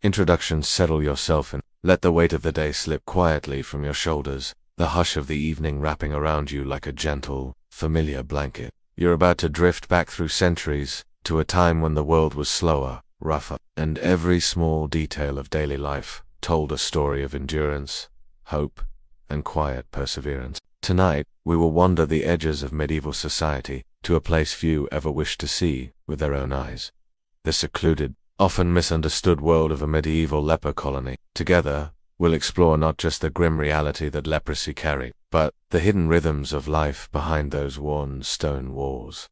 Introduction. Settle yourself in. Let the weight of the day slip quietly from your shoulders, the hush of the evening wrapping around you like a gentle, familiar blanket. You're about to drift back through centuries, to a time when the world was slower, rougher, and every small detail of daily life told a story of endurance, hope, and quiet perseverance. Tonight, we will wander the edges of medieval society to a place few ever wished to see with their own eyes. The secluded, often misunderstood world of a medieval leper colony. Together, we'll explore not just the grim reality that leprosy carried, but the hidden rhythms of life behind those worn stone walls.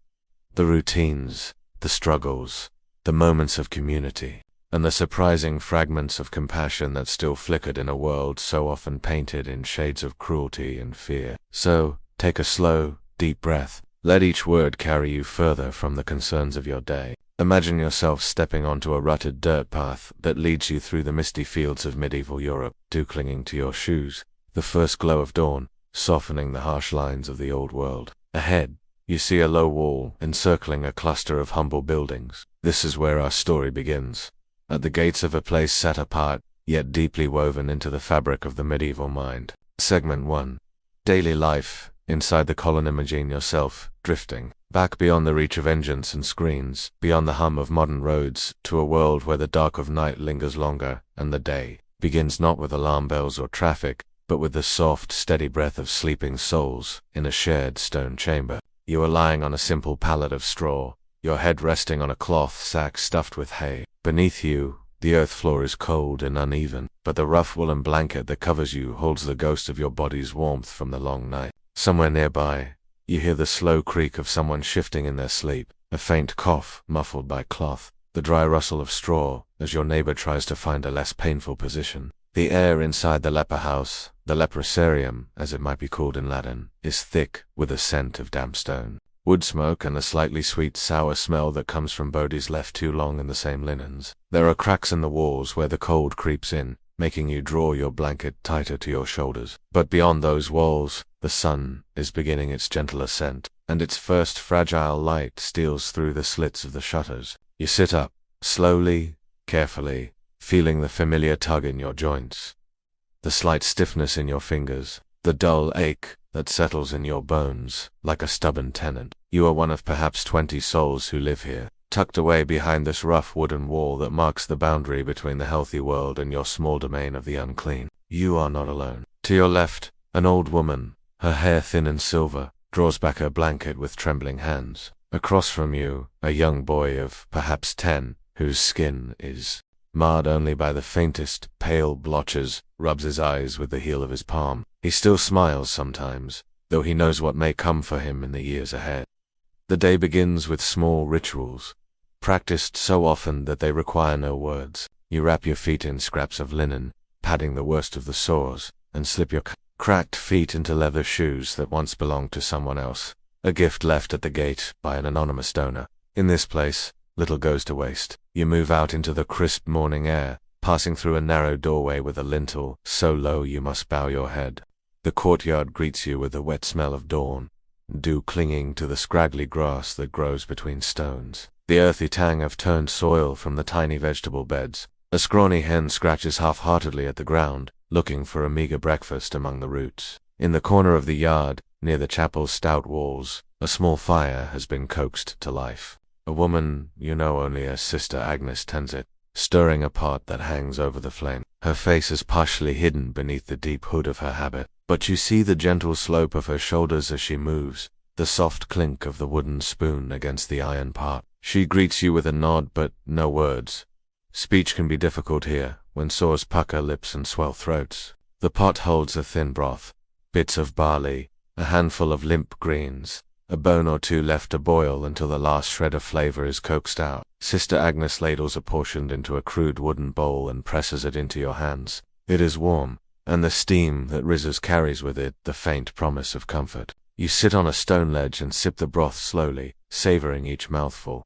The routines, the struggles, the moments of community, and the surprising fragments of compassion that still flickered in a world so often painted in shades of cruelty and fear. So, take a slow, deep breath. Let each word carry you further from the concerns of your day. Imagine yourself stepping onto a rutted dirt path that leads you through the misty fields of medieval Europe, dew clinging to your shoes, the first glow of dawn softening the harsh lines of the old world. Ahead, you see a low wall encircling a cluster of humble buildings. This is where our story begins, at the gates of a place set apart, yet deeply woven into the fabric of the medieval mind. Segment 1. Daily life. Inside the colony, imagine yourself drifting back beyond the reach of engines and screens, beyond the hum of modern roads, to a world where the dark of night lingers longer, and the day begins not with alarm bells or traffic, but with the soft, steady breath of sleeping souls in a shared stone chamber. You are lying on a simple pallet of straw, your head resting on a cloth sack stuffed with hay. Beneath you, the earth floor is cold and uneven, but the rough woolen blanket that covers you holds the ghost of your body's warmth from the long night. Somewhere nearby, you hear the slow creak of someone shifting in their sleep, a faint cough muffled by cloth, the dry rustle of straw as your neighbor tries to find a less painful position. The air inside the leper house, the leprosarium, as it might be called in Latin, is thick with a scent of damp stone, wood smoke, and a slightly sweet sour smell that comes from bodies left too long in the same linens. There are cracks in the walls where the cold creeps in, making you draw your blanket tighter to your shoulders. But beyond those walls, the sun is beginning its gentle ascent, and its first fragile light steals through the slits of the shutters. You sit up, slowly, carefully, feeling the familiar tug in your joints, the slight stiffness in your fingers, the dull ache that settles in your bones like a stubborn tenant. You are one of perhaps 20 souls who live here, tucked away behind this rough wooden wall that marks the boundary between the healthy world and your small domain of the unclean. You are not alone. To your left, an old woman, her hair thin and silver, draws back her blanket with trembling hands. Across from you, a young boy of perhaps 10, whose skin is marred only by the faintest pale blotches, rubs his eyes with the heel of his palm. He still smiles sometimes, though he knows what may come for him in the years ahead. The day begins with small rituals, practiced so often that they require no words. You wrap your feet in scraps of linen, padding the worst of the sores, and slip your cracked feet into leather shoes that once belonged to someone else, a gift left at the gate by an anonymous donor. In this place, little goes to waste. You move out into the crisp morning air, passing through a narrow doorway with a lintel so low you must bow your head. The courtyard greets you with the wet smell of dawn, dew clinging to the scraggly grass that grows between stones, the earthy tang of turned soil from the tiny vegetable beds. A scrawny hen scratches half-heartedly at the ground, looking for a meager breakfast among the roots. In the corner of the yard, near the chapel's stout walls, a small fire has been coaxed to life. A woman you know only as Sister Agnes tends it, stirring a pot that hangs over the flame. Her face is partially hidden beneath the deep hood of her habit, but you see the gentle slope of her shoulders as she moves, the soft clink of the wooden spoon against the iron pot. She greets you with a nod, but no words. Speech can be difficult here, when sores pucker lips and swell throats. The pot holds a thin broth, bits of barley, a handful of limp greens, a bone or two left to boil until the last shred of flavor is coaxed out. Sister Agnes ladles a portion into a crude wooden bowl and presses it into your hands. It is warm, and the steam that rises carries with it the faint promise of comfort. You sit on a stone ledge and sip the broth slowly, savoring each mouthful.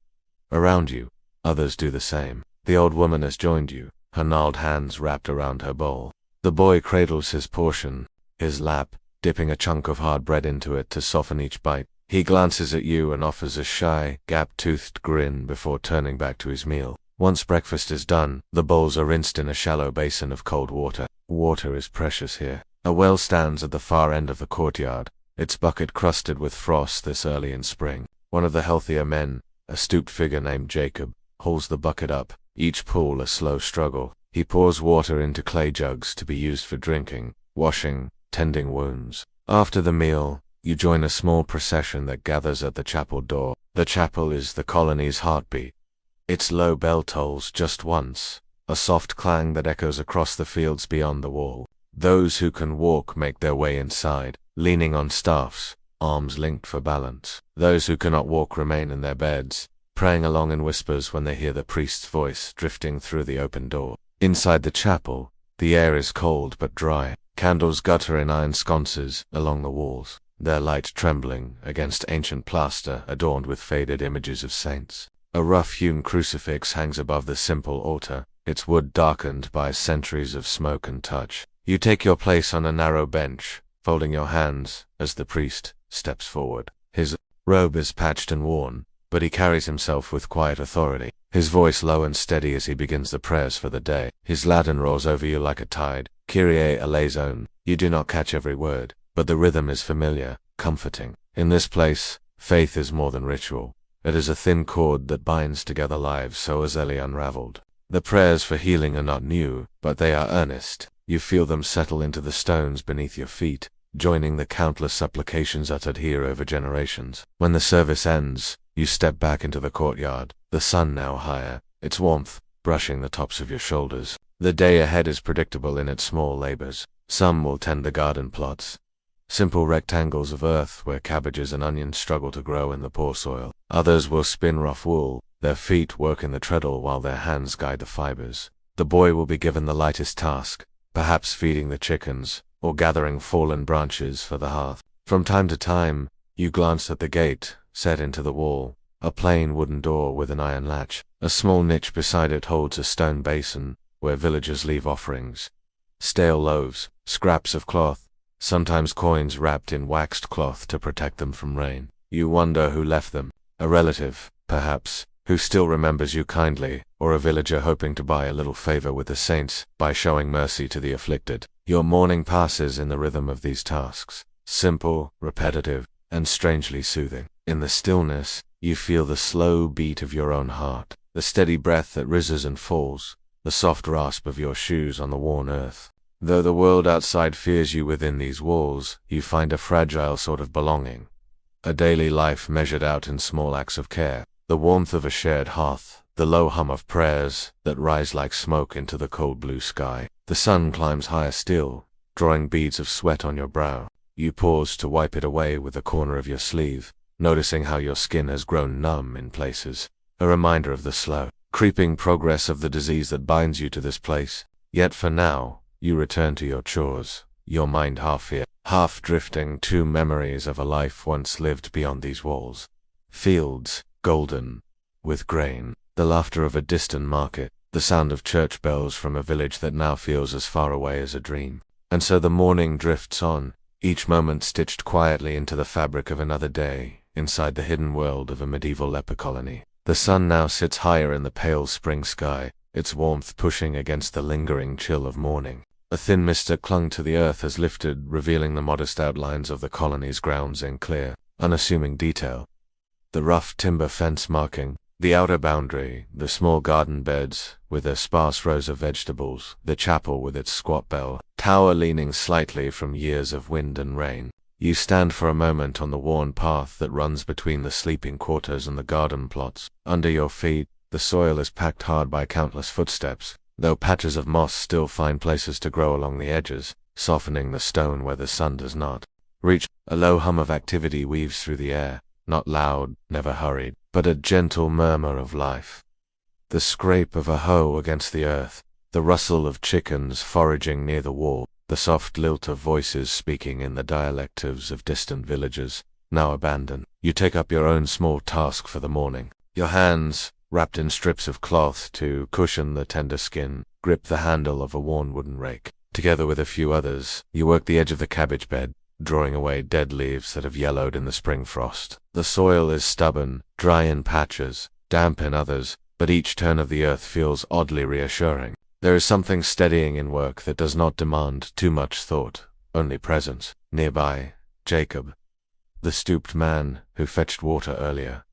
Around you, others do the same. The old woman has joined you, her gnarled hands wrapped around her bowl. The boy cradles his portion, his lap, dipping a chunk of hard bread into it to soften each bite. He glances at you and offers a shy, gap-toothed grin before turning back to his meal. Once breakfast is done, the bowls are rinsed in a shallow basin of cold water. Water is precious here. A well stands at the far end of the courtyard, its bucket crusted with frost this early in spring. One of the healthier men, a stooped figure named Jacob, holds the bucket up, each pull a slow struggle. He pours water into clay jugs to be used for drinking, washing, tending wounds. After the meal, you join a small procession that gathers at the chapel door. The chapel is the colony's heartbeat. Its low bell tolls just once, a soft clang that echoes across the fields beyond the wall. Those who can walk make their way inside, leaning on staffs, arms linked for balance. Those who cannot walk remain in their beds, praying along in whispers when they hear the priest's voice drifting through the open door. Inside the chapel, the air is cold but dry. Candles gutter in iron sconces along the walls, their light trembling against ancient plaster adorned with faded images of saints. A rough-hewn crucifix hangs above the simple altar, its wood darkened by centuries of smoke and touch. You take your place on a narrow bench, folding your hands as the priest steps forward. His robe is patched and worn, but he carries himself with quiet authority, his voice low and steady as he begins the prayers for the day. His Latin rolls over you like a tide, Kyrie eleison. You do not catch every word, but the rhythm is familiar, comforting. In this place, faith is more than ritual. It is a thin cord that binds together lives so easily unraveled. The prayers for healing are not new, but they are earnest. You feel them settle into the stones beneath your feet, joining the countless supplications uttered here over generations. When the service ends, you step back into the courtyard, the sun now higher, its warmth brushing the tops of your shoulders. The day ahead is predictable in its small labors. Some will tend the garden plots, simple rectangles of earth where cabbages and onions struggle to grow in the poor soil. Others will spin rough wool, their feet work in the treadle while their hands guide the fibers. The boy will be given the lightest task, perhaps feeding the chickens, or gathering fallen branches for the hearth. From time to time, you glance at the gate, set into the wall, a plain wooden door with an iron latch. A small niche beside it holds a stone basin, where villagers leave offerings. Stale loaves, scraps of cloth, sometimes coins wrapped in waxed cloth to protect them from rain. You wonder who left them. A relative, perhaps, who still remembers you kindly, or a villager hoping to buy a little favor with the saints by showing mercy to the afflicted. Your morning passes in the rhythm of these tasks, simple, repetitive, and strangely soothing. In the stillness, you feel the slow beat of your own heart, the steady breath that rises and falls, the soft rasp of your shoes on the worn earth. Though the world outside fears you within these walls, you find a fragile sort of belonging. A daily life measured out in small acts of care, the warmth of a shared hearth, the low hum of prayers that rise like smoke into the cold blue sky. The sun climbs higher still, drawing beads of sweat on your brow. You pause to wipe it away with the corner of your sleeve, noticing how your skin has grown numb in places, a reminder of the slow, creeping progress of the disease that binds you to this place. Yet for now, you return to your chores, your mind half here, half drifting to memories of a life once lived beyond these walls. Fields, golden, with grain, the laughter of a distant market, the sound of church bells from a village that now feels as far away as a dream. And so the morning drifts on, each moment stitched quietly into the fabric of another day, inside the hidden world of a medieval leper colony. The sun now sits higher in the pale spring sky, its warmth pushing against the lingering chill of morning. A thin mist that clung to the earth has lifted, revealing the modest outlines of the colony's grounds in clear, unassuming detail. The rough timber fence marking the outer boundary, the small garden beds with their sparse rows of vegetables, the chapel with its squat bell tower leaning slightly from years of wind and rain. You stand for a moment on the worn path that runs between the sleeping quarters and the garden plots. Under your feet, the soil is packed hard by countless footsteps, though patches of moss still find places to grow along the edges, softening the stone where the sun does not reach. A low hum of activity weaves through the air, not loud, never hurried, but a gentle murmur of life. The scrape of a hoe against the earth, the rustle of chickens foraging near the wall, the soft lilt of voices speaking in the dialects of distant villages, now abandoned. You take up your own small task for the morning. Your hands, wrapped in strips of cloth to cushion the tender skin, grip the handle of a worn wooden rake. Together with a few others, you work the edge of the cabbage bed, drawing away dead leaves that have yellowed in the spring frost. The soil is stubborn, dry in patches, damp in others, but each turn of the earth feels oddly reassuring. There is something steadying in work that does not demand too much thought, only presence. Nearby, Jacob, the stooped man who fetched water earlier,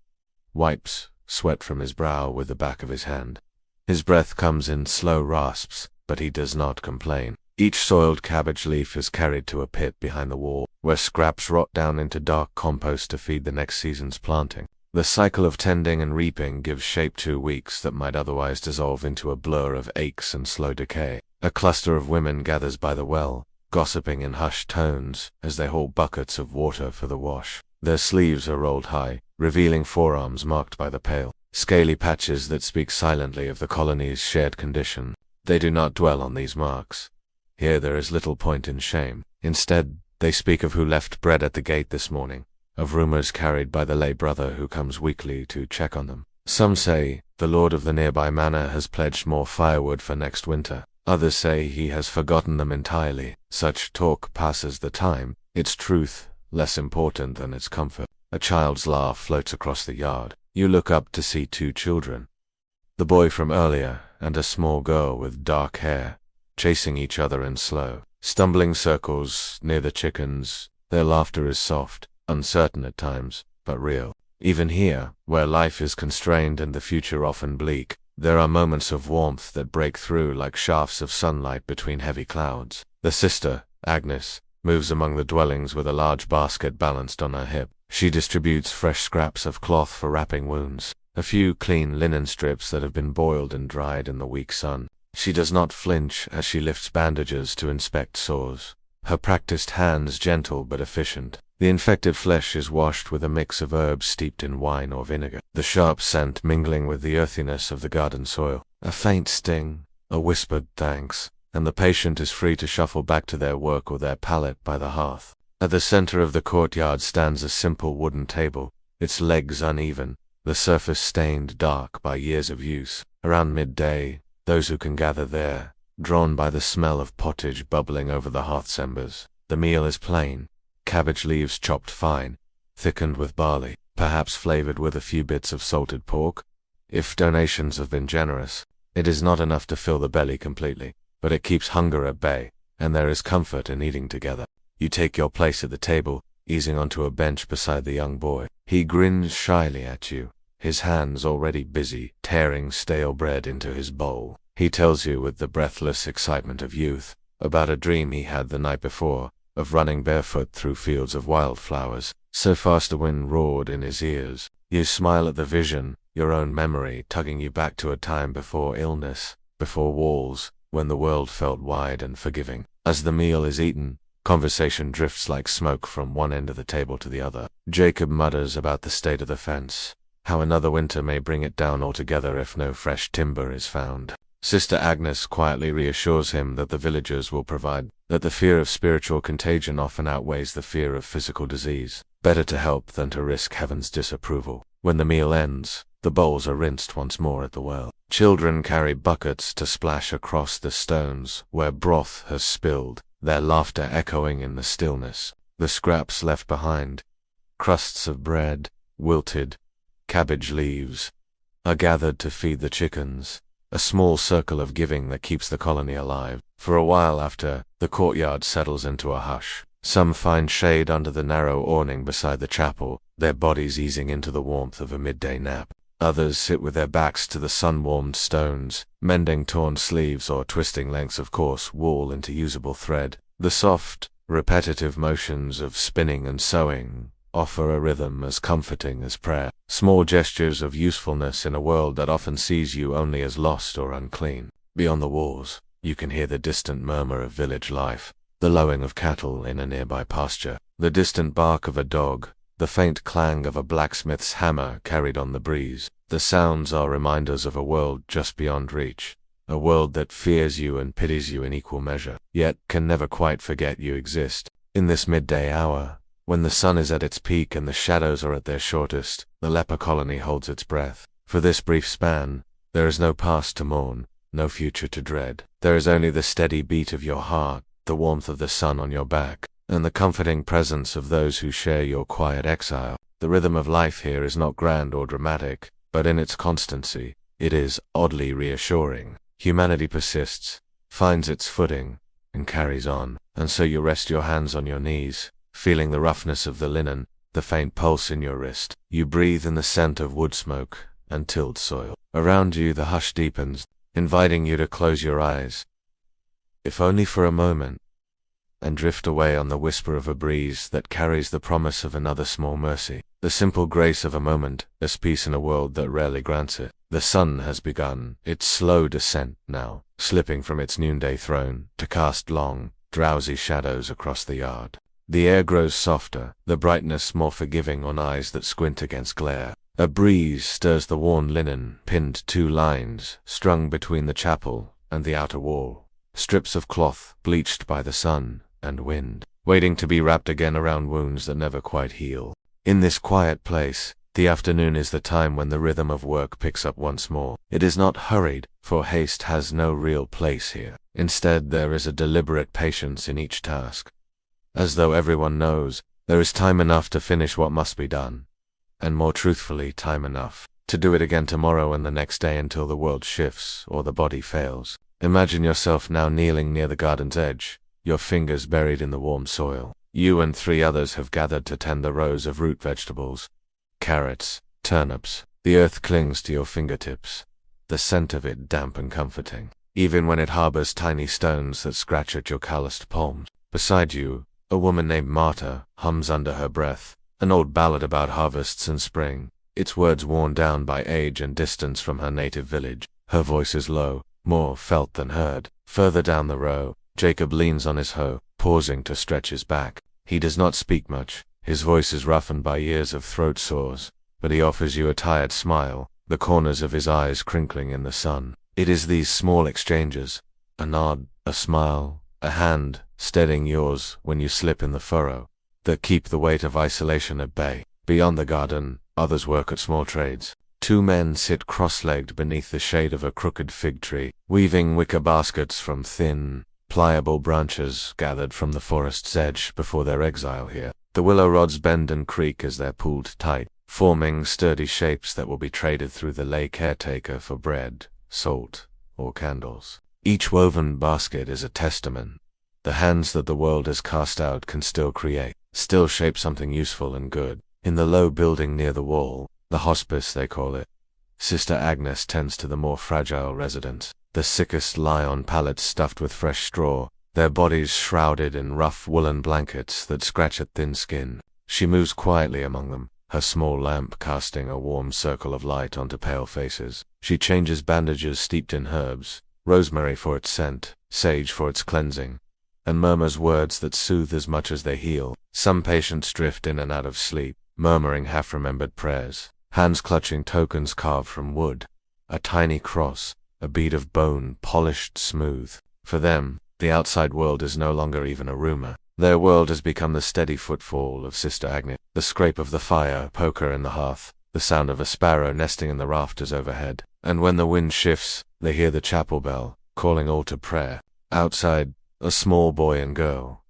wipes sweat from his brow with the back of his hand. His breath comes in slow rasps, but he does not complain. Each soiled cabbage leaf is carried to a pit behind the wall, where scraps rot down into dark compost to feed the next season's planting. The cycle of tending and reaping gives shape to weeks that might otherwise dissolve into a blur of aches and slow decay. A cluster of women gathers by the well, gossiping in hushed tones as they haul buckets of water for the wash. Their sleeves are rolled high, revealing forearms marked by the pail, scaly patches that speak silently of the colony's shared condition. They do not dwell on these marks. Here there is little point in shame. Instead, they speak of who left bread at the gate this morning, of rumors carried by the lay brother who comes weekly to check on them. Some say the lord of the nearby manor has pledged more firewood for next winter. Others say he has forgotten them entirely. Such talk passes the time, its truth less important than its comfort. A child's laugh floats across the yard. You look up to see two children, the boy from earlier and a small girl with dark hair, chasing each other in slow, stumbling circles near the chickens. Their laughter is soft, uncertain at times, but real. Even here, where life is constrained and the future often bleak, there are moments of warmth that break through like shafts of sunlight between heavy clouds. The sister, Agnes, moves among the dwellings with a large basket balanced on her hip. She distributes fresh scraps of cloth for wrapping wounds, a few clean linen strips that have been boiled and dried in the weak sun. She does not flinch as she lifts bandages to inspect sores, her practiced hands gentle but efficient. The infected flesh is washed with a mix of herbs steeped in wine or vinegar, the sharp scent mingling with the earthiness of the garden soil. A faint sting, a whispered thanks, and the patient is free to shuffle back to their work or their pallet by the hearth. At the center of the courtyard stands a simple wooden table, its legs uneven, the surface stained dark by years of use. Around midday, those who can gather there, drawn by the smell of pottage bubbling over the hearth's embers. The meal is plain, cabbage leaves chopped fine, thickened with barley, perhaps flavored with a few bits of salted pork. If donations have been generous, it is not enough to fill the belly completely, but it keeps hunger at bay, and there is comfort in eating together. You take your place at the table, easing onto a bench beside the young boy. He grins shyly at you, his hands already busy tearing stale bread into his bowl. He tells you with the breathless excitement of youth about a dream he had the night before, of running barefoot through fields of wildflowers. So fast the wind roared in his ears. You smile at the vision, your own memory tugging you back to a time before illness, before walls, when the world felt wide and forgiving. As the meal is eaten, conversation drifts like smoke from one end of the table to the other. Jacob mutters about the state of the fence, how another winter may bring it down altogether if no fresh timber is found. Sister Agnes quietly reassures him that the villagers will provide, that the fear of spiritual contagion often outweighs the fear of physical disease. Better to help than to risk heaven's disapproval. When the meal ends, the bowls are rinsed once more at the well. Children carry buckets to splash across the stones where broth has spilled, their laughter echoing in the stillness. The scraps left behind, crusts of bread, wilted, cabbage leaves, are gathered to feed the chickens, a small circle of giving that keeps the colony alive. For a while after, the courtyard settles into a hush. Some find shade under the narrow awning beside the chapel, their bodies easing into the warmth of a midday nap. Others sit with their backs to the sun-warmed stones, mending torn sleeves or twisting lengths of coarse wool into usable thread. The soft, repetitive motions of spinning and sewing offer a rhythm as comforting as prayer, small gestures of usefulness in a world that often sees you only as lost or unclean. Beyond the walls, you can hear the distant murmur of village life, the lowing of cattle in a nearby pasture, the distant bark of a dog, the faint clang of a blacksmith's hammer carried on the breeze. The sounds are reminders of a world just beyond reach, a world that fears you and pities you in equal measure, yet can never quite forget you exist. In this midday hour, when the sun is at its peak and the shadows are at their shortest, the Lepra colony holds its breath. For this brief span, there is no past to mourn, no future to dread. There is only the steady beat of your heart, the warmth of the sun on your back, and the comforting presence of those who share your quiet exile. The rhythm of life here is not grand or dramatic, but in its constancy, It is oddly reassuring. Humanity persists, finds its footing, and carries on. And so you rest your hands on your knees, feeling the roughness of the linen, the faint pulse in your wrist. You breathe in the scent of wood smoke and tilled soil. Around you the hush deepens, inviting you to close your eyes, if only for a moment, and drift away on the whisper of a breeze that carries the promise of another small mercy. The simple grace of a moment, as peace in a world that rarely grants it. The sun has begun its slow descent now, slipping from its noonday throne to cast long, drowsy shadows across the yard. The air grows softer, the brightness more forgiving on eyes that squint against glare. A breeze stirs the worn linen, pinned 2 lines, strung between the chapel and the outer wall. Strips of cloth, bleached by the sun and wind, waiting to be wrapped again around wounds that never quite heal. In this quiet place, the afternoon is the time when the rhythm of work picks up once more. It is not hurried, for haste has no real place here. Instead, there is a deliberate patience in each task. As though everyone knows, there is time enough to finish what must be done. And more truthfully, time enough to do it again tomorrow and the next day until the world shifts or the body fails. Imagine yourself now kneeling near the garden's edge, your fingers buried in the warm soil. You and 3 others have gathered to tend the rows of root vegetables. Carrots, turnips. The earth clings to your fingertips, the scent of it damp and comforting, even when it harbors tiny stones that scratch at your calloused palms. Beside you, a woman named Marta hums under her breath, an old ballad about harvests and spring, its words worn down by age and distance from her native village. Her voice is low, more felt than heard. Further down the row, Jacob leans on his hoe, pausing to stretch his back. He does not speak much, his voice is roughened by years of throat sores, but he offers you a tired smile, the corners of his eyes crinkling in the sun. It is these small exchanges, a nod, a smile, a hand steadying yours when you slip in the furrow, that keep the weight of isolation at bay. Beyond the garden, others work at small trades. 2 men sit cross-legged beneath the shade of a crooked fig tree, weaving wicker baskets from thin, pliable branches gathered from the forest's edge before their exile here. The willow rods bend and creak as they're pulled tight, forming sturdy shapes that will be traded through the lay caretaker for bread, salt, or candles. Each woven basket is a testament. The hands that the world has cast out can still create, still shape something useful and good. In the low building near the wall, the hospice they call it, Sister Agnes tends to the more fragile residents. The sickest lie on pallets stuffed with fresh straw, their bodies shrouded in rough woolen blankets that scratch at thin skin. She moves quietly among them, her small lamp casting a warm circle of light onto pale faces. She changes bandages steeped in herbs, rosemary for its scent, sage for its cleansing, and murmurs words that soothe as much as they heal. Some patients drift in and out of sleep, murmuring half-remembered prayers, hands clutching tokens carved from wood, a tiny cross, a bead of bone polished smooth. For them, the outside world is no longer even a rumor. Their world has become the steady footfall of Sister Agnes, the scrape of the fire poker in the hearth, the sound of a sparrow nesting in the rafters overhead. And when the wind shifts, they hear the chapel bell, calling all to prayer. Outside, a small boy and girl,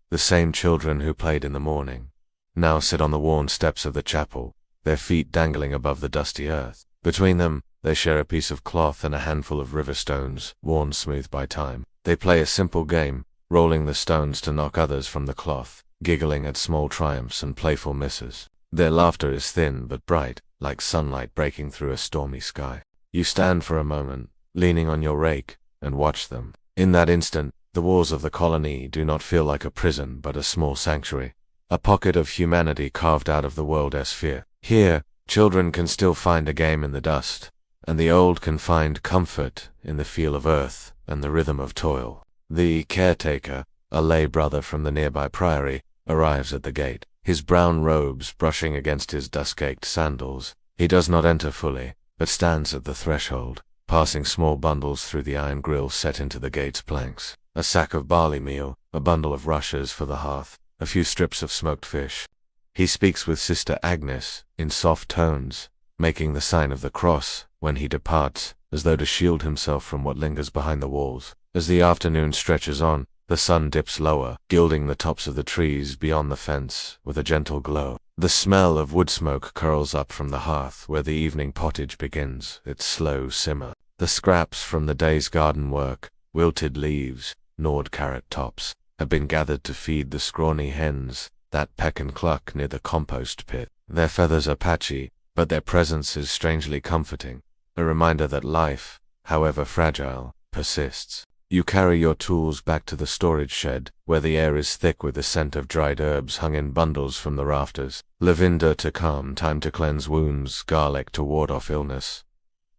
the same children who played in the morning, now sit on the worn steps of the chapel, their feet dangling above the dusty earth. Between them, they share a piece of cloth and a handful of river stones, worn smooth by time. They play a simple game, rolling the stones to knock others from the cloth, giggling at small triumphs and playful misses. Their laughter is thin but bright, like sunlight breaking through a stormy sky. You stand for a moment, leaning on your rake, and watch them. In that instant, the walls of the colony do not feel like a prison but a small sanctuary, a pocket of humanity carved out of the world sphere. Here, children can still find a game in the dust, and the old can find comfort in the feel of earth and the rhythm of toil. The caretaker, a lay brother from the nearby priory, arrives at the gate, his brown robes brushing against his dust-caked sandals. He does not enter fully, but stands at the threshold, passing small bundles through the iron grill set into the gate's planks. A sack of barley meal, a bundle of rushes for the hearth, a few strips of smoked fish. He speaks with Sister Agnes in soft tones, making the sign of the cross when he departs, as though to shield himself from what lingers behind the walls. As the afternoon stretches on, the sun dips lower, gilding the tops of the trees beyond the fence with a gentle glow. The smell of wood smoke curls up from the hearth where the evening pottage begins its slow simmer. The scraps from the day's garden work, wilted leaves, gnawed carrot tops, have been gathered to feed the scrawny hens that peck and cluck near the compost pit. Their feathers are patchy, but their presence is strangely comforting, a reminder that life, however fragile, persists. You carry your tools back to the storage shed, where the air is thick with the scent of dried herbs hung in bundles from the rafters. Lavender to calm, thyme to cleanse wounds, garlic to ward off illness.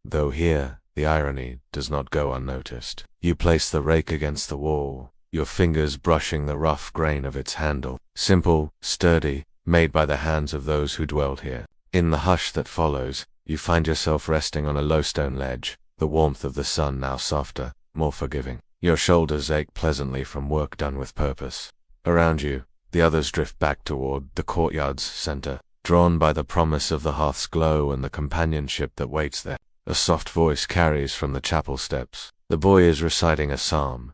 Though here, the irony does not go unnoticed. You place the rake against the wall, your fingers brushing the rough grain of its handle. Simple, sturdy, made by the hands of those who dwelled here. In the hush that follows, you find yourself resting on a low stone ledge, the warmth of the sun now softer, more forgiving. Your shoulders ache pleasantly from work done with purpose. Around you, the others drift back toward the courtyard's center, drawn by the promise of the hearth's glow and the companionship that waits there. A soft voice carries from the chapel steps. The boy is reciting a psalm,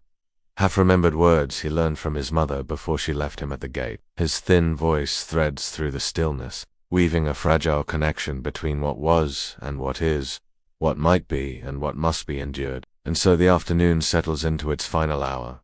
half-remembered words he learned from his mother before she left him at the gate. His thin voice threads through the stillness, weaving a fragile connection between what was and what is, what might be and what must be endured. And so the afternoon settles into its final hour,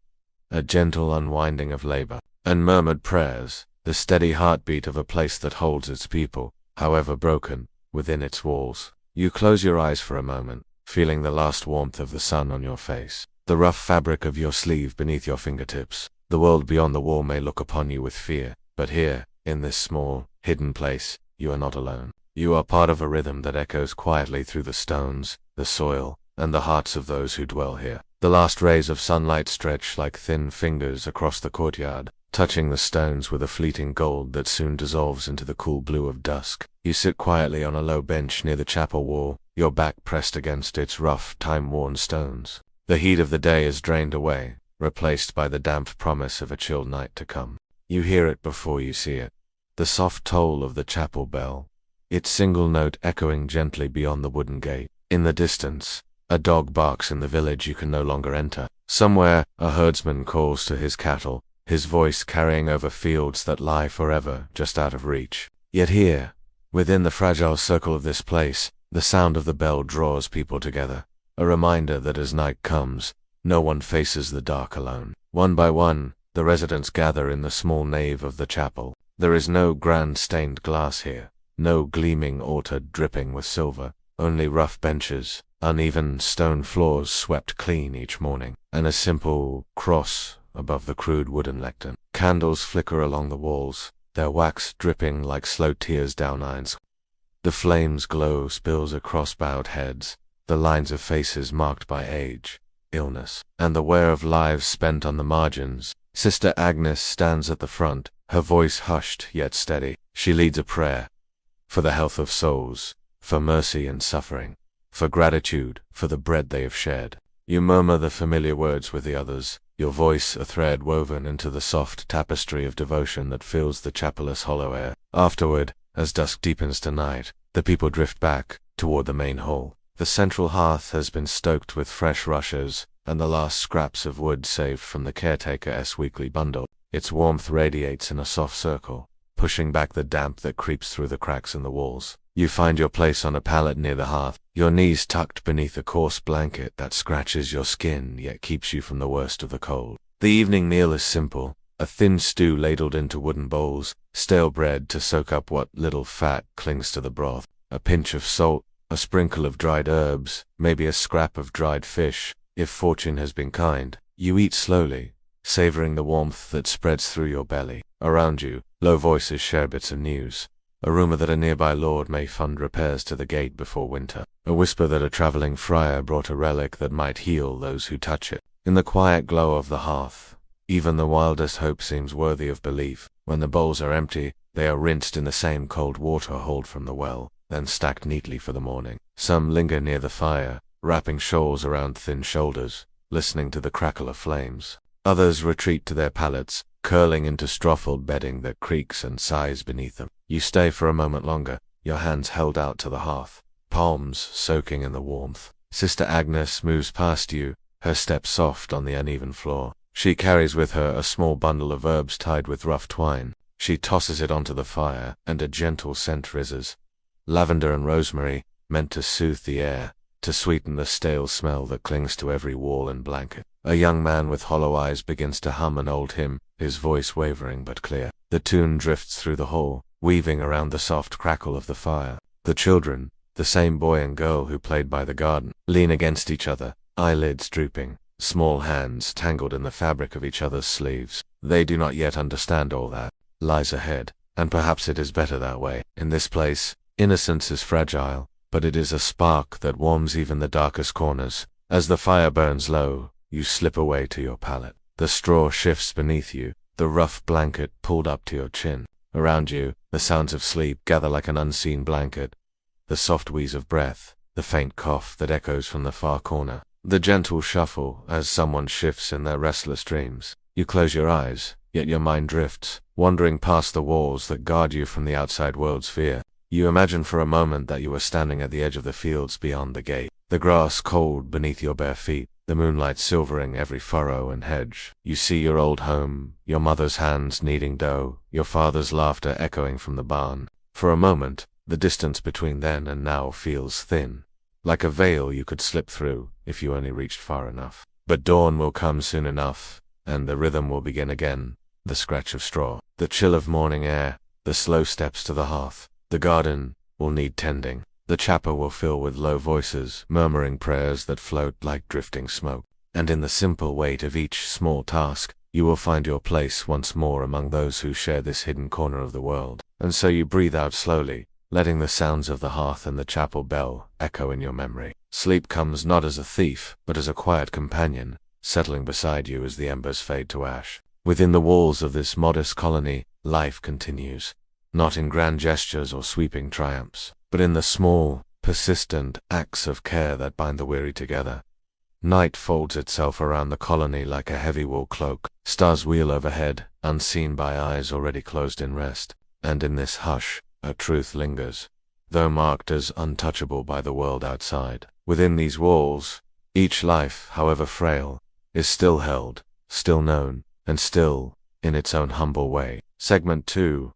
a gentle unwinding of labor, unmurmured prayers, the steady heartbeat of a place that holds its people, however broken, within its walls. You close your eyes for a moment, feeling the last warmth of the sun on your face, the rough fabric of your sleeve beneath your fingertips. The world beyond the wall may look upon you with fear, but here, in this small, hidden place, you are not alone. You are part of a rhythm that echoes quietly through the stones, the soil, and the hearts of those who dwell here. The last rays of sunlight stretch like thin fingers across the courtyard, touching the stones with a fleeting gold that soon dissolves into the cool blue of dusk. You sit quietly on a low bench near the chapel wall, your back pressed against its rough, time-worn stones. The heat of the day is drained away, replaced by the damp promise of a chill night to come. You hear it before you see it. The soft toll of the chapel bell, its single note echoing gently beyond the wooden gate. In the distance, a dog barks in the village you can no longer enter. Somewhere, a herdsman calls to his cattle, his voice carrying over fields that lie forever just out of reach. Yet here, within the fragile circle of this place, the sound of the bell draws people together, a reminder that as night comes, no one faces the dark alone. One by one, the residents gather in the small nave of the chapel. There is no grand stained glass here, no gleaming altar dripping with silver, only rough benches, uneven stone floors swept clean each morning, and a simple cross above the crude wooden lectern. Candles flicker along the walls, their wax dripping like slow tears down irons. The flames' glow spills across bowed heads, the lines of faces marked by age, illness, and the wear of lives spent on the margins. Sister Agnes stands at the front, her voice hushed yet steady. She leads a prayer, for the health of souls, for mercy and suffering, for gratitude for the bread they have shared. You murmur the familiar words with the others, your voice a thread woven into the soft tapestry of devotion that fills the chapel's hollow air. Afterward, as dusk deepens to night, the people drift back toward the main hall. The central hearth has been stoked with fresh rushes, and the last scraps of wood saved from the caretaker's weekly bundle. Its warmth radiates in a soft circle, pushing back the damp that creeps through the cracks in the walls. You find your place on a pallet near the hearth, your knees tucked beneath a coarse blanket that scratches your skin yet keeps you from the worst of the cold. The evening meal is simple, a thin stew ladled into wooden bowls, stale bread to soak up what little fat clings to the broth, a pinch of salt, a sprinkle of dried herbs, maybe a scrap of dried fish, if fortune has been kind. You eat slowly, savoring the warmth that spreads through your belly. Around you, low voices share bits of news. A rumor that a nearby lord may fund repairs to the gate before winter. A whisper that a traveling friar brought a relic that might heal those who touch it. In the quiet glow of the hearth, even the wildest hope seems worthy of belief. When the bowls are empty, they are rinsed in the same cold water hauled from the well, then stacked neatly for the morning. Some linger near the fire, wrapping shawls around thin shoulders, listening to the crackle of flames. Others retreat to their pallets, curling into strophled bedding that creaks and sighs beneath them. You stay for a moment longer, your hands held out to the hearth, palms soaking in the warmth. Sister Agnes moves past you, her steps soft on the uneven floor. She carries with her a small bundle of herbs tied with rough twine. She tosses it onto the fire, and a gentle scent rises. Lavender and rosemary, meant to soothe the air, to sweeten the stale smell that clings to every wall and blanket. A young man with hollow eyes begins to hum an old hymn, his voice wavering but clear. The tune drifts through the hall, weaving around the soft crackle of the fire. The children, the same boy and girl who played by the garden, lean against each other, eyelids drooping, small hands tangled in the fabric of each other's sleeves. They do not yet understand all that lies ahead, and perhaps it is better that way. In this place, innocence is fragile, but it is a spark that warms even the darkest corners. As the fire burns low, you slip away to your pallet. The straw shifts beneath you, the rough blanket pulled up to your chin. Around you, the sounds of sleep gather like an unseen blanket. The soft wheeze of breath, the faint cough that echoes from the far corner, the gentle shuffle as someone shifts in their restless dreams. You close your eyes, yet your mind drifts, wandering past the walls that guard you from the outside world's fear. You imagine for a moment that you are standing at the edge of the fields beyond the gate, the grass cold beneath your bare feet, the moonlight silvering every furrow and hedge. You see your old home, your mother's hands kneading dough, your father's laughter echoing from the barn. For a moment, the distance between then and now feels thin, like a veil you could slip through if you only reached far enough. But dawn will come soon enough, and the rhythm will begin again, the scratch of straw, the chill of morning air, the slow steps to the hearth. The garden will need tending. The chapel will fill with low voices, murmuring prayers that float like drifting smoke. And in the simple weight of each small task, you will find your place once more among those who share this hidden corner of the world. And so you breathe out slowly, letting the sounds of the hearth and the chapel bell echo in your memory. Sleep comes not as a thief, but as a quiet companion, settling beside you as the embers fade to ash. Within the walls of this modest colony, life continues. Not in grand gestures or sweeping triumphs, but in the small, persistent acts of care that bind the weary together. Night folds itself around the colony like a heavy wool cloak. Stars wheel overhead, unseen by eyes already closed in rest. And in this hush, a truth lingers, though marked as untouchable by the world outside. Within these walls, each life, however frail, is still held, still known, and still, in its own humble way. Segment 2.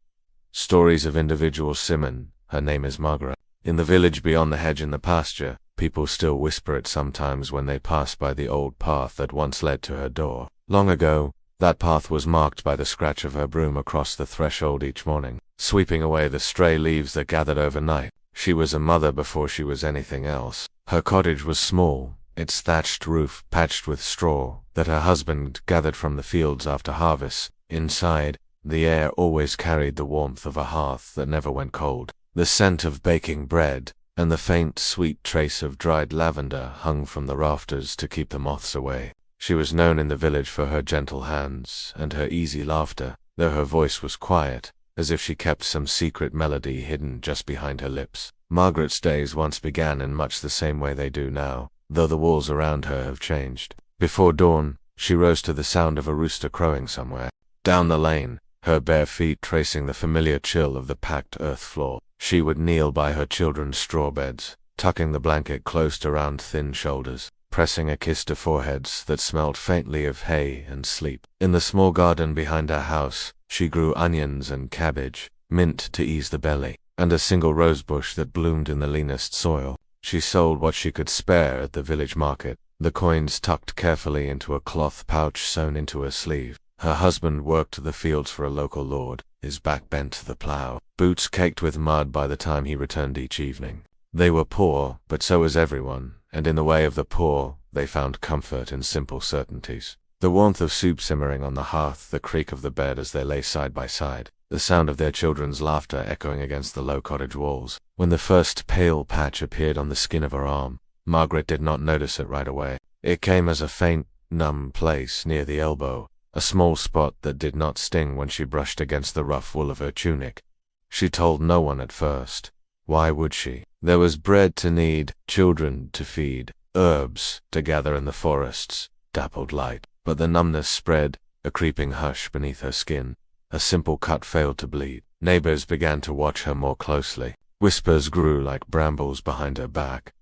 Stories of individual Simon. Her name is Margaret. In the village beyond the hedge in the pasture, people still whisper it sometimes when they pass by the old path that once led to her door. Long ago, that path was marked by the scratch of her broom across the threshold each morning, sweeping away the stray leaves that gathered overnight. She was a mother before she was anything else. Her cottage was small, its thatched roof patched with straw that her husband gathered from the fields after harvest. Inside, the air always carried the warmth of a hearth that never went cold. The scent of baking bread, and the faint, sweet trace of dried lavender hung from the rafters to keep the moths away. She was known in the village for her gentle hands and her easy laughter, though her voice was quiet, as if she kept some secret melody hidden just behind her lips. Margaret's days once began in much the same way they do now, though the walls around her have changed. Before dawn, she rose to the sound of a rooster crowing somewhere. Down the lane, her bare feet tracing the familiar chill of the packed earth floor, she would kneel by her children's straw beds, tucking the blanket close around thin shoulders, pressing a kiss to foreheads that smelled faintly of hay and sleep. In the small garden behind her house, she grew onions and cabbage, mint to ease the belly, and a single rosebush that bloomed in the leanest soil. She sold what she could spare at the village market, the coins tucked carefully into a cloth pouch sewn into her sleeve. Her husband worked the fields for a local lord, his back bent to the plow, boots caked with mud by the time he returned each evening. They were poor, but so was everyone, and in the way of the poor, they found comfort in simple certainties. The warmth of soup simmering on the hearth, the creak of the bed as they lay side by side, the sound of their children's laughter echoing against the low cottage walls. When the first pale patch appeared on the skin of her arm, Margaret did not notice it right away. It came as a faint, numb place near the elbow, a small spot that did not sting when she brushed against the rough wool of her tunic. She told no one at first. Why would she? There was bread to knead, children to feed, herbs to gather in the forests, dappled light. But the numbness spread, a creeping hush beneath her skin. A simple cut failed to bleed. Neighbors began to watch her more closely. Whispers grew like brambles behind her back.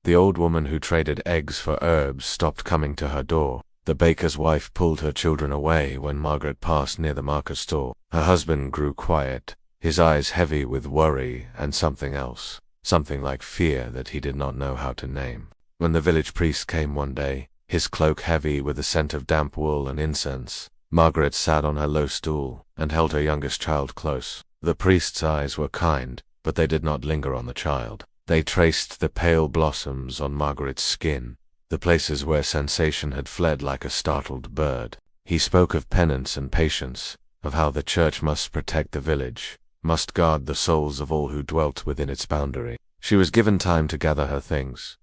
The old woman who traded eggs for herbs stopped coming to her door. The baker's wife pulled her children away when Margaret passed near the market store. Her husband grew quiet, his eyes heavy with worry and something else, something like fear that he did not know how to name. When the village priest came one day, his cloak heavy with the scent of damp wool and incense, Margaret sat on her low stool and held her youngest child close. The priest's eyes were kind, but they did not linger on the child. They traced the pale blossoms on Margaret's skin, the places where sensation had fled like a startled bird. He spoke of penance and patience, of how the church must protect the village, must guard the souls of all who dwelt within its boundary. She was given time to gather her things: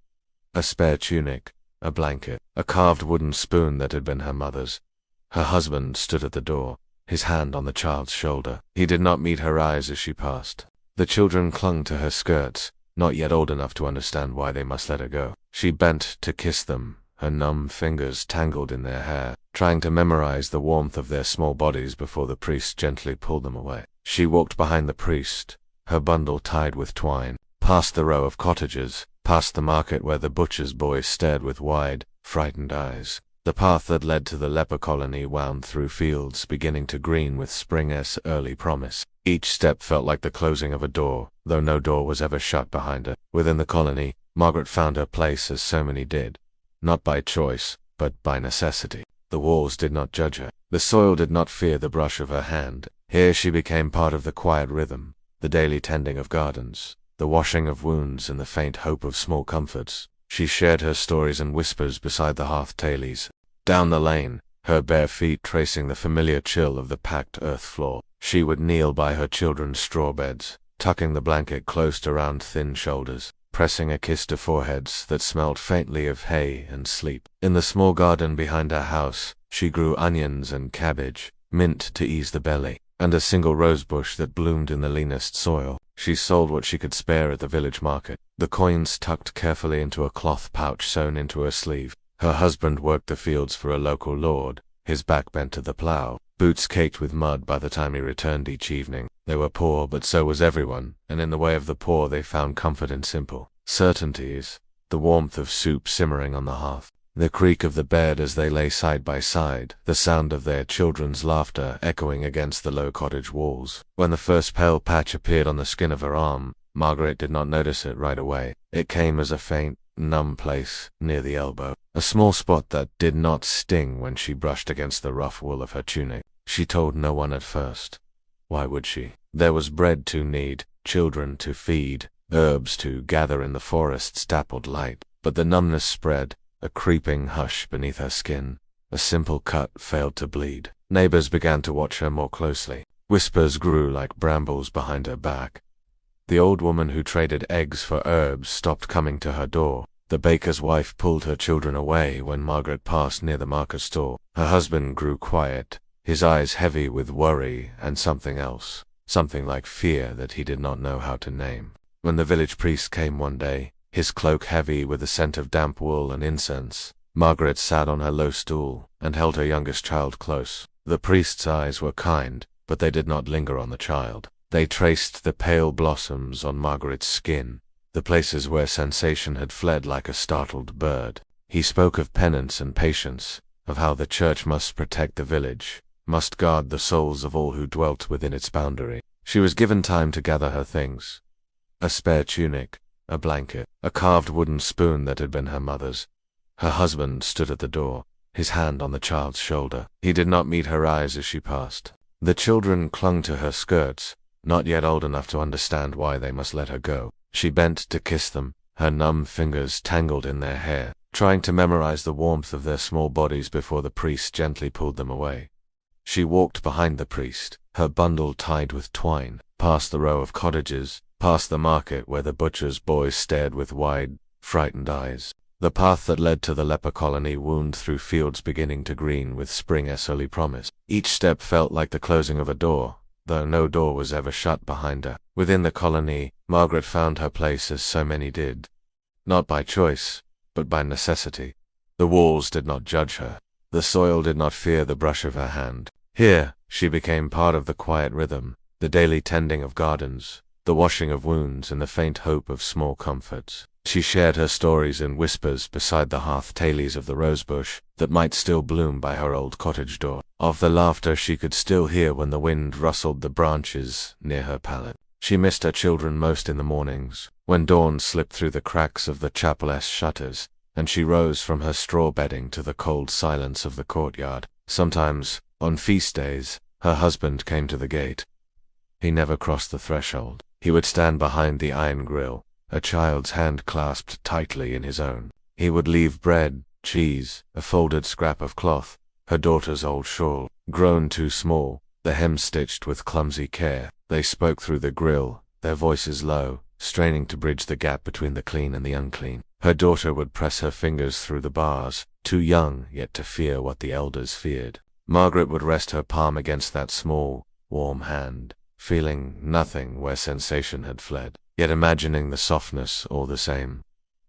a spare tunic, a blanket, a carved wooden spoon that had been her mother's. Her husband stood at the door, his hand on the child's shoulder. He did not meet her eyes as she passed. The children clung to her skirts, not yet old enough to understand why they must let her go. She bent to kiss them, her numb fingers tangled in their hair, trying to memorize the warmth of their small bodies before the priest gently pulled them away. She walked behind the priest, her bundle tied with twine, past the row of cottages, past the market where the butcher's boys stared with wide, frightened eyes. The path that led to the leper colony wound through fields beginning to green with spring's early promise. Each step felt like the closing of a door, though no door was ever shut behind her. Within the colony, Margaret found her place as so many did, not by choice, but by necessity. The walls did not judge her. The soil did not fear the brush of her hand. Here she became part of the quiet rhythm, the daily tending of gardens, the washing of wounds and the faint hope of small comforts. She shared her stories and whispers beside the hearth tailies. Down the lane, her bare feet tracing the familiar chill of the packed earth floor, she would kneel by her children's straw beds, tucking the blanket close around thin shoulders, pressing a kiss to foreheads that smelled faintly of hay and sleep. In the small garden behind her house, she grew onions and cabbage, mint to ease the belly, and a single rosebush that bloomed in the leanest soil. She sold what she could spare at the village market, the coins tucked carefully into a cloth pouch sewn into her sleeve. Her husband worked the fields for a local lord, his back bent to the plow, boots caked with mud by the time he returned each evening. They were poor, but so was everyone, and in the way of the poor they found comfort in simple certainties: the warmth of soup simmering on the hearth, the creak of the bed as they lay side by side, the sound of their children's laughter echoing against the low cottage walls. When the first pale patch appeared on the skin of her arm, Margaret did not notice it right away. It came as a faint, numb place near the elbow, a small spot that did not sting when she brushed against the rough wool of her tunic. She told no one at first. Why would she? There was bread to knead, children to feed, herbs to gather in the forest's dappled light. But the numbness spread, a creeping hush beneath her skin. A simple cut failed to bleed. Neighbors began to watch her more closely. Whispers grew like brambles behind her back. The old woman who traded eggs for herbs stopped coming to her door. The baker's wife pulled her children away when Margaret passed near the market store. Her husband grew quiet, his eyes heavy with worry and something else, something like fear that he did not know how to name. When the village priest came one day, his cloak heavy with the scent of damp wool and incense, Margaret sat on her low stool and held her youngest child close. The priest's eyes were kind, but they did not linger on the child. They traced the pale blossoms on Margaret's skin, the places where sensation had fled like a startled bird. He spoke of penance and patience, of how the church must protect the village, must guard the souls of all who dwelt within its boundary. She was given time to gather her things: a spare tunic, a blanket, a carved wooden spoon that had been her mother's. Her husband stood at the door, his hand on the child's shoulder. He did not meet her eyes as she passed. The children clung to her skirts, not yet old enough to understand why they must let her go. She bent to kiss them, her numb fingers tangled in their hair, trying to memorize the warmth of their small bodies before the priest gently pulled them away. She walked behind the priest, her bundle tied with twine, past the row of cottages, past the market where the butcher's boys stared with wide, frightened eyes. The path that led to the leper colony wound through fields beginning to green with spring's early promise. Each step felt like the closing of a door, though no door was ever shut behind her. Within the colony, Margaret found her place as so many did, not by choice, but by necessity. The walls did not judge her. The soil did not fear the brush of her hand. Here, she became part of the quiet rhythm, the daily tending of gardens, the washing of wounds and the faint hope of small comforts. She shared her stories in whispers beside the hearth tailies of the rosebush that might still bloom by her old cottage door, of the laughter she could still hear when the wind rustled the branches near her pallet. She missed her children most in the mornings, when dawn slipped through the cracks of the chapel's shutters, and she rose from her straw bedding to the cold silence of the courtyard. Sometimes, on feast days, her husband came to the gate. He never crossed the threshold. He would stand behind the iron grill, a child's hand clasped tightly in his own. He would leave bread, cheese, a folded scrap of cloth, her daughter's old shawl, grown too small, the hem stitched with clumsy care. They spoke through the grill, their voices low, straining to bridge the gap between the clean and the unclean. Her daughter would press her fingers through the bars, too young yet to fear what the elders feared. Margaret would rest her palm against that small, warm hand, feeling nothing where sensation had fled, yet imagining the softness all the same.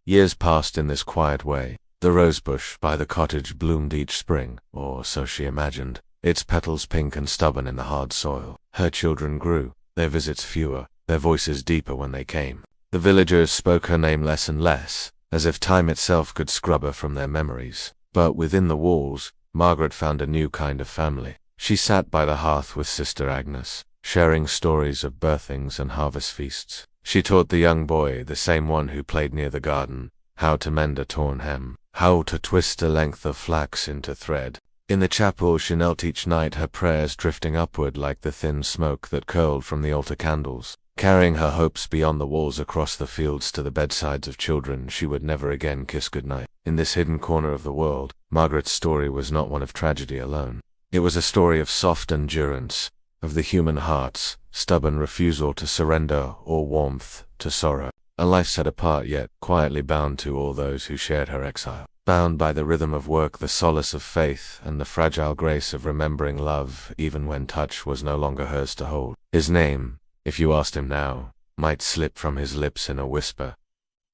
Years passed in this quiet way. The rosebush by the cottage bloomed each spring, or so she imagined, its petals pink and stubborn in the hard soil. Her children grew, their visits fewer, their voices deeper when they came. The villagers spoke her name less and less, as if time itself could scrub her from their memories. But within the walls, Margaret found a new kind of family. She sat by the hearth with Sister Agnes, sharing stories of birthings and harvest feasts. She taught the young boy, the same one who played near the garden, how to mend a torn hem, how to twist a length of flax into thread. In the chapel she knelt each night, her prayers drifting upward like the thin smoke that curled from the altar candles, carrying her hopes beyond the walls across the fields to the bedsides of children she would never again kiss goodnight. In this hidden corner of the world, Margaret's story was not one of tragedy alone. It was a story of soft endurance, of the human heart's stubborn refusal to surrender or warmth to sorrow. A life set apart yet quietly bound to all those who shared her exile. Bound by the rhythm of work, the solace of faith, and the fragile grace of remembering love even when touch was no longer hers to hold. His name, if you asked him now, might slip from his lips in a whisper.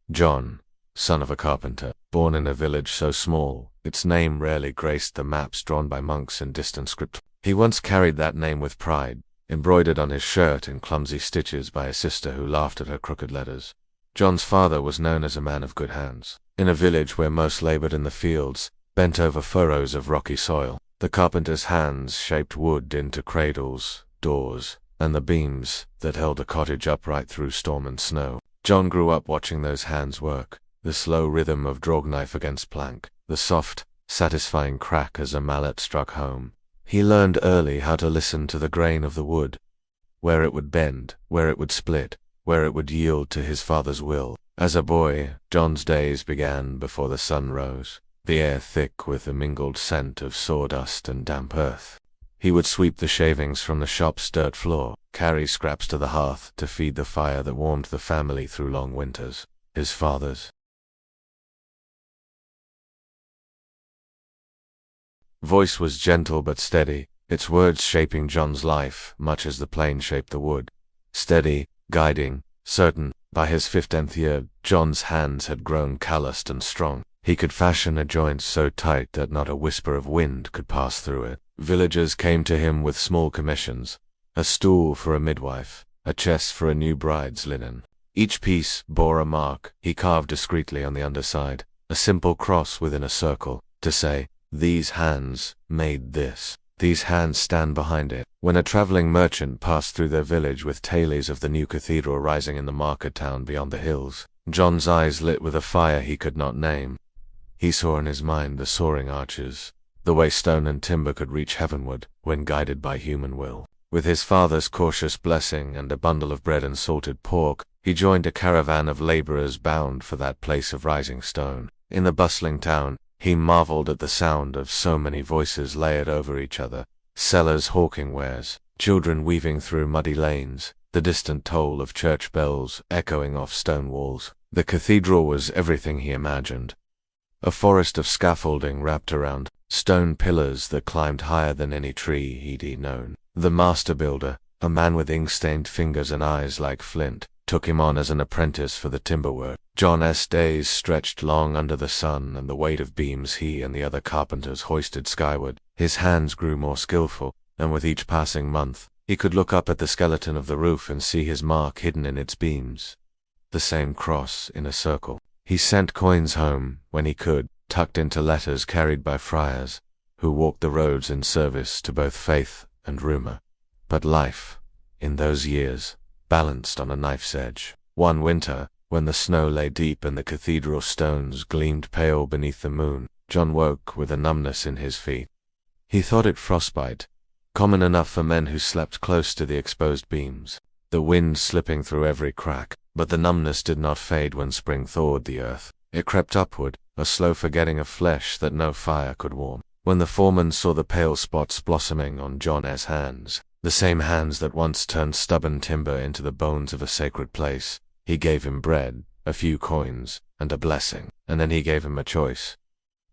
John, son of a carpenter, born in a village so small, its name rarely graced the maps drawn by monks in distant script. He once carried that name with pride, embroidered on his shirt in clumsy stitches by a sister who laughed at her crooked letters. John's father was known as a man of good hands. In a village where most labored in the fields, bent over furrows of rocky soil, the carpenter's hands shaped wood into cradles, doors, and the beams that held a cottage upright through storm and snow. John grew up watching those hands work, the slow rhythm of draw knife against plank, the soft, satisfying crack as a mallet struck home. He learned early how to listen to the grain of the wood, where it would bend, where it would split, where it would yield to his father's will. As a boy, John's days began before the sun rose, the air thick with the mingled scent of sawdust and damp earth. He would sweep the shavings from the shop's dirt floor, carry scraps to the hearth to feed the fire that warmed the family through long winters. His father's voice was gentle but steady, its words shaping John's life much as the plane shaped the wood. Steady, guiding, certain. By his 15th year, John's hands had grown calloused and strong. He could fashion a joint so tight that not a whisper of wind could pass through it. Villagers came to him with small commissions: a stool for a midwife, a chest for a new bride's linen. Each piece bore a mark he carved discreetly on the underside, a simple cross within a circle, to say, "These hands made this. These hands stand behind it." When a traveling merchant passed through their village with tailies of the new cathedral rising in the market town beyond the hills, John's eyes lit with a fire he could not name. He saw in his mind the soaring arches, the way stone and timber could reach heavenward when guided by human will. With his father's cautious blessing and a bundle of bread and salted pork, he joined a caravan of laborers bound for that place of rising stone. In the bustling town, he marveled at the sound of so many voices layered over each other, sellers hawking wares, children weaving through muddy lanes, the distant toll of church bells echoing off stone walls. The cathedral was everything he imagined. A forest of scaffolding wrapped around, stone pillars that climbed higher than any tree he'd known. The master builder, a man with ink-stained fingers and eyes like flint, took him on as an apprentice for the timber work. John's days stretched long under the sun and the weight of beams he and the other carpenters hoisted skyward. His hands grew more skillful, and with each passing month, he could look up at the skeleton of the roof and see his mark hidden in its beams. The same cross in a circle. He sent coins home, when he could, tucked into letters carried by friars, who walked the roads in service to both faith and rumor. But life, in those years, balanced on a knife's edge. One winter, when the snow lay deep and the cathedral stones gleamed pale beneath the moon, John woke with a numbness in his feet. He thought it frostbite, common enough for men who slept close to the exposed beams, the wind slipping through every crack. But the numbness did not fade when spring thawed the earth. It crept upward, a slow forgetting of flesh that no fire could warm. When the foreman saw the pale spots blossoming on John's hands, the same hands that once turned stubborn timber into the bones of a sacred place, he gave him bread, a few coins, and a blessing, and then he gave him a choice.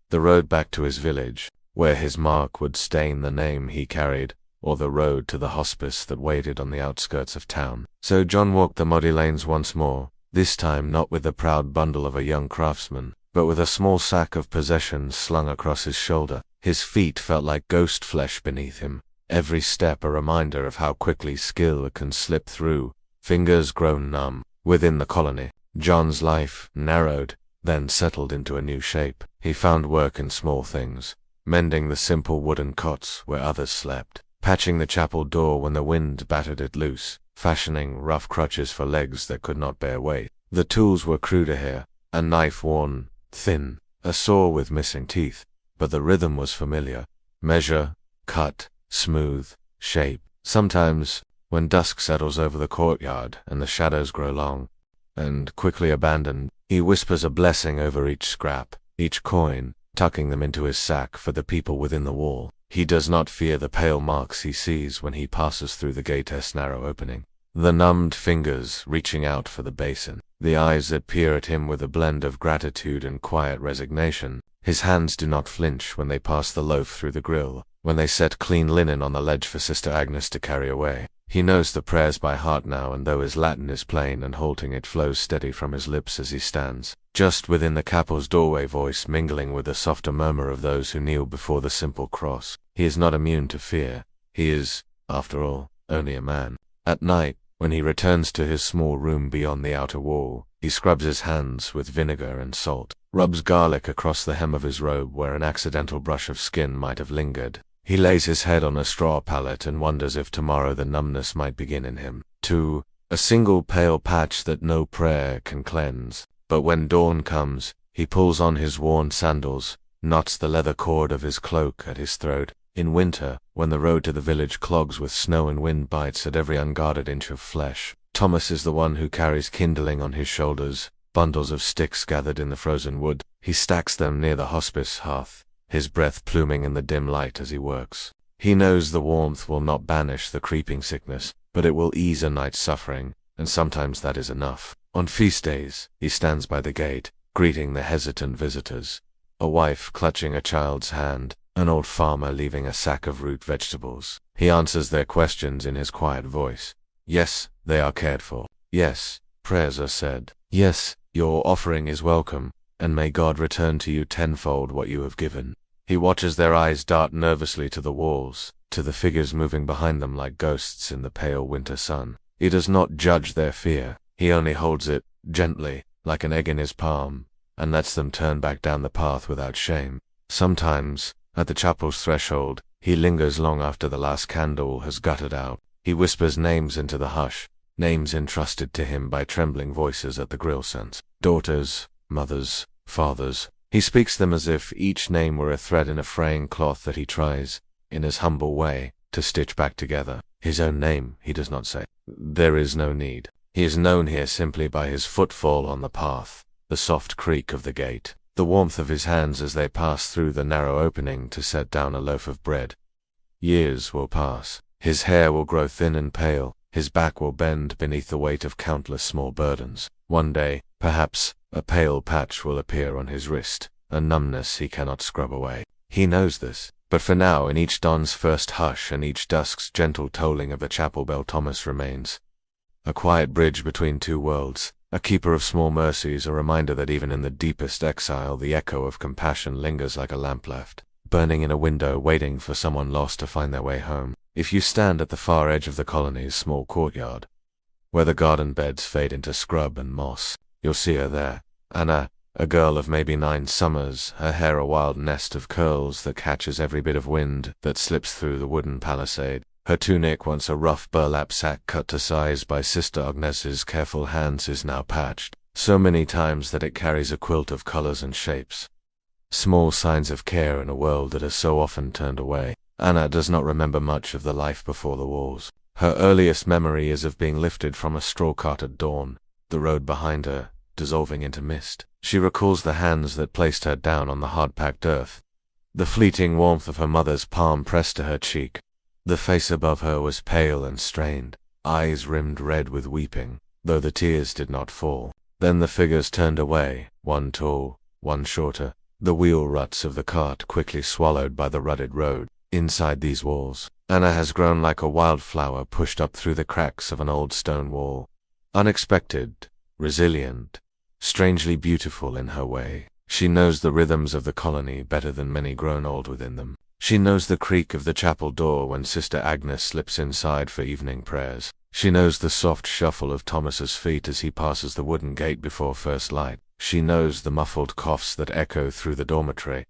The road back to his village, where his mark would stain the name he carried, or the road to the hospice that waited on the outskirts of town. So John walked the muddy lanes once more, this time not with the proud bundle of a young craftsman, but with a small sack of possessions slung across his shoulder. His feet felt like ghost flesh beneath him, every step a reminder of how quickly skill can slip through, fingers grown numb. Within the colony, John's life narrowed, then settled into a new shape. He found work in small things, mending the simple wooden cots where others slept, patching the chapel door when the wind battered it loose, fashioning rough crutches for legs that could not bear weight. The tools were cruder here, a knife worn, thin, a saw with missing teeth, but the rhythm was familiar. Measure, cut, smooth, shape. Sometimes, when dusk settles over the courtyard and the shadows grow long, and quickly abandoned, he whispers a blessing over each scrap, each coin, tucking them into his sack for the people within the wall. He does not fear the pale marks he sees when he passes through the gate's narrow opening. The numbed fingers reaching out for the basin, the eyes that peer at him with a blend of gratitude and quiet resignation. His hands do not flinch when they pass the loaf through the grill, when they set clean linen on the ledge for Sister Agnes to carry away. He knows the prayers by heart now, and though his Latin is plain and halting, it flows steady from his lips as he stands, just within the chapel's doorway, voice mingling with the softer murmur of those who kneel before the simple cross. He is not immune to fear. He is, after all, only a man. At night, when he returns to his small room beyond the outer wall, he scrubs his hands with vinegar and salt, rubs garlic across the hem of his robe where an accidental brush of skin might have lingered. He lays his head on a straw pallet and wonders if tomorrow the numbness might begin in him, too, a single pale patch that no prayer can cleanse. But when dawn comes, he pulls on his worn sandals, knots the leather cord of his cloak at his throat. In winter, when the road to the village clogs with snow and wind bites at every unguarded inch of flesh, Thomas is the one who carries kindling on his shoulders, bundles of sticks gathered in the frozen wood. He stacks them near the hospice hearth, his breath pluming in the dim light as he works. He knows the warmth will not banish the creeping sickness, but it will ease a night's suffering, and sometimes that is enough. On feast days, he stands by the gate, greeting the hesitant visitors, a wife clutching a child's hand, an old farmer leaving a sack of root vegetables. He answers their questions in his quiet voice. Yes, they are cared for. Yes, prayers are said. Yes, your offering is welcome, and may God return to you tenfold what you have given. He watches their eyes dart nervously to the walls, to the figures moving behind them like ghosts in the pale winter sun. He does not judge their fear. He only holds it, gently, like an egg in his palm, and lets them turn back down the path without shame. Sometimes, at the chapel's threshold, he lingers long after the last candle has guttered out. He whispers names into the hush, names entrusted to him by trembling voices at the grill scents. Daughters, mothers, fathers. He speaks them as if each name were a thread in a fraying cloth that he tries, in his humble way, to stitch back together. His own name he does not say. There is no need. He is known here simply by his footfall on the path, the soft creak of the gate, the warmth of his hands as they pass through the narrow opening to set down a loaf of bread. Years will pass. His hair will grow thin and pale. His back will bend beneath the weight of countless small burdens. One day, perhaps, a pale patch will appear on his wrist, a numbness he cannot scrub away. He knows this, but for now, in each dawn's first hush and each dusk's gentle tolling of the chapel bell, Thomas remains. A quiet bridge between two worlds, a keeper of small mercies, a reminder that even in the deepest exile the echo of compassion lingers like a lamp left, burning in a window, waiting for someone lost to find their way home. If you stand at the far edge of the colony's small courtyard, where the garden beds fade into scrub and moss, you'll see her there, Anna, A girl of maybe 9 summers, her hair a wild nest of curls that catches every bit of wind that slips through the wooden palisade. Her tunic, once a rough burlap sack cut to size by Sister Agnes's careful hands, is now patched, so many times that it carries a quilt of colors and shapes. Small signs of care in a world that has so often turned away. Anna does not remember much of the life before the wars. Her earliest memory is of being lifted from a straw cart at dawn, the road behind her dissolving into mist. She recalls the hands that placed her down on the hard-packed earth, the fleeting warmth of her mother's palm pressed to her cheek. The face above her was pale and strained, eyes rimmed red with weeping, though the tears did not fall. Then the figures turned away, one tall, one shorter, the wheel ruts of the cart quickly swallowed by the rutted road. Inside these walls, Anna has grown like a wildflower pushed up through the cracks of an old stone wall. Unexpected, resilient, strangely beautiful in her way. She knows the rhythms of the colony better than many grown old within them. She knows the creak of the chapel door when Sister Agnes slips inside for evening prayers. She knows the soft shuffle of Thomas's feet as he passes the wooden gate before first light. She knows the muffled coughs that echo through the dormitory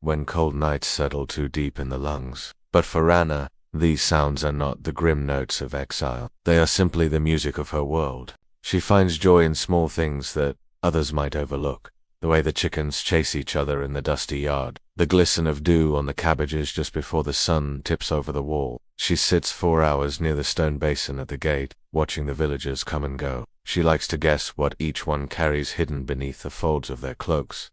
when cold nights settle too deep in the lungs. But for Anna, these sounds are not the grim notes of exile. They are simply the music of her world. She finds joy in small things that others might overlook. The way the chickens chase each other in the dusty yard, the glisten of dew on the cabbages just before the sun tips over the wall. She sits 4 hours near the stone basin at the gate, watching the villagers come and go. She likes to guess what each one carries hidden beneath the folds of their cloaks.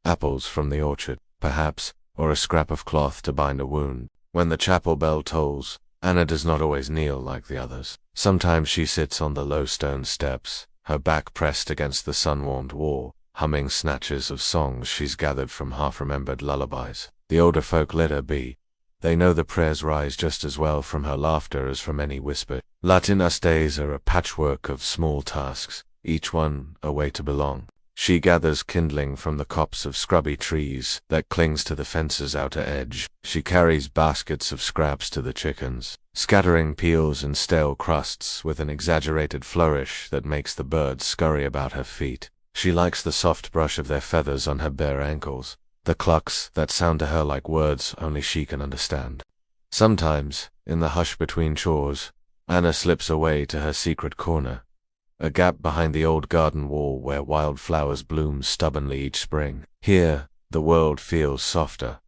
Apples from the orchard, perhaps, or a scrap of cloth to bind a wound. When the chapel bell tolls, Anna does not always kneel like the others. Sometimes she sits on the low stone steps, her back pressed against the sun-warmed wall, humming snatches of songs she's gathered from half-remembered lullabies. The older folk let her be. They know the prayers rise just as well from her laughter as from any whisper. Latinus days are a patchwork of small tasks, each one a way to belong. She gathers kindling from the copse of scrubby trees that clings to the fence's outer edge. She carries baskets of scraps to the chickens, scattering peels and stale crusts with an exaggerated flourish that makes the birds scurry about her feet. She likes the soft brush of their feathers on her bare ankles, the clucks that sound to her like words only she can understand. Sometimes, in the hush between chores, Anna slips away to her secret corner, a gap behind the old garden wall where wildflowers bloom stubbornly each spring. Here, the world feels softer,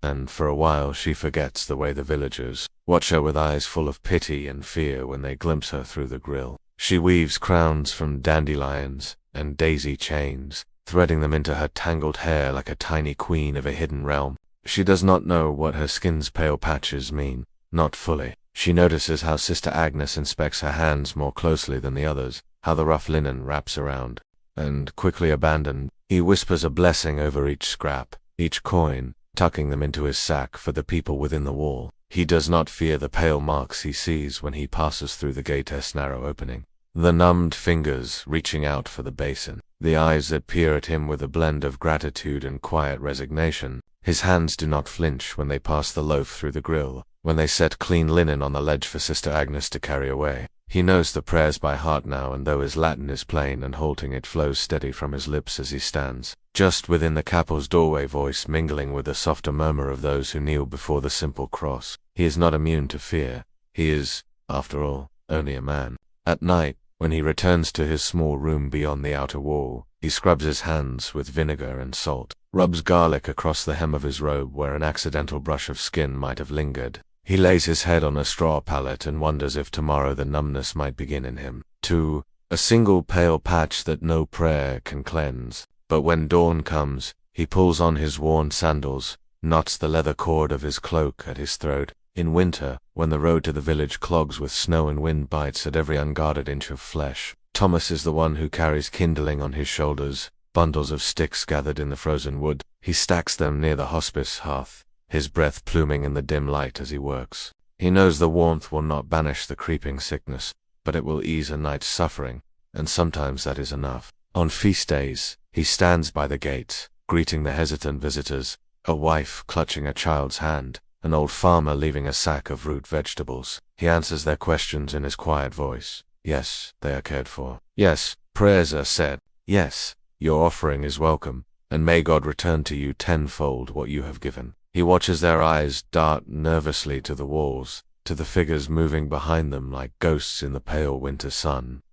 and for a while she forgets the way the villagers watch her with eyes full of pity and fear when they glimpse her through the grill. She weaves crowns from dandelions and daisy chains, threading them into her tangled hair like a tiny queen of a hidden realm. She does not know what her skin's pale patches mean, not fully. She notices how Sister Agnes inspects her hands more closely than the others, how the rough linen wraps around, and, quickly abandoned, he whispers a blessing over each scrap, each coin, tucking them into his sack for the people within the wall. He does not fear the pale marks he sees when he passes through the gate's narrow opening. The numbed fingers reaching out for the basin, the eyes that peer at him with a blend of gratitude and quiet resignation. His hands do not flinch when they pass the loaf through the grill, when they set clean linen on the ledge for Sister Agnes to carry away. He knows the prayers by heart now, and though his Latin is plain and halting, it flows steady from his lips as he stands, just within the capel's doorway, voice mingling with the softer murmur of those who kneel before the simple cross. He is not immune to fear. He is, after all, only a man. At night, when he returns to his small room beyond the outer wall, he scrubs his hands with vinegar and salt, rubs garlic across the hem of his robe where an accidental brush of skin might have lingered. He lays his head on a straw pallet and wonders if tomorrow the numbness might begin in him, too, a single pale patch that no prayer can cleanse. But when dawn comes, he pulls on his worn sandals, knots the leather cord of his cloak at his throat. In winter, when the road to the village clogs with snow and wind bites at every unguarded inch of flesh, Thomas is the one who carries kindling on his shoulders, bundles of sticks gathered in the frozen wood. He stacks them near the hospice hearth, his breath pluming in the dim light as he works. He knows the warmth will not banish the creeping sickness, but it will ease a night's suffering, and sometimes that is enough. On feast days, he stands by the gate, greeting the hesitant visitors, a wife clutching a child's hand, an old farmer leaving a sack of root vegetables. He answers their questions in his quiet voice. Yes, they are cared for. Yes, prayers are said. Yes, Your offering is welcome, and may God return to you tenfold what you have given. He watches their eyes dart nervously to the walls, to the figures moving behind them like ghosts in the pale winter sun.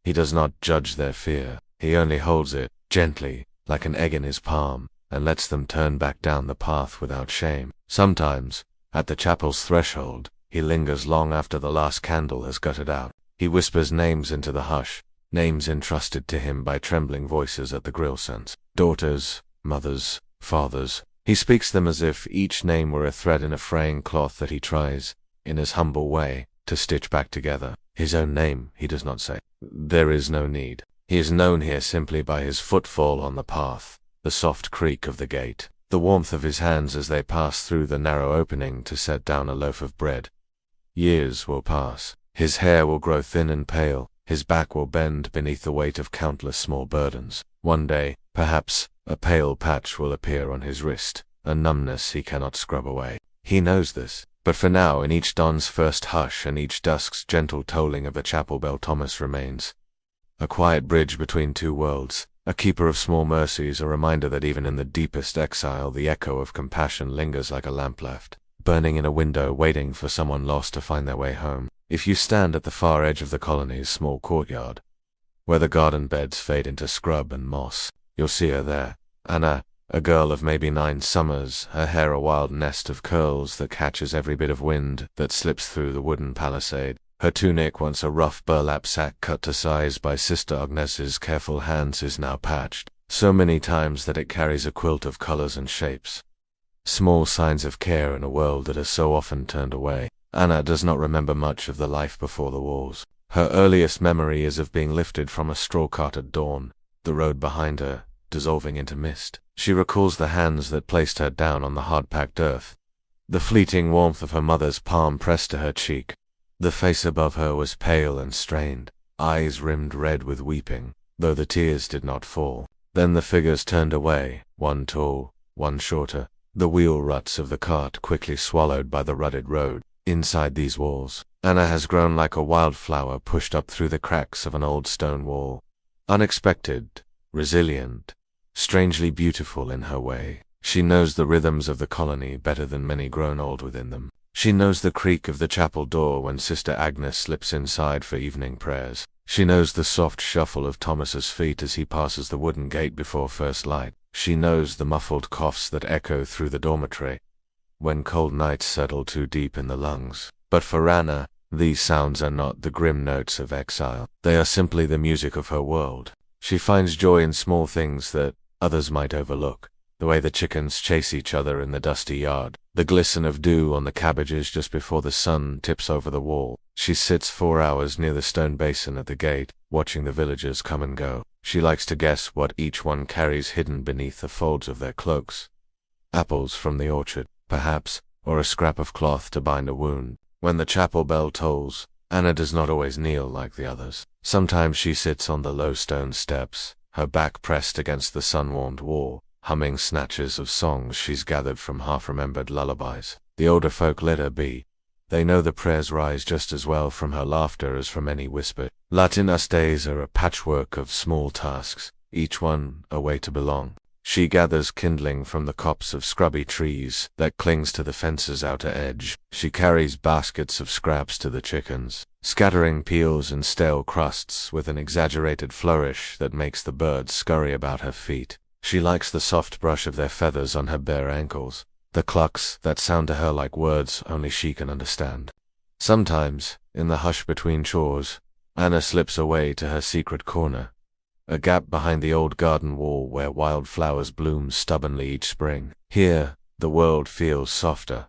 He does not judge their fear. He only holds it, gently, like an egg in his palm, and lets them turn back down the path without shame. Sometimes, at the chapel's threshold, he lingers long after the last candle has guttered out. He whispers names into the hush, names entrusted to him by trembling voices at the grill scents. Daughters, mothers, fathers. He speaks them as if each name were a thread in a fraying cloth that he tries, in his humble way, to stitch back together. His own name he does not say. There is no need. He is known here simply by his footfall on the path, the soft creak of the gate, the warmth of his hands as they pass through the narrow opening to set down a loaf of bread. Years will pass. His hair will grow thin and pale. His back will bend beneath the weight of countless small burdens. One day, perhaps, a pale patch will appear on his wrist, a numbness he cannot scrub away. He knows this. But for now, in each dawn's first hush and each dusk's gentle tolling of the chapel bell, Thomas remains. A quiet bridge between two worlds, a keeper of small mercies, a reminder that even in the deepest exile the echo of compassion lingers like a lamp left, burning in a window, waiting for someone lost to find their way home. If you stand at the far edge of the colony's small courtyard, where the garden beds fade into scrub and moss, you'll see her there, Anna, a girl of maybe 9 summers, her hair a wild nest of curls that catches every bit of wind that slips through the wooden palisade. Her tunic, once a rough burlap sack cut to size by Sister Agnes's careful hands, is now patched, so many times that it carries a quilt of colors and shapes. Small signs of care in a world that is so often turned away. Anna does not remember much of the life before the walls. Her earliest memory is of being lifted from a straw cart at dawn, the road behind her dissolving into mist. She recalls the hands that placed her down on the hard-packed earth, the fleeting warmth of her mother's palm pressed to her cheek. The face above her was pale and strained, eyes rimmed red with weeping, though the tears did not fall. Then the figures turned away, one tall, one shorter, the wheel ruts of the cart quickly swallowed by the rutted road. Inside these walls, Anna has grown like a wildflower pushed up through the cracks of an old stone wall. Unexpected, resilient, strangely beautiful in her way. She knows the rhythms of the colony better than many grown old within them. She knows the creak of the chapel door when Sister Agnes slips inside for evening prayers. She knows the soft shuffle of Thomas's feet as he passes the wooden gate before first light. She knows the muffled coughs that echo through the dormitory when cold nights settle too deep in the lungs. But for Anna, these sounds are not the grim notes of exile. They are simply the music of her world. She finds joy in small things that others might overlook. The way the chickens chase each other in the dusty yard, the glisten of dew on the cabbages just before the sun tips over the wall. She sits 4 hours near the stone basin at the gate, watching the villagers come and go. She likes to guess what each one carries hidden beneath the folds of their cloaks. Apples from the orchard, perhaps, or a scrap of cloth to bind a wound. When the chapel bell tolls, Anna does not always kneel like the others. Sometimes she sits on the low stone steps, her back pressed against the sun-warmed wall, humming snatches of songs she's gathered from half-remembered lullabies. The older folk let her be. They know the prayers rise just as well from her laughter as from any whisper. Latinus days are a patchwork of small tasks, each one a way to belong. She gathers kindling from the copse of scrubby trees that clings to the fence's outer edge. She carries baskets of scraps to the chickens, scattering peels and stale crusts with an exaggerated flourish that makes the birds scurry about her feet. She likes the soft brush of their feathers on her bare ankles, the clucks that sound to her like words only she can understand. Sometimes, in the hush between chores, Anna slips away to her secret corner, a gap behind the old garden wall where wildflowers bloom stubbornly each spring. Here, the world feels softer,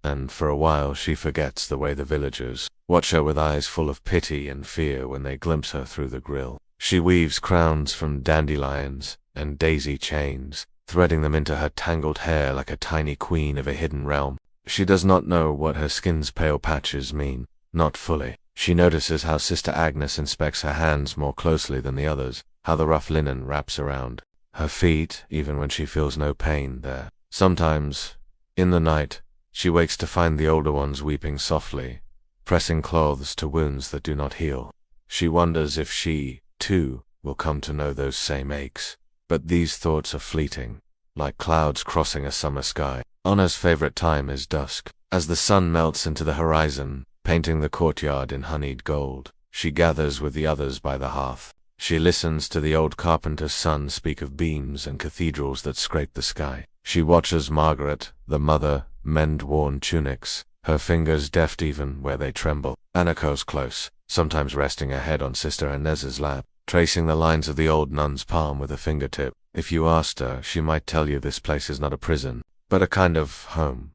and for a while she forgets the way the villagers watch her with eyes full of pity and fear when they glimpse her through the grill. She weaves crowns from dandelions and daisy chains, threading them into her tangled hair like a tiny queen of a hidden realm. She does not know what her skin's pale patches mean, not fully. She notices how Sister Agnes inspects her hands more closely than the others, how the rough linen wraps around her feet even when she feels no pain there. Sometimes, in the night, she wakes to find the older ones weeping softly, pressing cloths to wounds that do not heal. She wonders if she, too, will come to know those same aches. But these thoughts are fleeting, like clouds crossing a summer sky. Anna's favorite time is dusk. As the sun melts into the horizon, painting the courtyard in honeyed gold, she gathers with the others by the hearth. She listens to the old carpenter's son speak of beams and cathedrals that scrape the sky. She watches Margaret, the mother, mend worn tunics, her fingers deft even where they tremble. Anna goes close, sometimes resting her head on Sister Inez's lap, tracing the lines of the old nun's palm with a fingertip. If you asked her, she might tell you this place is not a prison, but a kind of home.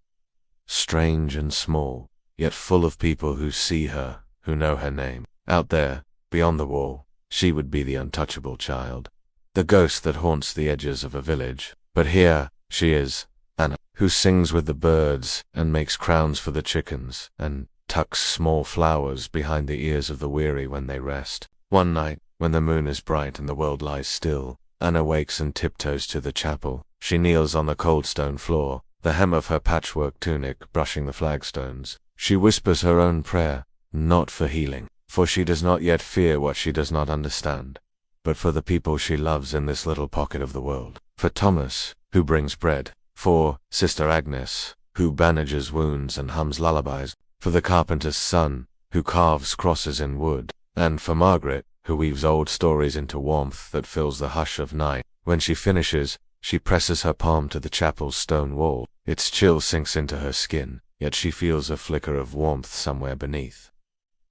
Strange and small, yet full of people who see her, who know her name. Out there, beyond the wall, she would be the untouchable child, the ghost that haunts the edges of a village. But here, she is, Anna, who sings with the birds, and makes crowns for the chickens, and tucks small flowers behind the ears of the weary when they rest. One night, when the moon is bright and the world lies still, Anna wakes and tiptoes to the chapel. She kneels on the cold stone floor, the hem of her patchwork tunic brushing the flagstones. She whispers her own prayer, not for healing, for she does not yet fear what she does not understand, but for the people she loves in this little pocket of the world. For Thomas, who brings bread. For Sister Agnes, who bandages wounds and hums lullabies. For the carpenter's son, who carves crosses in wood. And for Margaret, who weaves old stories into warmth that fills the hush of night. When she finishes, she presses her palm to the chapel's stone wall. Its chill sinks into her skin, yet she feels a flicker of warmth somewhere beneath,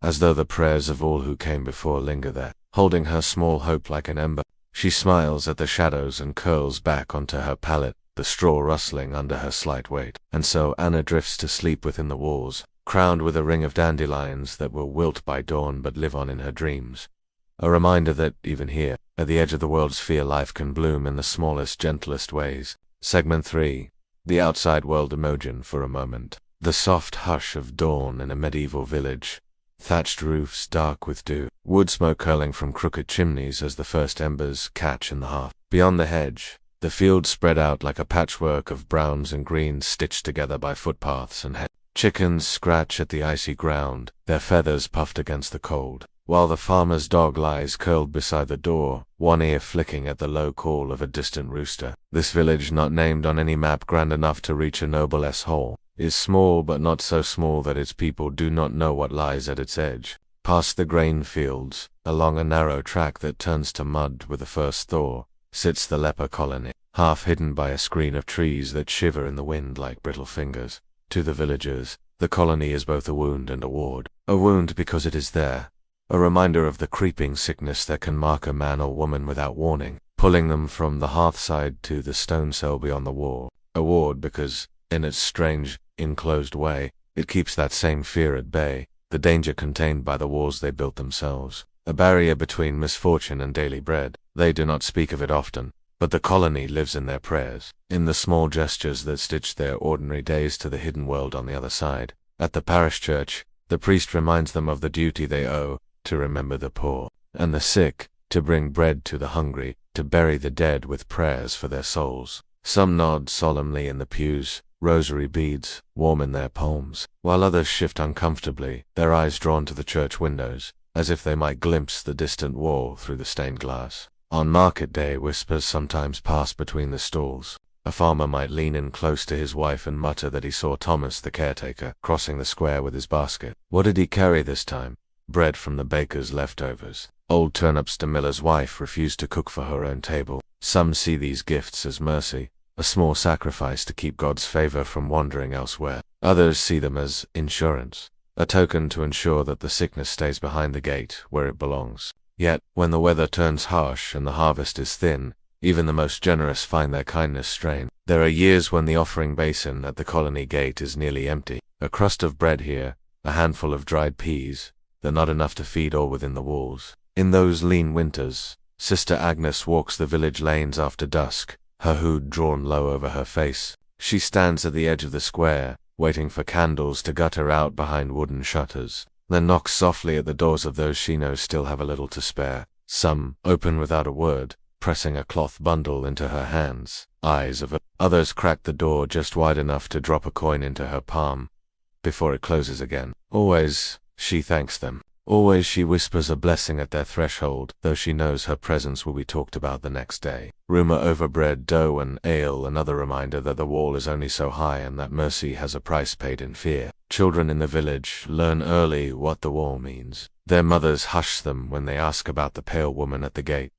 as though the prayers of all who came before linger there, holding her small hope like an ember. She smiles at the shadows and curls back onto her pallet, the straw rustling under her slight weight. And so Anna drifts to sleep within the walls, crowned with a ring of dandelions that will wilt by dawn but live on in her dreams. A reminder that, even here, at the edge of the world's sphere, life can bloom in the smallest, gentlest ways. Segment 3. The outside world emotion for a moment. The soft hush of dawn in a medieval village. Thatched roofs dark with dew, wood smoke curling from crooked chimneys as the first embers catch in the hearth. Beyond the hedge, the fields spread out like a patchwork of browns and greens stitched together by footpaths and hedges. Chickens scratch at the icy ground, their feathers puffed against the cold, while the farmer's dog lies curled beside the door, one ear flicking at the low call of a distant rooster. This village, not named on any map grand enough to reach a noble S-hole, is small but not so small that its people do not know what lies at its edge. Past the grain fields, along a narrow track that turns to mud with the first thaw, sits the Lepra colony, half hidden by a screen of trees that shiver in the wind like brittle fingers. To the villagers, the colony is both a wound and a ward. A wound because it is there, a reminder of the creeping sickness that can mark a man or woman without warning, pulling them from the hearthside to the stone cell beyond the wall. A ward because, in its strange, enclosed way, it keeps that same fear at bay, the danger contained by the walls they built themselves, a barrier between misfortune and daily bread. They do not speak of it often, but the colony lives in their prayers, in the small gestures that stitch their ordinary days to the hidden world on the other side. At the parish church, the priest reminds them of the duty they owe, to remember the poor and the sick, to bring bread to the hungry, to bury the dead with prayers for their souls. Some nod solemnly in the pews, rosary beads warm in their palms, while others shift uncomfortably, their eyes drawn to the church windows, as if they might glimpse the distant wall through the stained glass. On market day, whispers sometimes pass between the stalls. A farmer might lean in close to his wife and mutter that he saw Thomas, the caretaker, crossing the square with his basket. What did he carry this time? Bread from the baker's leftovers. Old turnips. The miller's wife refused to cook for her own table. Some see these gifts as mercy, a small sacrifice to keep God's favor from wandering elsewhere. Others see them as insurance, a token to ensure that the sickness stays behind the gate where it belongs. Yet, when the weather turns harsh and the harvest is thin, even the most generous find their kindness strained. There are years when the offering basin at the colony gate is nearly empty. A crust of bread here, a handful of dried peas, they're not enough to feed all within the walls. In those lean winters, Sister Agnes walks the village lanes after dusk, her hood drawn low over her face. She stands at the edge of the square, waiting for candles to gutter out behind wooden shutters, then knocks softly at the doors of those she knows still have a little to spare. Some open without a word, pressing a cloth bundle into her hands. Eyes of others crack the door just wide enough to drop a coin into her palm, before it closes again. Always, she thanks them. Always she whispers a blessing at their threshold, though she knows her presence will be talked about the next day. Rumor over bread, dough, and ale, another reminder that the wall is only so high and that mercy has a price paid in fear. Children in the village learn early what the wall means. Their mothers hush them when they ask about the pale woman at the gate,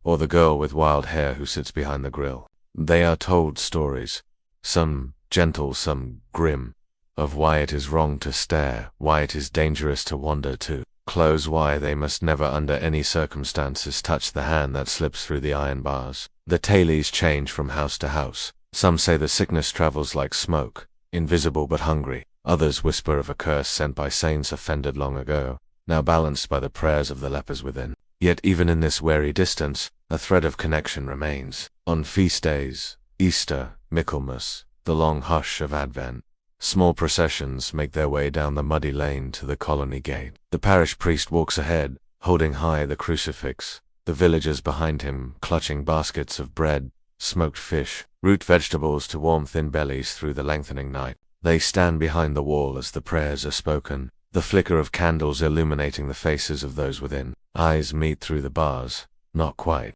or the girl with wild hair who sits behind the grill. They are told stories, some gentle, some grim, of why it is wrong to stare, why it is dangerous to wander too close, why they must never under any circumstances touch the hand that slips through the iron bars. The tales change from house to house. Some say the sickness travels like smoke, invisible but hungry. Others whisper of a curse sent by saints offended long ago, now balanced by the prayers of the lepers within. Yet even in this wary distance, a thread of connection remains. On feast days, Easter, Michaelmas, the long hush of Advent, small processions make their way down the muddy lane to the colony gate. The parish priest walks ahead, holding high the crucifix, the villagers behind him clutching baskets of bread, smoked fish, root vegetables to warm thin bellies through the lengthening night. They stand behind the wall as the prayers are spoken, the flicker of candles illuminating the faces of those within. Eyes meet through the bars, not quite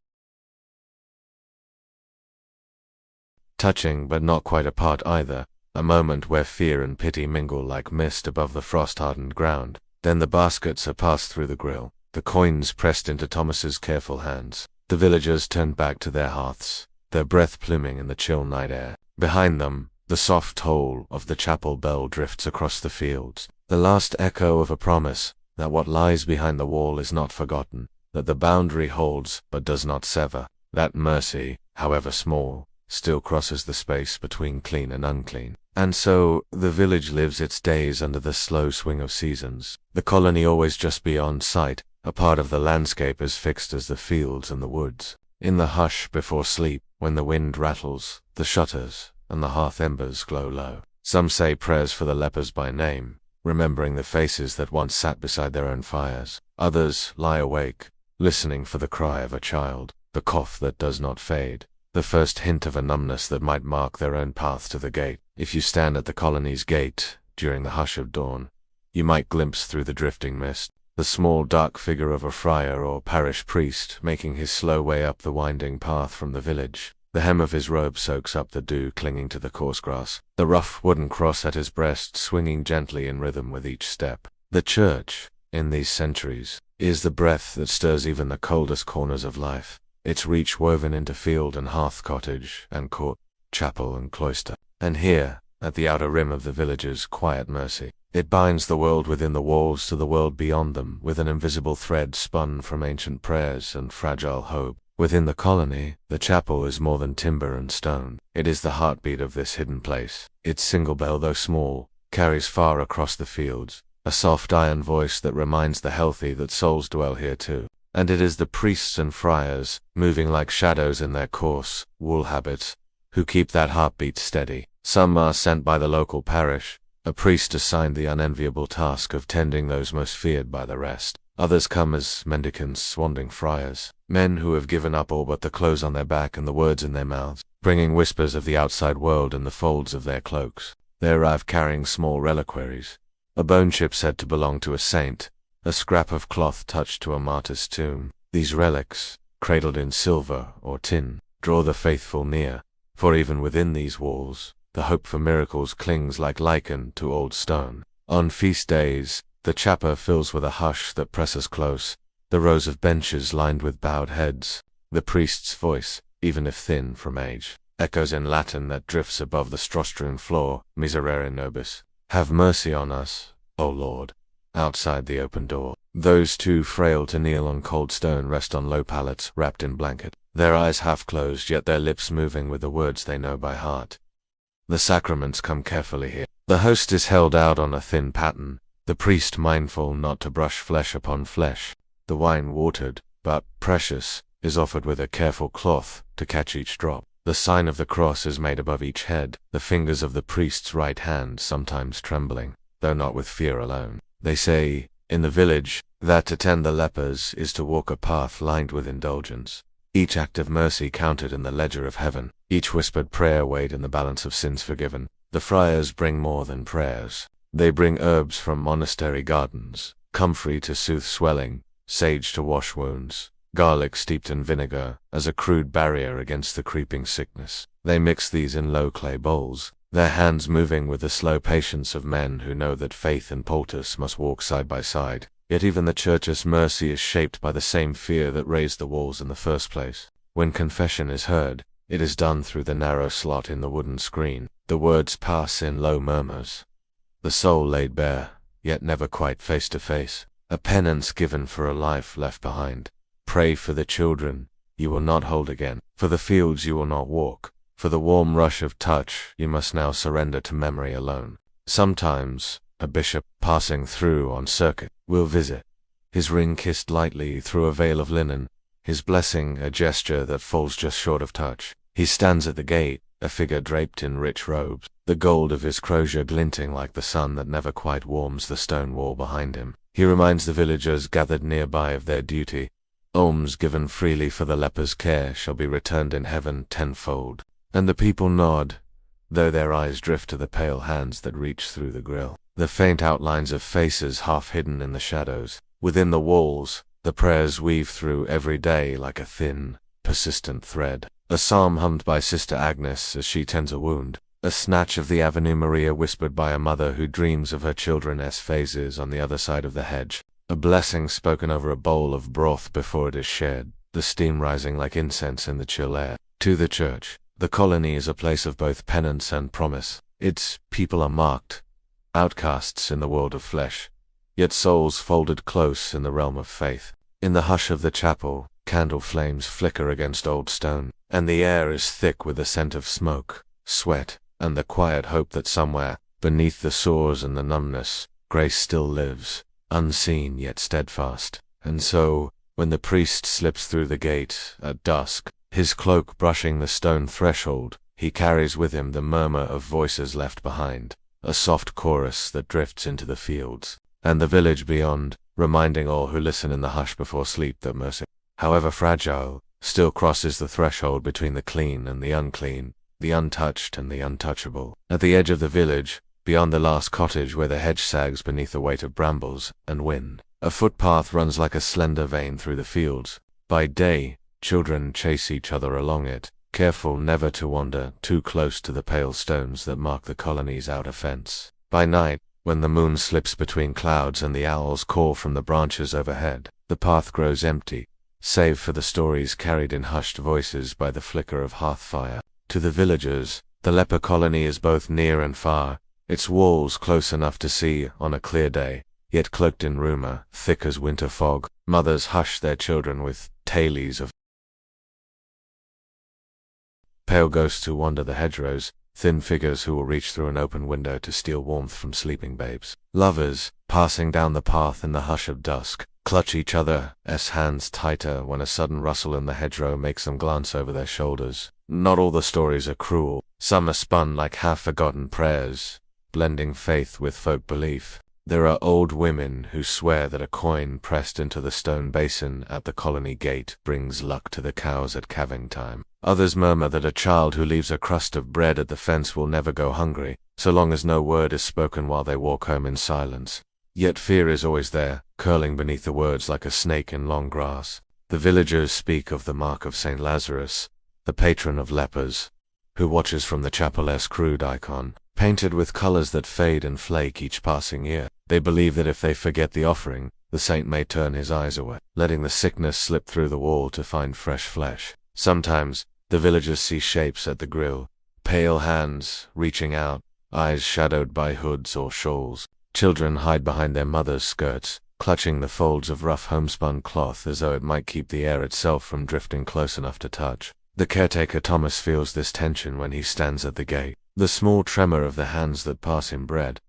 touching but not quite apart either, a moment where fear and pity mingle like mist above the frost-hardened ground. Then the baskets are passed through the grill, the coins pressed into Thomas's careful hands. The villagers turn back to their hearths, their breath pluming in the chill night air. Behind them, the soft toll of the chapel bell drifts across the fields, the last echo of a promise that what lies behind the wall is not forgotten, that the boundary holds but does not sever, that mercy, however small, still crosses the space between clean and unclean. And so, the village lives its days under the slow swing of seasons, the colony always just beyond sight, a part of the landscape as fixed as the fields and the woods. In the hush before sleep, when the wind rattles the shutters and the hearth embers glow low, some say prayers for the lepers by name, remembering the faces that once sat beside their own fires. Others lie awake, listening for the cry of a child, the cough that does not fade, the first hint of a numbness that might mark their own path to the gate. If you stand at the colony's gate during the hush of dawn, you might glimpse through the drifting mist the small dark figure of a friar or parish priest making his slow way up the winding path from the village. The hem of his robe soaks up the dew clinging to the coarse grass, the rough wooden cross at his breast swinging gently in rhythm with each step. The church, in these centuries, is the breath that stirs even the coldest corners of life, its reach woven into field and hearth, cottage and court, chapel and cloister. And here, at the outer rim of the village's quiet mercy, it binds the world within the walls to the world beyond them with an invisible thread spun from ancient prayers and fragile hope. Within the colony, the chapel is more than timber and stone. It is the heartbeat of this hidden place. Its single bell, though small, carries far across the fields, a soft iron voice that reminds the healthy that souls dwell here too. And it is the priests and friars, moving like shadows in their coarse, wool habits, who keep that heartbeat steady. Some are sent by the local parish, a priest assigned the unenviable task of tending those most feared by the rest. Others come as mendicants, wandering friars, men who have given up all but the clothes on their back and the words in their mouths, bringing whispers of the outside world in the folds of their cloaks. They arrive carrying small reliquaries, a bone chip said to belong to a saint, a scrap of cloth touched to a martyr's tomb. These relics, cradled in silver or tin, draw the faithful near, for even within these walls, the hope for miracles clings like lichen to old stone. On feast days, the chapel fills with a hush that presses close, the rows of benches lined with bowed heads. The priest's voice, even if thin from age, echoes in Latin that drifts above the straw-strewn floor, Miserere nobis. Have mercy on us, O Lord. Outside the open door, those too frail to kneel on cold stone rest on low pallets wrapped in blanket, their eyes half closed yet their lips moving with the words they know by heart. The sacraments come carefully here. The host is held out on a thin paten, the priest mindful not to brush flesh upon flesh. The wine watered, but precious, is offered with a careful cloth to catch each drop. The sign of the cross is made above each head, the fingers of the priest's right hand sometimes trembling, though not with fear alone. They say, in the village, that to tend the lepers is to walk a path lined with indulgence. Each act of mercy counted in the ledger of heaven, each whispered prayer weighed in the balance of sins forgiven. The friars bring more than prayers. They bring herbs from monastery gardens, comfrey to soothe swelling, sage to wash wounds, garlic steeped in vinegar as a crude barrier against the creeping sickness. They mix these in low clay bowls, their hands moving with the slow patience of men who know that faith and poultice must walk side by side. Yet even the church's mercy is shaped by the same fear that raised the walls in the first place. When confession is heard, it is done through the narrow slot in the wooden screen. The words pass in low murmurs. The soul laid bare, yet never quite face to face. A penance given for a life left behind. Pray for the children you will not hold again, for the fields you will not walk, for the warm rush of touch you must now surrender to memory alone. Sometimes, a bishop, passing through on circuit, will visit, his ring kissed lightly through a veil of linen, his blessing a gesture that falls just short of touch. He stands at the gate, a figure draped in rich robes, the gold of his crozier glinting like the sun that never quite warms the stone wall behind him. He reminds the villagers gathered nearby of their duty. Alms given freely for the leper's care shall be returned in heaven tenfold. And the people nod, though their eyes drift to the pale hands that reach through the grill. The faint outlines of faces half hidden in the shadows. Within the walls, the prayers weave through every day like a thin, persistent thread. A psalm hummed by Sister Agnes as she tends a wound. A snatch of the Ave Maria whispered by a mother who dreams of her children's phases on the other side of the hedge. A blessing spoken over a bowl of broth before it is shared, the steam rising like incense in the chill air. To the church, the colony is a place of both penance and promise. Its people are marked, outcasts in the world of flesh, yet souls folded close in the realm of faith. In the hush of the chapel, candle flames flicker against old stone, and the air is thick with the scent of smoke, sweat, and the quiet hope that somewhere, beneath the sores and the numbness, grace still lives, unseen yet steadfast. And so, when the priest slips through the gate at dusk, his cloak brushing the stone threshold, he carries with him the murmur of voices left behind, a soft chorus that drifts into the fields, and the village beyond, reminding all who listen in the hush before sleep that mercy, however fragile, still crosses the threshold between the clean and the unclean, the untouched and the untouchable. At the edge of the village, beyond the last cottage where the hedge sags beneath the weight of brambles and wind, a footpath runs like a slender vein through the fields. By day, children chase each other along it, careful never to wander too close to the pale stones that mark the colony's outer fence. By night, when the moon slips between clouds and the owls call from the branches overhead, the path grows empty, save for the stories carried in hushed voices by the flicker of hearth fire. To the villagers, the leper colony is both near and far, its walls close enough to see on a clear day, yet cloaked in rumor, thick as winter fog. Mothers hush their children with tales of pale ghosts who wander the hedgerows, thin figures who will reach through an open window to steal warmth from sleeping babes. Lovers, passing down the path in the hush of dusk, clutch each other's hands tighter when a sudden rustle in the hedgerow makes them glance over their shoulders. Not all the stories are cruel. Some are spun like half-forgotten prayers, blending faith with folk belief. There are old women who swear that a coin pressed into the stone basin at the colony gate brings luck to the cows at calving time. Others murmur that a child who leaves a crust of bread at the fence will never go hungry, so long as no word is spoken while they walk home in silence. Yet fear is always there, curling beneath the words like a snake in long grass. The villagers speak of the mark of St. Lazarus, the patron of lepers, who watches from the chapel's crude icon, painted with colors that fade and flake each passing year. They believe that if they forget the offering, the saint may turn his eyes away, letting the sickness slip through the wall to find fresh flesh. Sometimes, the villagers see shapes at the grill, pale hands reaching out, eyes shadowed by hoods or shawls. Children hide behind their mothers' skirts, clutching the folds of rough homespun cloth as though it might keep the air itself from drifting close enough to touch. The caretaker Thomas feels this tension when he stands at the gate, the small tremor of the hands that pass him bread,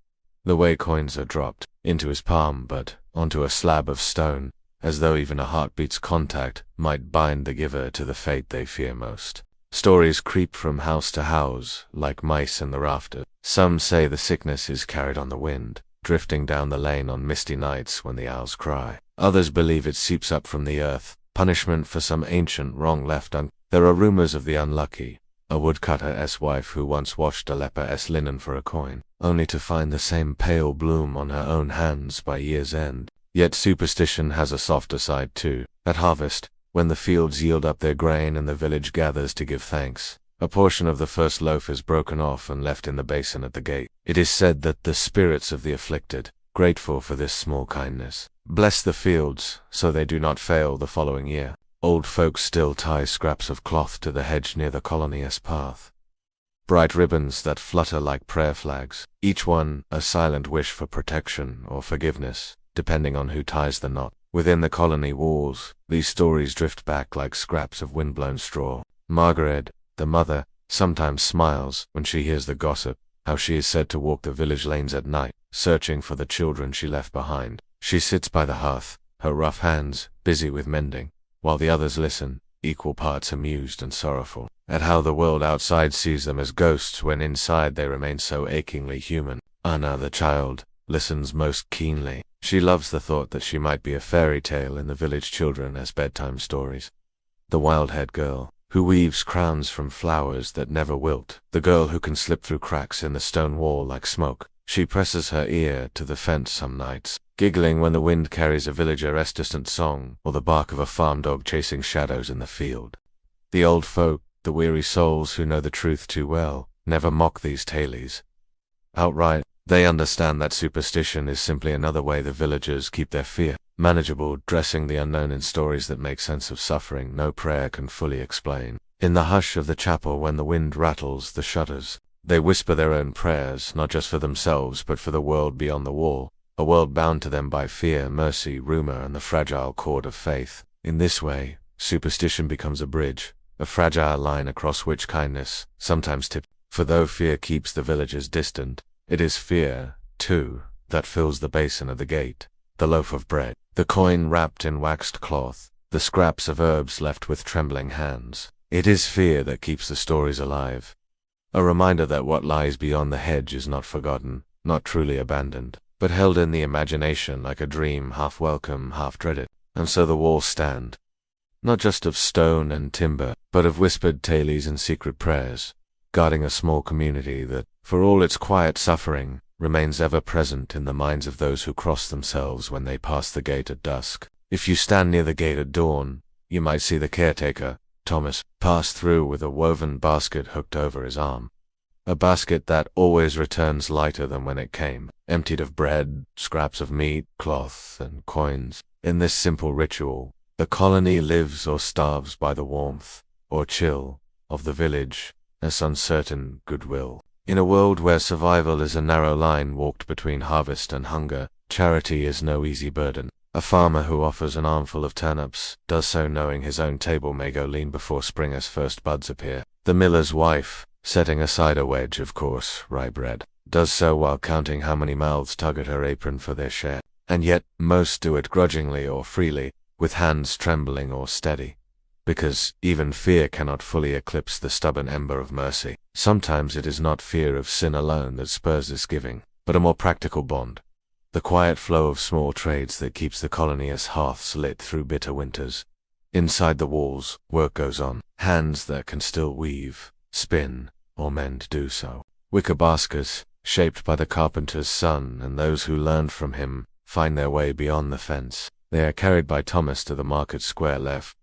the way coins are dropped into his palm but onto a slab of stone, as though even a heartbeat's contact might bind the giver to the fate they fear most. Stories creep from house to house like mice in the rafters. Some say the sickness is carried on the wind, drifting down the lane on misty nights when the owls cry. Others believe it seeps up from the earth, punishment for some ancient wrong left undone. There are rumors of the unlucky, a woodcutter's wife who once washed a leper's linen for a coin, only to find the same pale bloom on her own hands by year's end. Yet superstition has a softer side too. At harvest, when the fields yield up their grain and the village gathers to give thanks, a portion of the first loaf is broken off and left in the basin at the gate. It is said that the spirits of the afflicted, grateful for this small kindness, bless the fields so they do not fail the following year. Old folks still tie scraps of cloth to the hedge near the colony's path. Bright ribbons that flutter like prayer flags, each one a silent wish for protection or forgiveness, depending on who ties the knot. Within the colony walls, these stories drift back like scraps of windblown straw. Margaret, the mother, sometimes smiles when she hears the gossip, how she is said to walk the village lanes at night, searching for the children she left behind. She sits by the hearth, her rough hands busy with mending, while the others listen, equal parts amused and sorrowful, at how the world outside sees them as ghosts when inside they remain so achingly human. Anna, the child, listens most keenly. She loves the thought that she might be a fairy tale in the village children as bedtime stories. The wild-haired girl, who weaves crowns from flowers that never wilt, the girl who can slip through cracks in the stone wall like smoke. She presses her ear to the fence some nights, giggling when the wind carries a villager's distant song or the bark of a farm dog chasing shadows in the field. The old folk, the weary souls who know the truth too well, never mock these tales. Outright, they understand that superstition is simply another way the villagers keep their fear manageable, dressing the unknown in stories that make sense of suffering no prayer can fully explain. In the hush of the chapel when the wind rattles the shutters, they whisper their own prayers, not just for themselves but for the world beyond the wall, a world bound to them by fear, mercy, rumor, and the fragile cord of faith. In this way, superstition becomes a bridge, a fragile line across which kindness sometimes tips. For though fear keeps the villagers distant, it is fear, too, that fills the basin at the gate, the loaf of bread, the coin wrapped in waxed cloth, the scraps of herbs left with trembling hands. It is fear that keeps the stories alive. A reminder that what lies beyond the hedge is not forgotten, not truly abandoned, but held in the imagination like a dream half welcome, half dreaded. And so the walls stand, not just of stone and timber, but of whispered tales and secret prayers, guarding a small community that, for all its quiet suffering, remains ever present in the minds of those who cross themselves when they pass the gate at dusk. If you stand near the gate at dawn, you might see the caretaker, Thomas, pass through with a woven basket hooked over his arm. A basket that always returns lighter than when it came, emptied of bread, scraps of meat, cloth, and coins. In this simple ritual, the colony lives or starves by the warmth, or chill, of the village, as uncertain goodwill. In a world where survival is a narrow line walked between harvest and hunger, charity is no easy burden. A farmer who offers an armful of turnips does so knowing his own table may go lean before springer's first buds appear. The miller's wife, setting aside a wedge of coarse rye bread, does so while counting how many mouths tug at her apron for their share. And yet most do it grudgingly or freely, with hands trembling or steady, because even fear cannot fully eclipse the stubborn ember of mercy. Sometimes it is not fear of sin alone that spurs this giving, but a more practical bond, the quiet flow of small trades that keeps the colony's hearths lit through bitter winters. Inside the walls, work goes on. Hands that can still weave, spin, or mend do so. Wicker baskets, shaped by the carpenter's son and those who learned from him, find their way beyond the fence. They are carried by Thomas to the market square left,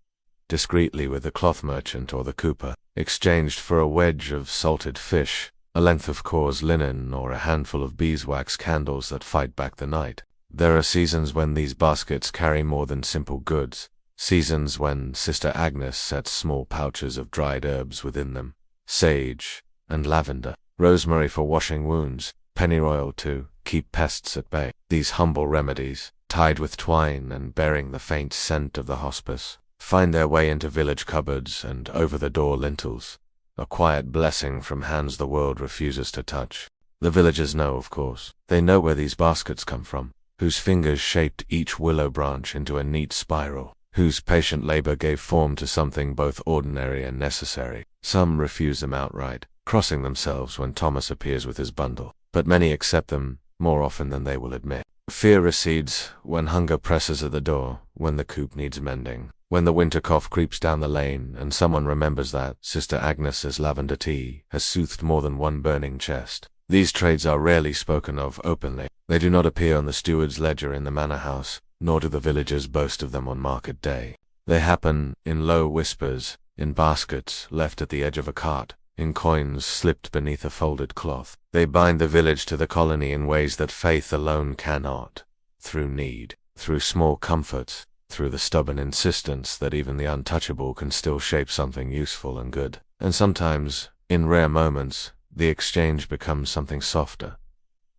discreetly with the cloth merchant or the cooper, exchanged for a wedge of salted fish, a length of coarse linen, or a handful of beeswax candles that fight back the night. There are seasons when these baskets carry more than simple goods, seasons when Sister Agnes sets small pouches of dried herbs within them, sage and lavender, rosemary for washing wounds, pennyroyal to keep pests at bay. These humble remedies, tied with twine and bearing the faint scent of the hospice, find their way into village cupboards and over the door lintels, a quiet blessing from hands the world refuses to touch. The villagers know, of course. They know where these baskets come from, whose fingers shaped each willow branch into a neat spiral, whose patient labor gave form to something both ordinary and necessary. Some refuse them outright, crossing themselves when Thomas appears with his bundle, but many accept them more often than they will admit. Fear recedes when hunger presses at the door, when the coop needs mending, when the winter cough creeps down the lane and someone remembers that Sister Agnes's lavender tea has soothed more than one burning chest. These trades are rarely spoken of openly. They do not appear on the steward's ledger in the manor house, nor do the villagers boast of them on market day. They happen in low whispers, in baskets left at the edge of a cart, in coins slipped beneath a folded cloth. They bind the village to the colony in ways that faith alone cannot. Through need, through small comforts, through the stubborn insistence that even the untouchable can still shape something useful and good. And sometimes, in rare moments, the exchange becomes something softer.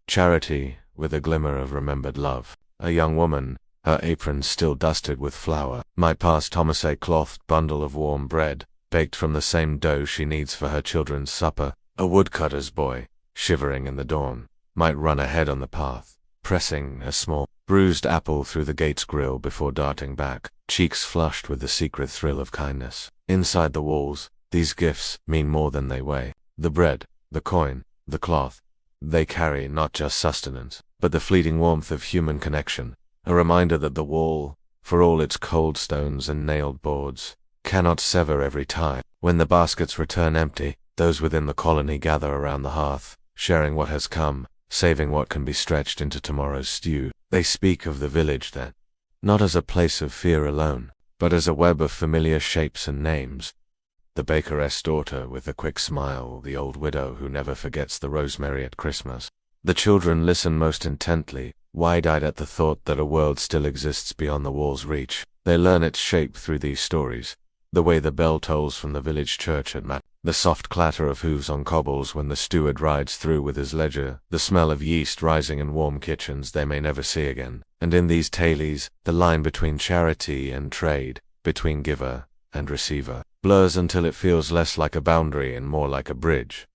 Charity, with a glimmer of remembered love. A young woman, her apron still dusted with flour, might pass Thomas a clothed bundle of warm bread, baked from the same dough she needs for her children's supper. A woodcutter's boy, shivering in the dawn, might run ahead on the path, pressing a small, bruised apple through the gate's grill before darting back, cheeks flushed with the secret thrill of kindness. Inside the walls, these gifts mean more than they weigh. The bread, the coin, the cloth, they carry not just sustenance, but the fleeting warmth of human connection, a reminder that the wall, for all its cold stones and nailed boards, cannot sever every tie. When the baskets return empty, those within the colony gather around the hearth, sharing what has come, saving what can be stretched into tomorrow's stew. They speak of the village then, not as a place of fear alone, but as a web of familiar shapes and names. The bakeress daughter with the quick smile, the old widow who never forgets the rosemary at Christmas. The children listen most intently, wide-eyed at the thought that a world still exists beyond the wall's reach. They learn its shape through these stories. The way the bell tolls from the village church at Matt, the soft clatter of hooves on cobbles when the steward rides through with his ledger, the smell of yeast rising in warm kitchens they may never see again. And in these tales, the line between charity and trade, between giver and receiver, blurs until it feels less like a boundary and more like a bridge.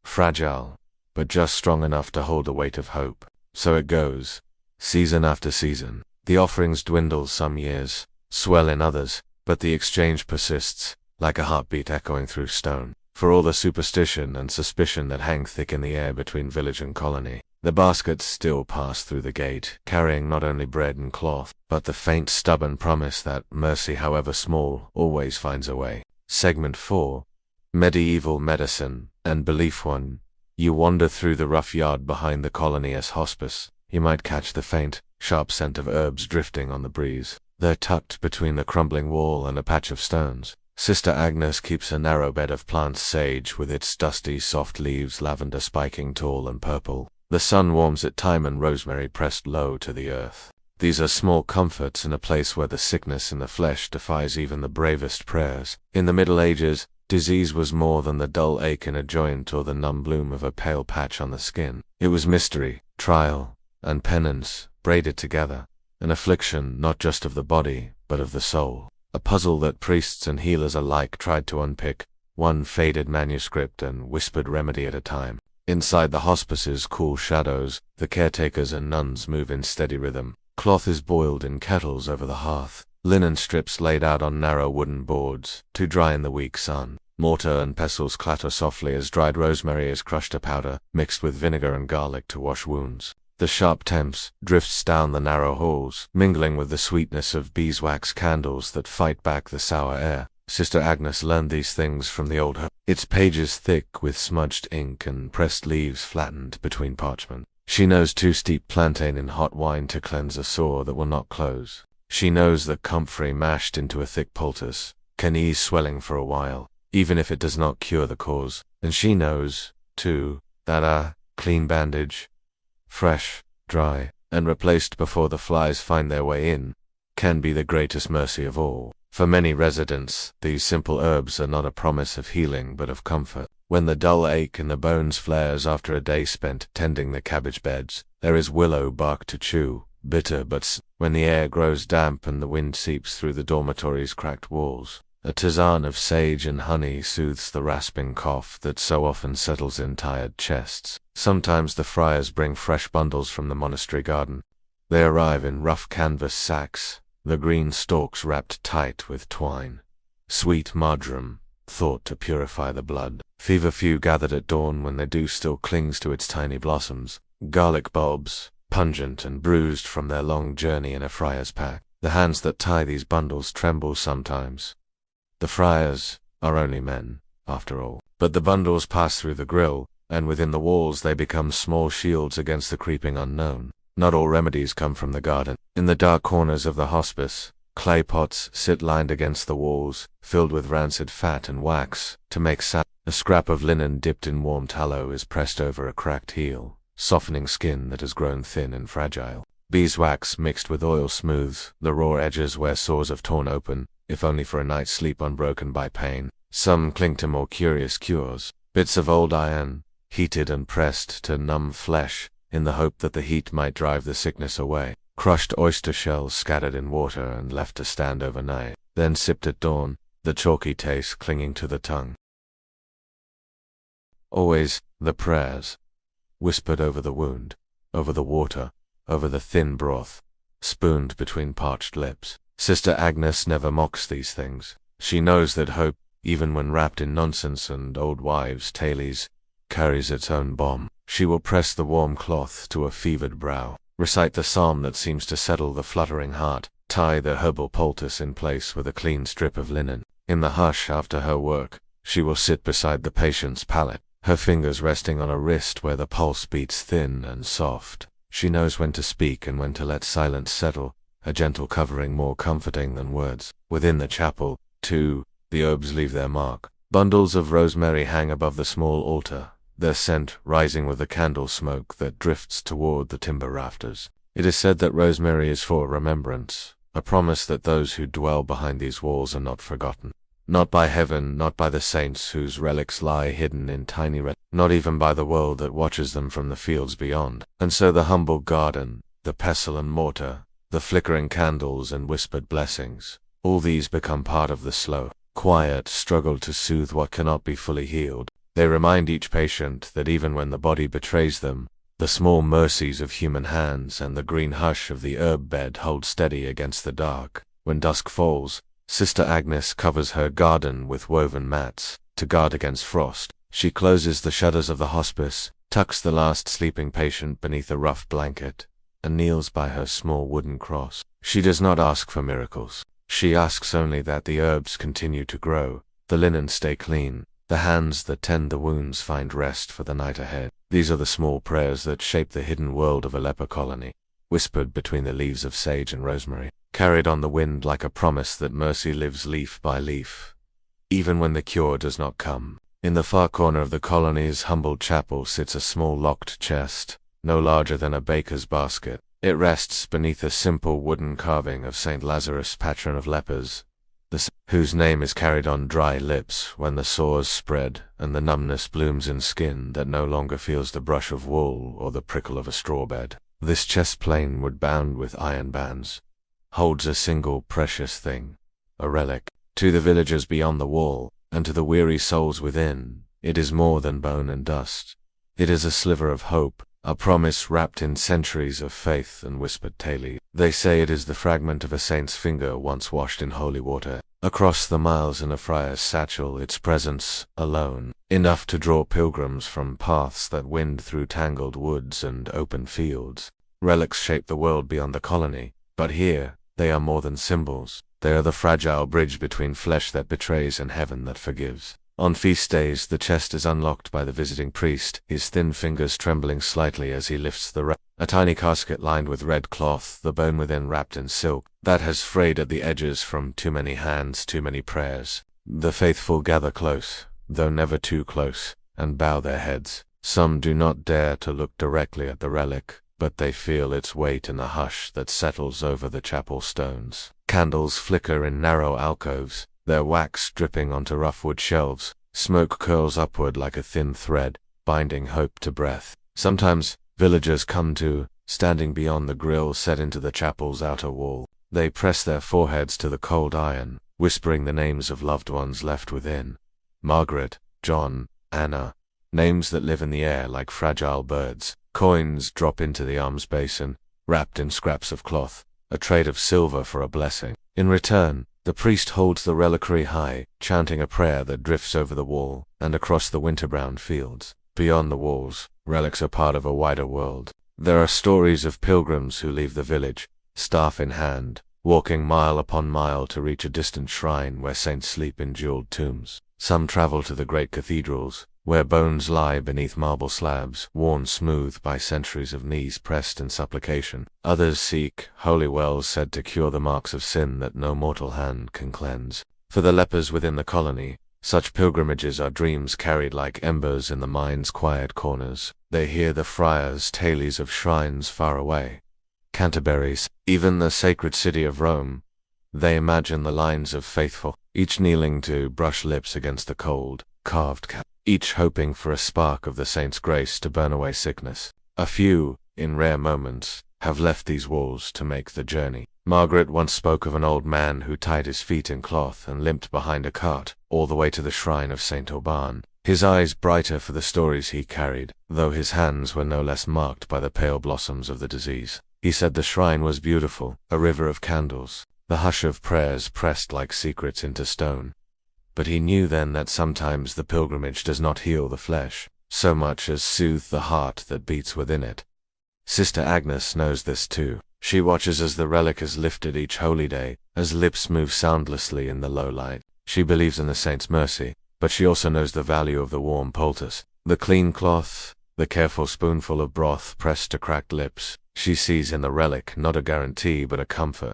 Fragile, but just strong enough to hold the weight of hope. So it goes, season after season. The offerings dwindle some years, swell in others, but the exchange persists, like a heartbeat echoing through stone. For all the superstition and suspicion that hang thick in the air between village and colony, the baskets still pass through the gate, carrying not only bread and cloth, but the faint stubborn promise that mercy, however small, always finds a way. Segment 4. Medieval Medicine and Belief 1. You wander through the rough yard behind the colony as hospice. You might catch the faint, sharp scent of herbs drifting on the breeze. They're tucked between the crumbling wall and a patch of stones. Sister Agnes keeps a narrow bed of plants, sage with its dusty soft leaves, lavender spiking tall and purple. The sun warms it, thyme and rosemary pressed low to the earth. These are small comforts in a place where the sickness in the flesh defies even the bravest prayers. In the Middle Ages, disease was more than the dull ache in a joint or the numb bloom of a pale patch on the skin. It was mystery, trial, and penance, braided together. An affliction not just of the body, but of the soul. A puzzle that priests and healers alike tried to unpick, one faded manuscript and whispered remedy at a time. Inside the hospice's cool shadows, the caretakers and nuns move in steady rhythm. Cloth is boiled in kettles over the hearth, linen strips laid out on narrow wooden boards, to dry in the weak sun. Mortar and pestles clatter softly as dried rosemary is crushed to powder, mixed with vinegar and garlic to wash wounds. The sharp temps drifts down the narrow halls, mingling with the sweetness of beeswax candles that fight back the sour air. Sister Agnes learned these things from the old herb, its pages thick with smudged ink and pressed leaves flattened between parchment. She knows 2 steep plantain in hot wine to cleanse a sore that will not close. She knows that comfrey mashed into a thick poultice can ease swelling for a while, even if it does not cure the cause. And she knows, too, that a clean bandage, fresh, dry, and replaced before the flies find their way in, can be the greatest mercy of all. For many residents, these simple herbs are not a promise of healing but of comfort. When the dull ache in the bones flares after a day spent tending the cabbage beds, there is willow bark to chew, bitter but when the air grows damp and the wind seeps through the dormitory's cracked walls. A tisane of sage and honey soothes the rasping cough that so often settles in tired chests. Sometimes the friars bring fresh bundles from the monastery garden. They arrive in rough canvas sacks, the green stalks wrapped tight with twine. Sweet marjoram, thought to purify the blood. Feverfew gathered at dawn when the dew still clings to its tiny blossoms. Garlic bulbs, pungent and bruised from their long journey in a friar's pack. The hands that tie these bundles tremble sometimes. The friars are only men, after all. But the bundles pass through the grill, and within the walls they become small shields against the creeping unknown. Not all remedies come from the garden. In the dark corners of the hospice, clay pots sit lined against the walls, filled with rancid fat and wax, to make salve. A scrap of linen dipped in warm tallow is pressed over a cracked heel, softening skin that has grown thin and fragile. Beeswax mixed with oil smooths the raw edges where sores have torn open, if only for a night's sleep unbroken by pain. Some cling to more curious cures. Bits of old iron, heated and pressed to numb flesh, in the hope that the heat might drive the sickness away. Crushed oyster shells scattered in water and left to stand overnight, then sipped at dawn, the chalky taste clinging to the tongue. Always the prayers, whispered over the wound, over the water, over the thin broth, spooned between parched lips. Sister Agnes never mocks these things. She knows that hope, even when wrapped in nonsense and old wives' tales, carries its own bomb. She will press the warm cloth to a fevered brow, recite the psalm that seems to settle the fluttering heart, tie the herbal poultice in place with a clean strip of linen. In the hush after her work, she will sit beside the patient's pallet, her fingers resting on a wrist where the pulse beats thin and soft. She knows when to speak and when to let silence settle, a gentle covering more comforting than words. Within the chapel, too, the herbs leave their mark. Bundles of rosemary hang above the small altar, their scent rising with the candle smoke that drifts toward the timber rafters. It is said that rosemary is for remembrance, a promise that those who dwell behind these walls are not forgotten. Not by heaven, not by the saints whose relics lie hidden in tiny not even by the world that watches them from the fields beyond. And so the humble garden, the pestle and mortar, the flickering candles and whispered blessings, all these become part of the slow, quiet struggle to soothe what cannot be fully healed. They remind each patient that even when the body betrays them, the small mercies of human hands and the green hush of the herb bed hold steady against the dark. When dusk falls, Sister Agnes covers her garden with woven mats, to guard against frost. She closes the shutters of the hospice, tucks the last sleeping patient beneath a rough blanket, and kneels by her small wooden cross. She does not ask for miracles. She asks only that the herbs continue to grow, the linen stay clean, the hands that tend the wounds find rest for the night ahead. These are the small prayers that shape the hidden world of a leper colony, whispered between the leaves of sage and rosemary, carried on the wind like a promise that mercy lives leaf by leaf, even when the cure does not come. In the far corner of the colony's humble chapel sits a small locked chest, no larger than a baker's basket. It rests beneath a simple wooden carving of St. Lazarus, patron of lepers, whose name is carried on dry lips when the sores spread and the numbness blooms in skin that no longer feels the brush of wool or the prickle of a straw bed. This chest plane, wood bound with iron bands, holds a single precious thing, a relic. To the villagers beyond the wall, and to the weary souls within, it is more than bone and dust. It is a sliver of hope, a promise wrapped in centuries of faith and whispered tales. They say it is the fragment of a saint's finger once washed in holy water. Across the miles in a friar's satchel, its presence alone, enough to draw pilgrims from paths that wind through tangled woods and open fields. Relics shape the world beyond the colony, but here, they are more than symbols. They are the fragile bridge between flesh that betrays and heaven that forgives. On feast days, the chest is unlocked by the visiting priest, his thin fingers trembling slightly as he lifts the wrap. A tiny casket lined with red cloth, the bone within wrapped in silk, that has frayed at the edges from too many hands, too many prayers. The faithful gather close, though never too close, and bow their heads. Some do not dare to look directly at the relic, but they feel its weight in the hush that settles over the chapel stones. Candles flicker in narrow alcoves, their wax dripping onto rough wood shelves. Smoke curls upward like a thin thread, binding hope to breath. Sometimes, villagers come to, standing beyond the grill set into the chapel's outer wall. They press their foreheads to the cold iron, whispering the names of loved ones left within. Margaret, John, Anna, names that live in the air like fragile birds. Coins drop into the alms basin, wrapped in scraps of cloth, a trade of silver for a blessing. In return, the priest holds the reliquary high, chanting a prayer that drifts over the wall and across the winter-brown fields. Beyond the walls, relics are part of a wider world. There are stories of pilgrims who leave the village, staff in hand, walking mile upon mile to reach a distant shrine where saints sleep in jeweled tombs. Some travel to the great cathedrals, where bones lie beneath marble slabs, worn smooth by centuries of knees pressed in supplication. Others seek holy wells said to cure the marks of sin that no mortal hand can cleanse. For the lepers within the colony, such pilgrimages are dreams carried like embers in the mind's quiet corners. They hear the friars' tales of shrines far away, Canterbury's, even the sacred city of Rome. They imagine the lines of faithful, each kneeling to brush lips against the cold, carved cap, each hoping for a spark of the saint's grace to burn away sickness. A few, in rare moments, have left these walls to make the journey. Margaret once spoke of an old man who tied his feet in cloth and limped behind a cart, all the way to the shrine of St. Auban, his eyes brighter for the stories he carried, though his hands were no less marked by the pale blossoms of the disease. He said the shrine was beautiful, a river of candles, the hush of prayers pressed like secrets into stone. But he knew then that sometimes the pilgrimage does not heal the flesh, so much as soothe the heart that beats within it. Sister Agnes knows this too. She watches as the relic is lifted each holy day, as lips move soundlessly in the low light. She believes in the saint's mercy, but she also knows the value of the warm poultice, the clean cloth, the careful spoonful of broth pressed to cracked lips. She sees in the relic not a guarantee but a comfort,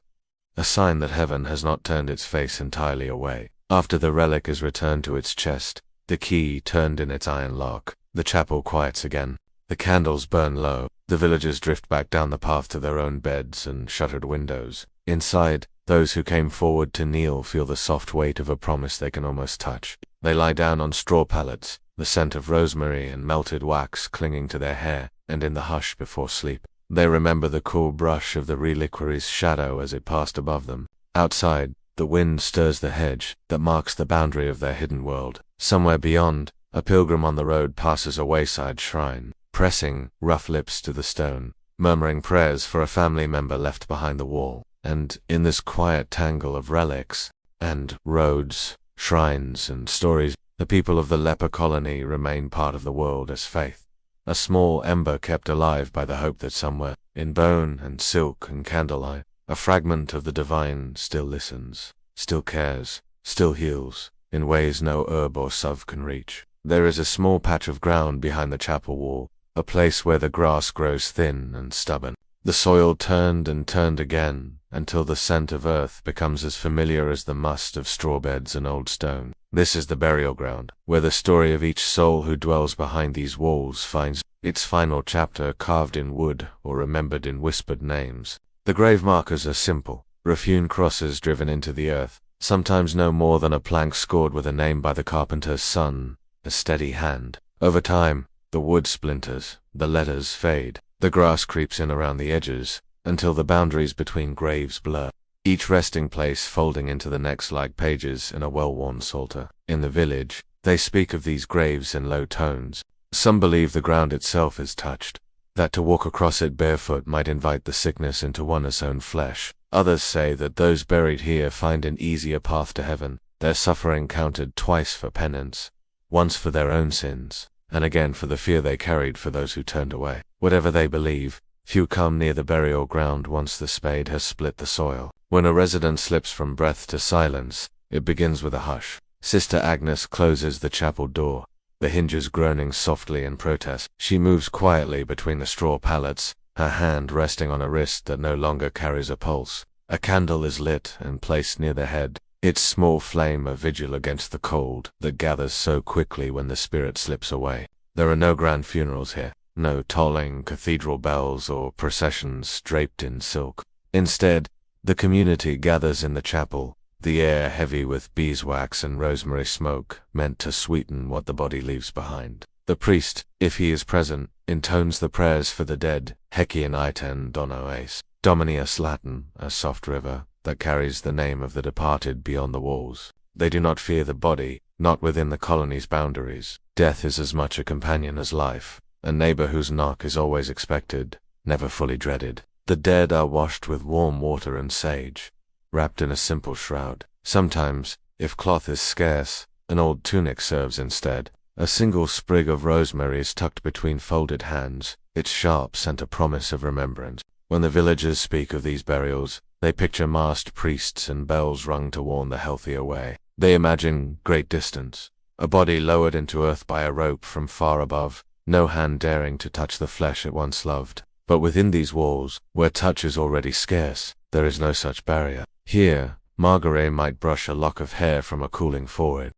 a sign that heaven has not turned its face entirely away. After the relic is returned to its chest, the key turned in its iron lock, the chapel quiets again. The candles burn low, the villagers drift back down the path to their own beds and shuttered windows. Inside, those who came forward to kneel feel the soft weight of a promise they can almost touch. They lie down on straw pallets, the scent of rosemary and melted wax clinging to their hair, and in the hush before sleep, they remember the cool brush of the reliquary's shadow as it passed above them. Outside, the wind stirs the hedge that marks the boundary of their hidden world. Somewhere beyond, a pilgrim on the road passes a wayside shrine, pressing rough lips to the stone, murmuring prayers for a family member left behind the wall. And in this quiet tangle of relics, and roads, shrines, and stories, the people of the leper colony remain part of the world as faith. A small ember kept alive by the hope that somewhere, in bone and silk and candlelight, a fragment of the divine still listens, still cares, still heals, in ways no herb or salve can reach. There is a small patch of ground behind the chapel wall, a place where the grass grows thin and stubborn. The soil turned and turned again, until the scent of earth becomes as familiar as the must of straw beds and old stone. This is the burial ground, where the story of each soul who dwells behind these walls finds its final chapter carved in wood or remembered in whispered names. The grave markers are simple, rough-hewn crosses driven into the earth, sometimes no more than a plank scored with a name by the carpenter's son, a steady hand. Over time, the wood splinters, the letters fade, the grass creeps in around the edges, until the boundaries between graves blur, each resting place folding into the next like pages in a well-worn psalter. In the village, they speak of these graves in low tones. Some believe the ground itself is touched, that to walk across it barefoot might invite the sickness into one's own flesh. Others say that those buried here find an easier path to heaven, their suffering counted twice for penance, once for their own sins, and again for the fear they carried for those who turned away. Whatever they believe, few come near the burial ground once the spade has split the soil. When a resident slips from breath to silence, it begins with a hush. Sister Agnes closes the chapel door, the hinges groaning softly in protest. She moves quietly between the straw pallets, her hand resting on a wrist that no longer carries a pulse. A candle is lit and placed near the head, its small flame a vigil against the cold that gathers so quickly when the spirit slips away. There are no grand funerals here, no tolling cathedral bells or processions draped in silk. Instead, the community gathers in the chapel, the air heavy with beeswax and rosemary smoke, meant to sweeten what the body leaves behind. The priest, if he is present, intones the prayers for the dead, Hecian iten dono eis, Dominius Latin, a soft river that carries the name of the departed beyond the walls. They do not fear the body, not within the colony's boundaries. Death is as much a companion as life, a neighbor whose knock is always expected, never fully dreaded. The dead are washed with warm water and sage, wrapped in a simple shroud. Sometimes, if cloth is scarce, an old tunic serves instead. A single sprig of rosemary is tucked between folded hands, its sharp scent a promise of remembrance. When the villagers speak of these burials, they picture masked priests and bells rung to warn the healthy away. They imagine great distance, a body lowered into earth by a rope from far above, no hand daring to touch the flesh it once loved. But within these walls, where touch is already scarce, there is no such barrier. Here, Margaret might brush a lock of hair from a cooling forehead.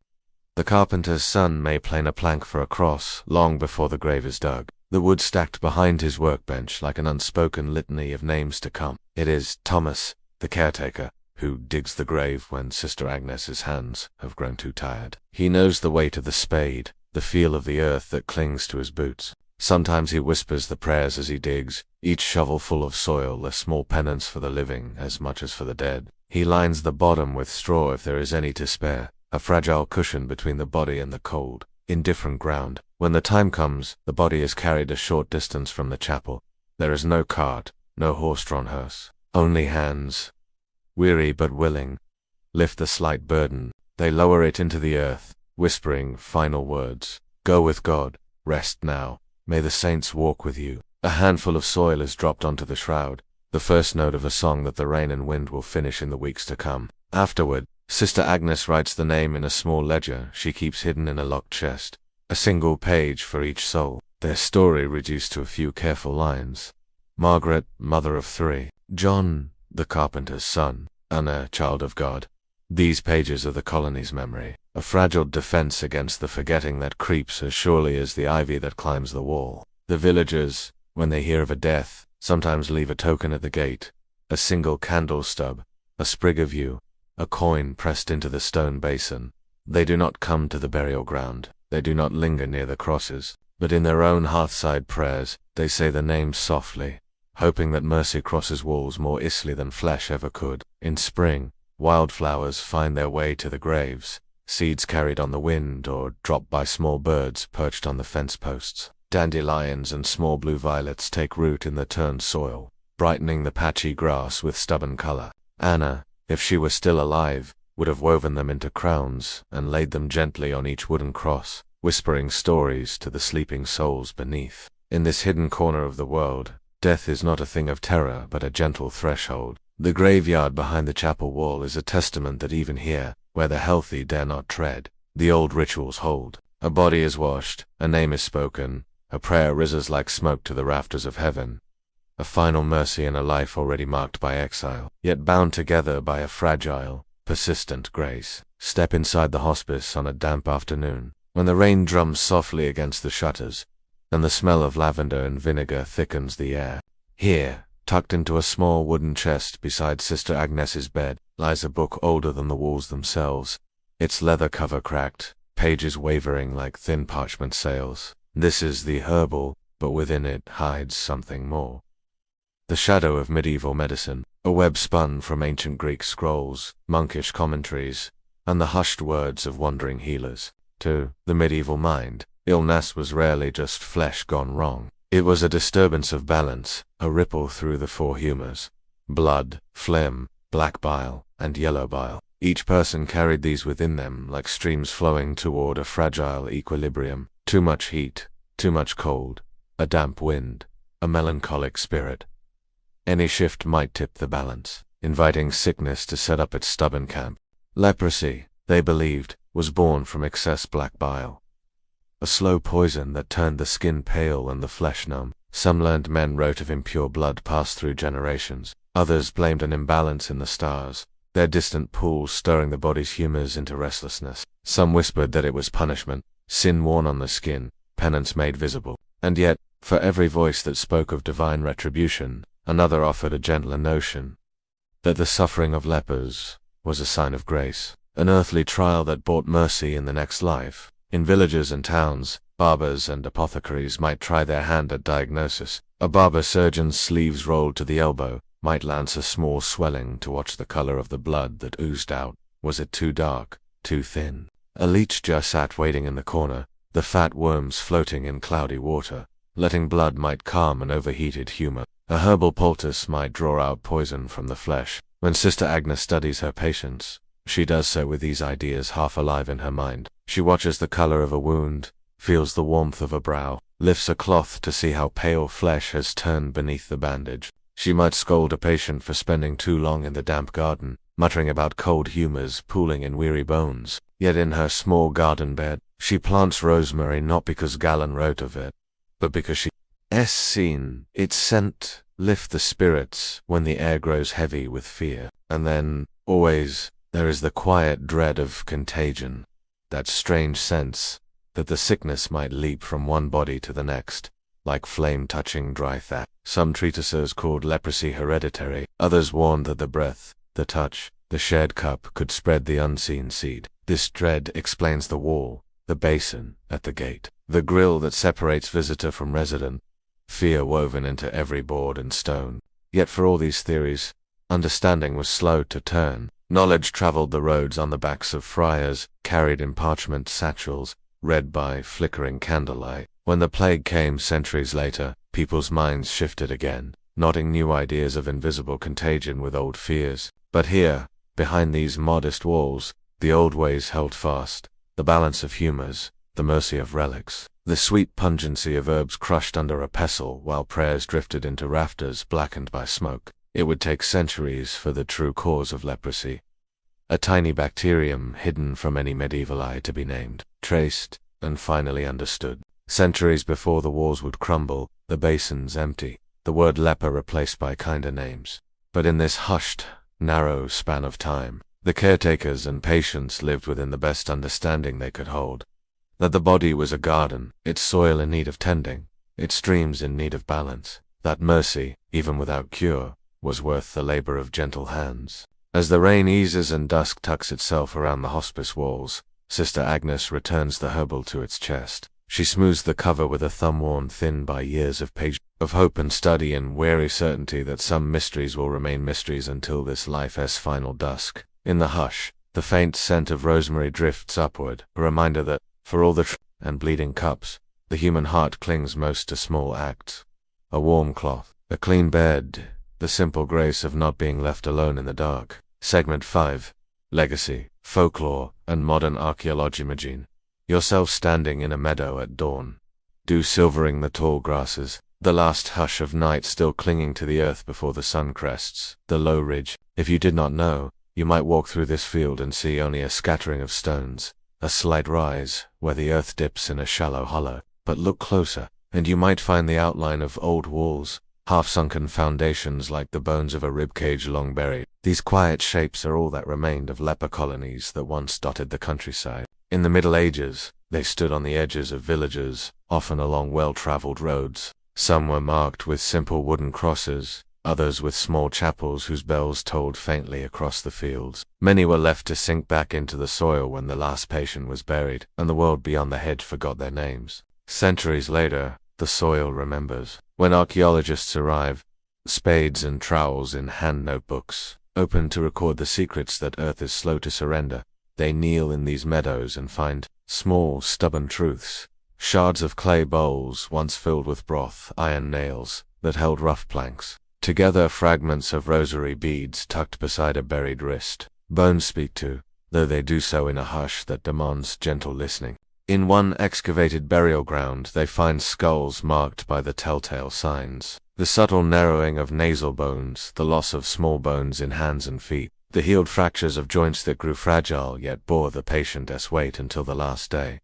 The carpenter's son may plane a plank for a cross long before the grave is dug, the wood stacked behind his workbench like an unspoken litany of names to come. It is Thomas, the caretaker, who digs the grave when Sister Agnes's hands have grown too tired. He knows the weight of the spade, the feel of the earth that clings to his boots. Sometimes he whispers the prayers as he digs, each shovel full of soil a small penance for the living as much as for the dead. He lines the bottom with straw if there is any to spare, a fragile cushion between the body and the cold, indifferent ground. When the time comes, the body is carried a short distance from the chapel. There is no cart, no horse-drawn hearse. Only hands, weary but willing, lift the slight burden. They lower it into the earth, whispering final words. Go with God, rest now. May the saints walk with you. A handful of soil is dropped onto the shroud, the first note of a song that the rain and wind will finish in the weeks to come. Afterward, Sister Agnes writes the name in a small ledger she keeps hidden in a locked chest. A single page for each soul, their story reduced to a few careful lines. Margaret, mother of 3. John, the carpenter's son. Anna, child of God. These pages are the colony's memory, a fragile defense against the forgetting that creeps as surely as the ivy that climbs the wall. The villagers, when they hear of a death, sometimes leave a token at the gate, a single candle stub, a sprig of yew, a coin pressed into the stone basin. They do not come to the burial ground, they do not linger near the crosses, but in their own hearthside prayers, they say the names softly, hoping that mercy crosses walls more easily than flesh ever could. In spring, wildflowers find their way to the graves, seeds carried on the wind or dropped by small birds perched on the fence posts. Dandelions and small blue violets take root in the turned soil, brightening the patchy grass with stubborn color. Anna, if she were still alive, would have woven them into crowns and laid them gently on each wooden cross, whispering stories to the sleeping souls beneath. In this hidden corner of the world, death is not a thing of terror but a gentle threshold. The graveyard behind the chapel wall is a testament that even here, where the healthy dare not tread, the old rituals hold. A body is washed, a name is spoken, a prayer rises like smoke to the rafters of heaven. A final mercy in a life already marked by exile, yet bound together by a fragile, persistent grace. Step inside the hospice on a damp afternoon, when the rain drums softly against the shutters, and the smell of lavender and vinegar thickens the air. Here, tucked into a small wooden chest beside Sister Agnes's bed, lies a book older than the walls themselves, its leather cover cracked, pages wavering like thin parchment sails. This is the herbal, but within it hides something more. The shadow of medieval medicine, a web spun from ancient Greek scrolls, monkish commentaries, and the hushed words of wandering healers. To the medieval mind, illness was rarely just flesh gone wrong. It was a disturbance of balance, a ripple through the 4 humors. Blood, phlegm, black bile, and yellow bile. Each person carried these within them like streams flowing toward a fragile equilibrium. Too much heat, too much cold, a damp wind, a melancholic spirit. Any shift might tip the balance, inviting sickness to set up its stubborn camp. Leprosy, they believed, was born from excess black bile, a slow poison that turned the skin pale and the flesh numb. Some learned men wrote of impure blood passed through generations. Others blamed an imbalance in the stars, their distant pools stirring the body's humors into restlessness. Some whispered that it was punishment, sin worn on the skin, penance made visible. And yet, for every voice that spoke of divine retribution, another offered a gentler notion, that the suffering of lepers was a sign of grace, an earthly trial that brought mercy in the next life. In villages and towns, barbers and apothecaries might try their hand at diagnosis. A barber surgeon's sleeves rolled to the elbow might lance a small swelling to watch the color of the blood that oozed out. Was it too dark, too thin? A leech jar sat waiting in the corner, the fat worms floating in cloudy water. Letting blood might calm an overheated humor. A herbal poultice might draw out poison from the flesh. When Sister Agnes studies her patients, she does so with these ideas half alive in her mind. She watches the color of a wound, feels the warmth of a brow, lifts a cloth to see how pale flesh has turned beneath the bandage. She might scold a patient for spending too long in the damp garden, muttering about cold humors pooling in weary bones. Yet in her small garden bed, she plants rosemary not because Galen wrote of it, but because she's seen its scent lift the spirits when the air grows heavy with fear. And then, always, there is the quiet dread of contagion, that strange sense that the sickness might leap from one body to the next, like flame touching dry thatch. Some treatises called leprosy hereditary, others warned that the breath, the touch, the shared cup could spread the unseen seed. This dread explains the wall, the basin at the gate, the grill that separates visitor from resident, fear woven into every board and stone. Yet for all these theories, understanding was slow to turn. Knowledge traveled the roads on the backs of friars, carried in parchment satchels, read by flickering candlelight. When the plague came centuries later, people's minds shifted again, knotting new ideas of invisible contagion with old fears. But here, behind these modest walls, the old ways held fast, the balance of humors, the mercy of relics, the sweet pungency of herbs crushed under a pestle while prayers drifted into rafters blackened by smoke. It would take centuries for the true cause of leprosy, a tiny bacterium hidden from any medieval eye, to be named, traced, and finally understood. Centuries before the walls would crumble, the basins empty, the word leper replaced by kinder names. But in this hushed, narrow span of time, the caretakers and patients lived within the best understanding they could hold. That the body was a garden, its soil in need of tending, its streams in need of balance. That mercy, even without cure, was worth the labor of gentle hands. As the rain eases and dusk tucks itself around the hospice walls, Sister Agnes returns the herbal to its chest. She smooths the cover with a thumb worn thin by years of patience, of hope and study, and weary certainty that some mysteries will remain mysteries until this life's final dusk. In the hush, the faint scent of rosemary drifts upward, a reminder that, for all the and bleeding cups, the human heart clings most to small acts. A warm cloth, a clean bed, the simple grace of not being left alone in the dark. Segment 5. Legacy, Folklore, and Modern Archaeology. Imagine yourself standing in a meadow at dawn, dew silvering the tall grasses, the last hush of night still clinging to the earth before the sun crests the low ridge. If you did not know, you might walk through this field and see only a scattering of stones, a slight rise where the earth dips in a shallow hollow. But look closer, and you might find the outline of old walls, half-sunken foundations like the bones of a ribcage long buried. These quiet shapes are all that remained of leper colonies that once dotted the countryside. In the Middle Ages, they stood on the edges of villages, often along well-traveled roads. Some were marked with simple wooden crosses, others with small chapels whose bells tolled faintly across the fields. Many were left to sink back into the soil when the last patient was buried, and the world beyond the hedge forgot their names. Centuries later, the soil remembers. When archaeologists arrive, spades and trowels in hand notebooks, open to record the secrets that Earth is slow to surrender, they kneel in these meadows and find small, stubborn truths. Shards of clay bowls once filled with broth, iron nails that held rough planks. Together fragments of rosary beads tucked beside a buried wrist. Bones speak too, though they do so in a hush that demands gentle listening. In one excavated burial ground they find skulls marked by the telltale signs. The subtle narrowing of nasal bones, the loss of small bones in hands and feet, the healed fractures of joints that grew fragile yet bore the patient's weight until the last day.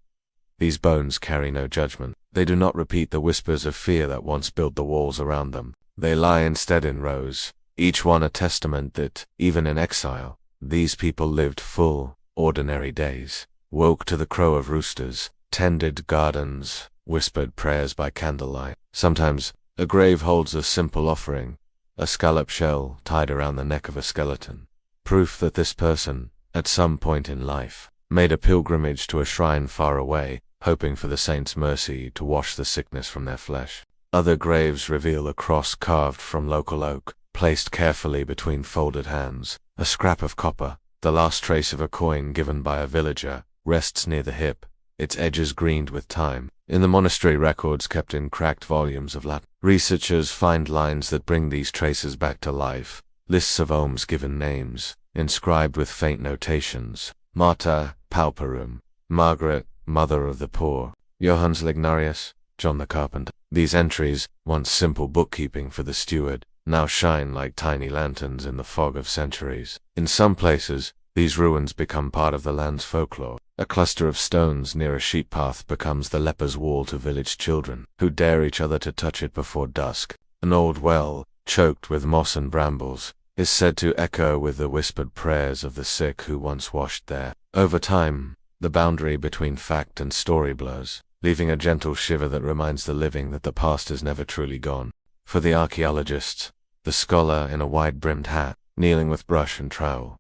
These bones carry no judgment. They do not repeat the whispers of fear that once built the walls around them. They lie instead in rows, each one a testament that, even in exile, these people lived full, ordinary days, woke to the crow of roosters, tended gardens, whispered prayers by candlelight. Sometimes, a grave holds a simple offering, a scallop shell tied around the neck of a skeleton, proof that this person, at some point in life, made a pilgrimage to a shrine far away, hoping for the saint's mercy to wash the sickness from their flesh. Other graves reveal a cross carved from local oak, placed carefully between folded hands. A scrap of copper, the last trace of a coin given by a villager, rests near the hip, its edges greened with time. In the monastery records kept in cracked volumes of Latin, researchers find lines that bring these traces back to life, lists of alms given names, inscribed with faint notations. Marta, Pauperum, Margaret, Mother of the Poor, Johannes Lignarius, John the Carpenter. These entries, once simple bookkeeping for the steward, now shine like tiny lanterns in the fog of centuries. In some places, these ruins become part of the land's folklore. A cluster of stones near a sheep path becomes the leper's wall to village children, who dare each other to touch it before dusk. An old well, choked with moss and brambles, is said to echo with the whispered prayers of the sick who once washed there. Over time, the boundary between fact and story blurs, leaving a gentle shiver that reminds the living that the past is never truly gone. For the archaeologists, the scholar in a wide-brimmed hat, kneeling with brush and trowel,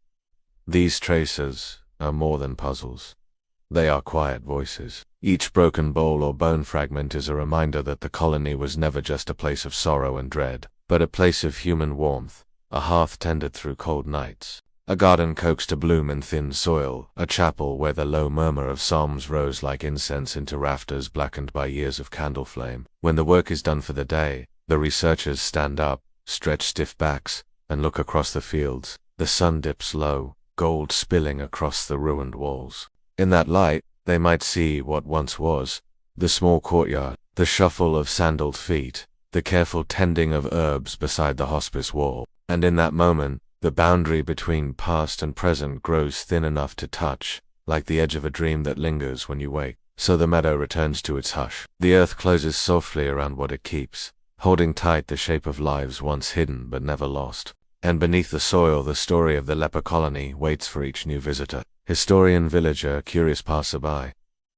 these traces are more than puzzles. They are quiet voices. Each broken bowl or bone fragment is a reminder that the colony was never just a place of sorrow and dread, but a place of human warmth, a hearth tended through cold nights, a garden coaxed to bloom in thin soil, a chapel where the low murmur of psalms rose like incense into rafters blackened by years of candle flame. When the work is done for the day, the researchers stand up, stretch stiff backs, and look across the fields. The sun dips low, gold spilling across the ruined walls. In that light, they might see what once was, the small courtyard, the shuffle of sandaled feet, the careful tending of herbs beside the hospice wall. And in that moment, the boundary between past and present grows thin enough to touch, like the edge of a dream that lingers when you wake. So the meadow returns to its hush. The earth closes softly around what it keeps, holding tight the shape of lives once hidden but never lost. And beneath the soil, the story of the leper colony waits for each new visitor, historian, villager, curious passerby,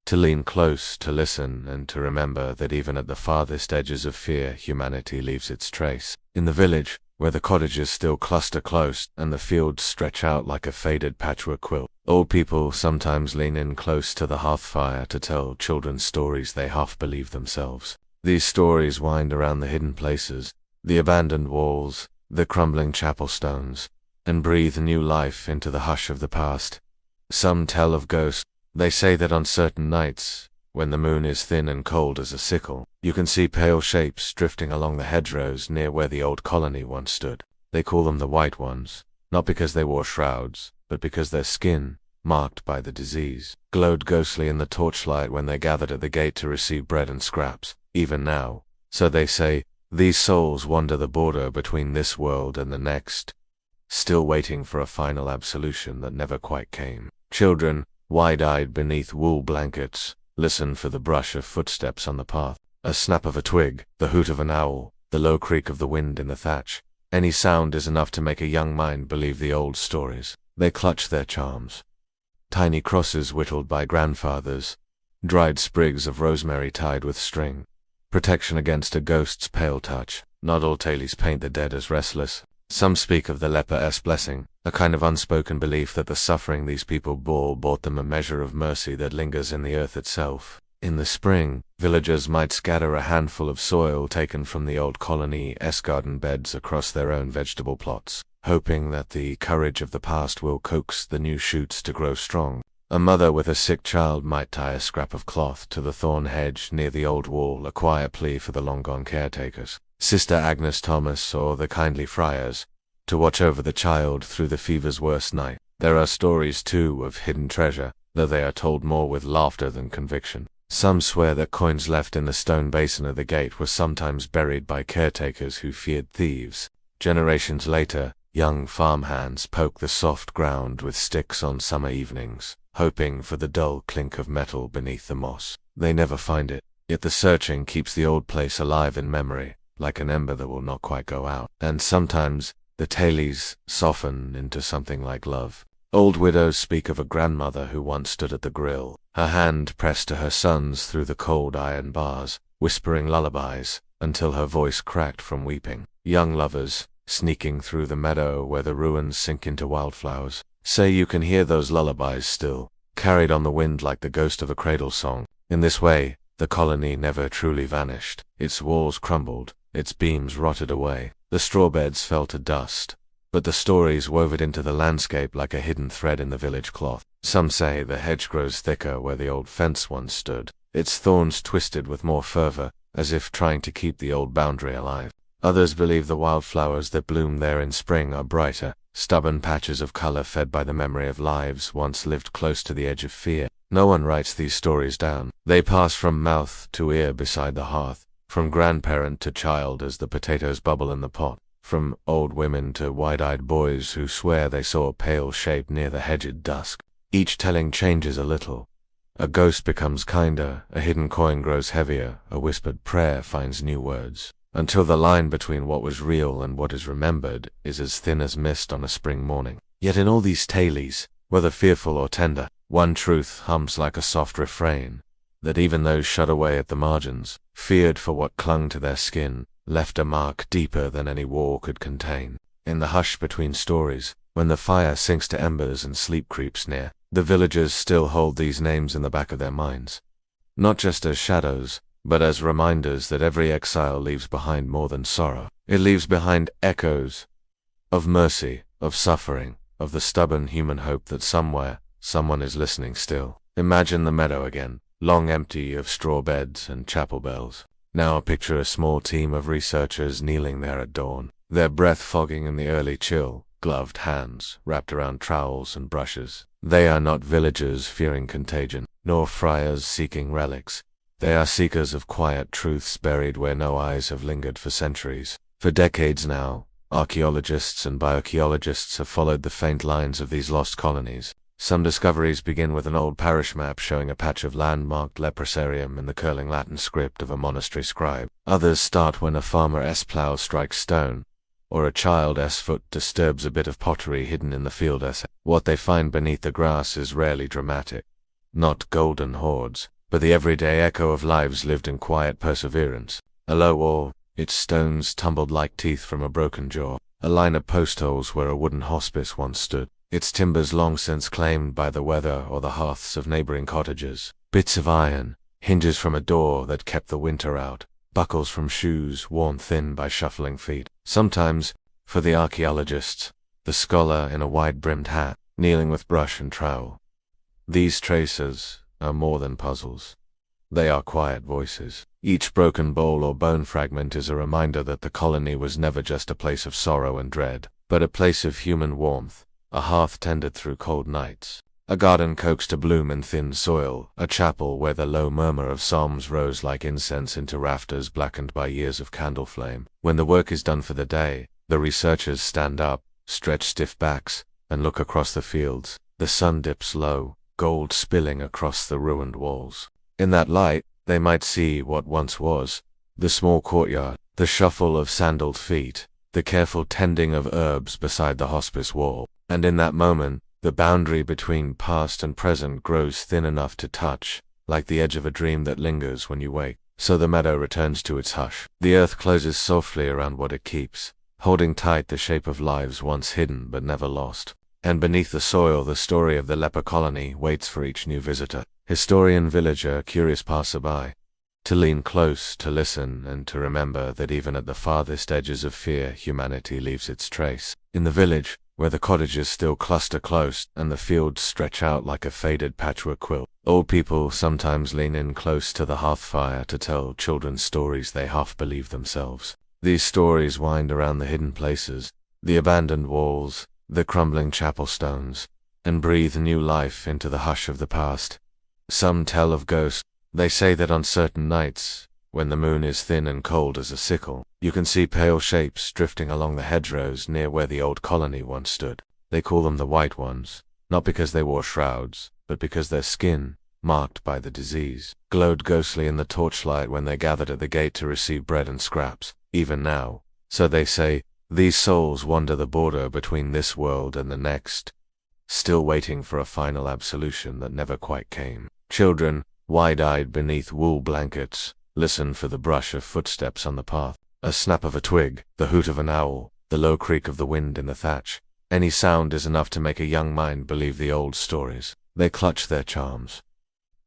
to lean close, to listen, and to remember that even at the farthest edges of fear, humanity leaves its trace. In the village, where the cottages still cluster close and the fields stretch out like a faded patchwork quilt, old people sometimes lean in close to the hearth fire to tell children stories they half believe themselves. These stories wind around the hidden places, the abandoned walls, the crumbling chapel stones, and breathe new life into the hush of the past. Some tell of ghosts. They say that on certain nights, when the moon is thin and cold as a sickle, you can see pale shapes drifting along the hedgerows near where the old colony once stood. They call them the White Ones, not because they wore shrouds, but because their skin, marked by the disease, glowed ghostly in the torchlight when they gathered at the gate to receive bread and scraps. Even now, so they say, these souls wander the border between this world and the next, still waiting for a final absolution that never quite came. Children, wide-eyed beneath wool blankets, listen for the brush of footsteps on the path, a snap of a twig, the hoot of an owl, the low creak of the wind in the thatch. Any sound is enough to make a young mind believe the old stories. They clutch their charms. Tiny crosses whittled by grandfathers, dried sprigs of rosemary tied with string, protection against a ghost's pale touch. Not all tales paint the dead as restless. Some speak of the leper's blessing, a kind of unspoken belief that the suffering these people bore brought them a measure of mercy that lingers in the earth itself. In the spring, villagers might scatter a handful of soil taken from the old colony's garden beds across their own vegetable plots, hoping that the courage of the past will coax the new shoots to grow strong. A mother with a sick child might tie a scrap of cloth to the thorn hedge near the old wall, a quiet plea for the long-gone caretakers, Sister Agnes Thomas or the kindly friars, to watch over the child through the fever's worst night. There are stories, too, of hidden treasure, though they are told more with laughter than conviction. Some swear that coins left in the stone basin of the gate were sometimes buried by caretakers who feared thieves. Generations later, young farmhands poke the soft ground with sticks on summer evenings, hoping for the dull clink of metal beneath the moss. They never find it, yet the searching keeps the old place alive in memory, like an ember that will not quite go out. And sometimes, the tales soften into something like love. Old widows speak of a grandmother who once stood at the grill, her hand pressed to her son's through the cold iron bars, whispering lullabies, until her voice cracked from weeping. Young lovers, sneaking through the meadow where the ruins sink into wildflowers, say you can hear those lullabies still, carried on the wind like the ghost of a cradle song. In this way, the colony never truly vanished. Its walls crumbled, its beams rotted away, the straw beds fell to dust, but the stories wove it into the landscape like a hidden thread in the village cloth. Some say the hedge grows thicker where the old fence once stood, its thorns twisted with more fervor, as if trying to keep the old boundary alive. Others believe the wildflowers that bloom there in spring are brighter, stubborn patches of color fed by the memory of lives once lived close to the edge of fear. No one writes these stories down. They pass from mouth to ear beside the hearth, from grandparent to child as the potatoes bubble in the pot. from old women to wide-eyed boys who swear they saw a pale shape near the hedge at dusk. Each telling changes a little. A ghost becomes kinder, a hidden coin grows heavier, a whispered prayer finds new words, until the line between what was real and what is remembered is as thin as mist on a spring morning. Yet in all these tales, whether fearful or tender, one truth hums like a soft refrain, that even those shut away at the margins, feared for what clung to their skin, left a mark deeper than any war could contain. In the hush between stories, when the fire sinks to embers and sleep creeps near, the villagers still hold these names in the back of their minds. Not just as shadows, but as reminders that every exile leaves behind more than sorrow. It leaves behind echoes of mercy, of suffering, of the stubborn human hope that somewhere, someone is listening still. Imagine the meadow again, long empty of straw beds and chapel bells. Now picture a small team of researchers kneeling there at dawn, their breath fogging in the early chill, gloved hands wrapped around trowels and brushes. They are not villagers fearing contagion, nor friars seeking relics. They are seekers of quiet truths buried where no eyes have lingered for centuries. For decades now, archaeologists and bioarchaeologists have followed the faint lines of these lost colonies. Some discoveries begin with an old parish map showing a patch of land marked leprosarium in the curling Latin script of a monastery scribe. Others start when a farmer's plow strikes stone, or a child's foot disturbs a bit of pottery hidden in the field. What they find beneath the grass is rarely dramatic. Not golden hoards, but the everyday echo of lives lived in quiet perseverance. A low wall, its stones tumbled like teeth from a broken jaw. A line of post holes where a wooden hospice once stood, its timbers long since claimed by the weather or the hearths of neighboring cottages. Bits of iron, hinges from a door that kept the winter out, buckles from shoes worn thin by shuffling feet. Sometimes, for the archaeologists, the scholar in a wide-brimmed hat, kneeling with brush and trowel. These traces are more than puzzles. They are quiet voices. Each broken bowl or bone fragment is a reminder that the colony was never just a place of sorrow and dread, but a place of human warmth, a hearth tended through cold nights, a garden coaxed to bloom in thin soil, a chapel where the low murmur of psalms rose like incense into rafters blackened by years of candle flame. When the work is done for the day, the researchers stand up, stretch stiff backs, and look across the fields. The sun dips low, gold spilling across the ruined walls. In that light, they might see what once was, the small courtyard, the shuffle of sandaled feet, the careful tending of herbs beside the hospice wall. And in that moment, the boundary between past and present grows thin enough to touch, like the edge of a dream that lingers when you wake. So the meadow returns to its hush. The earth closes softly around what it keeps, holding tight the shape of lives once hidden but never lost. And beneath the soil, the story of the leper colony waits for each new visitor, historian, villager, curious passerby, to lean close, to listen, and to remember that even at the farthest edges of fear, humanity leaves its trace. In the village, where the cottages still cluster close and the fields stretch out like a faded patchwork quilt, old people sometimes lean in close to the hearth fire to tell children stories they half believe themselves. These stories wind around the hidden places, the abandoned walls, the crumbling chapel stones, and breathe new life into the hush of the past. Some tell of ghosts. They say that on certain nights, when the moon is thin and cold as a sickle, you can see pale shapes drifting along the hedgerows near where the old colony once stood. They call them the White Ones, not because they wore shrouds, but because their skin, marked by the disease, glowed ghostly in the torchlight when they gathered at the gate to receive bread and scraps. Even now, so they say, these souls wander the border between this world and the next, still waiting for a final absolution that never quite came. Children, wide-eyed beneath wool blankets, listen for the brush of footsteps on the path, a snap of a twig, the hoot of an owl, the low creak of the wind in the thatch. Any sound is enough to make a young mind believe the old stories. They clutch their charms.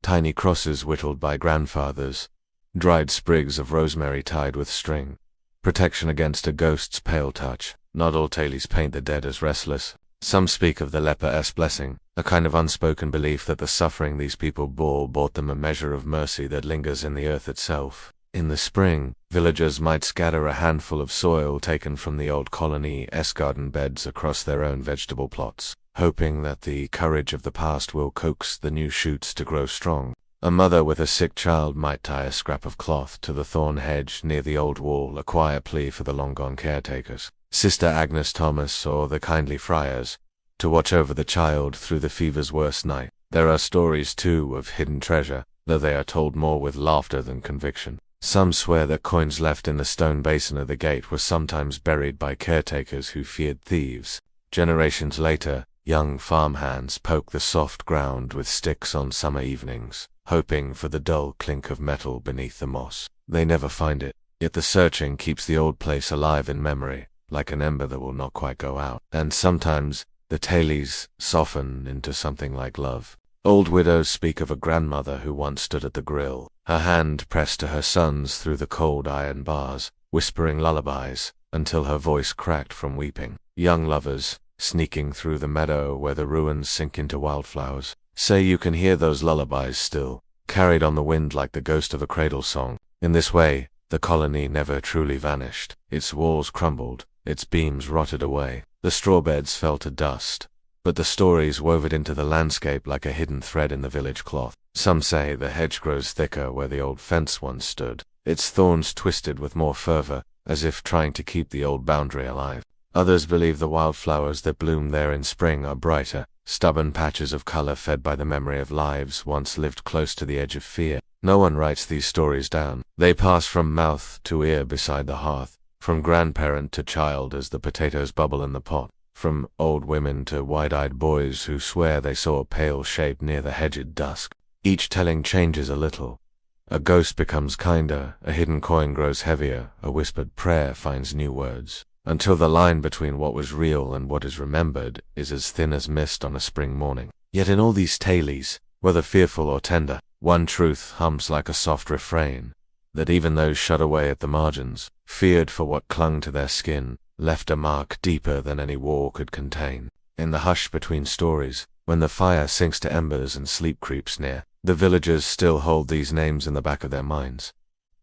Tiny crosses whittled by grandfathers, dried sprigs of rosemary tied with string, protection against a ghost's pale touch. Not all tales paint the dead as restless. Some speak of the leper's blessing, a kind of unspoken belief that the suffering these people bore brought them a measure of mercy that lingers in the earth itself. In the spring, villagers might scatter a handful of soil taken from the old colony's garden beds across their own vegetable plots, hoping that the courage of the past will coax the new shoots to grow strong. A mother with a sick child might tie a scrap of cloth to the thorn hedge near the old wall, a quiet plea for the long-gone caretakers. Sister Agnes Thomas or the kindly friars, to watch over the child through the fever's worst night. There are stories, too, of hidden treasure, though they are told more with laughter than conviction. Some swear that coins left in the stone basin of the gate were sometimes buried by caretakers who feared thieves. Generations later, young farmhands poke the soft ground with sticks on summer evenings, hoping for the dull clink of metal beneath the moss. They never find it, yet the searching keeps the old place alive in memory, like an ember that will not quite go out. And sometimes, the tales soften into something like love. Old widows speak of a grandmother who once stood at the grill, her hand pressed to her son's through the cold iron bars, whispering lullabies, until her voice cracked from weeping. Young lovers, sneaking through the meadow where the ruins sink into wildflowers, say you can hear those lullabies still, carried on the wind like the ghost of a cradle song. In this way, the colony never truly vanished. Its walls crumbled, its beams rotted away, the straw beds fell to dust, but the stories wove it into the landscape like a hidden thread in the village cloth. Some say the hedge grows thicker where the old fence once stood, its thorns twisted with more fervor, as if trying to keep the old boundary alive. Others believe the wildflowers that bloom there in spring are brighter, stubborn patches of color fed by the memory of lives once lived close to the edge of fear. No one writes these stories down. They pass from mouth to ear beside the hearth, from grandparent to child as the potatoes bubble in the pot, from old women to wide-eyed boys who swear they saw a pale shape near the hedge at dusk. Each telling changes a little. A ghost becomes kinder, a hidden coin grows heavier, a whispered prayer finds new words, until the line between what was real and what is remembered is as thin as mist on a spring morning. Yet in all these tales, whether fearful or tender, one truth hums like a soft refrain, that even those shut away at the margins, feared for what clung to their skin, left a mark deeper than any war could contain. In the hush between stories, when the fire sinks to embers and sleep creeps near, the villagers still hold these names in the back of their minds.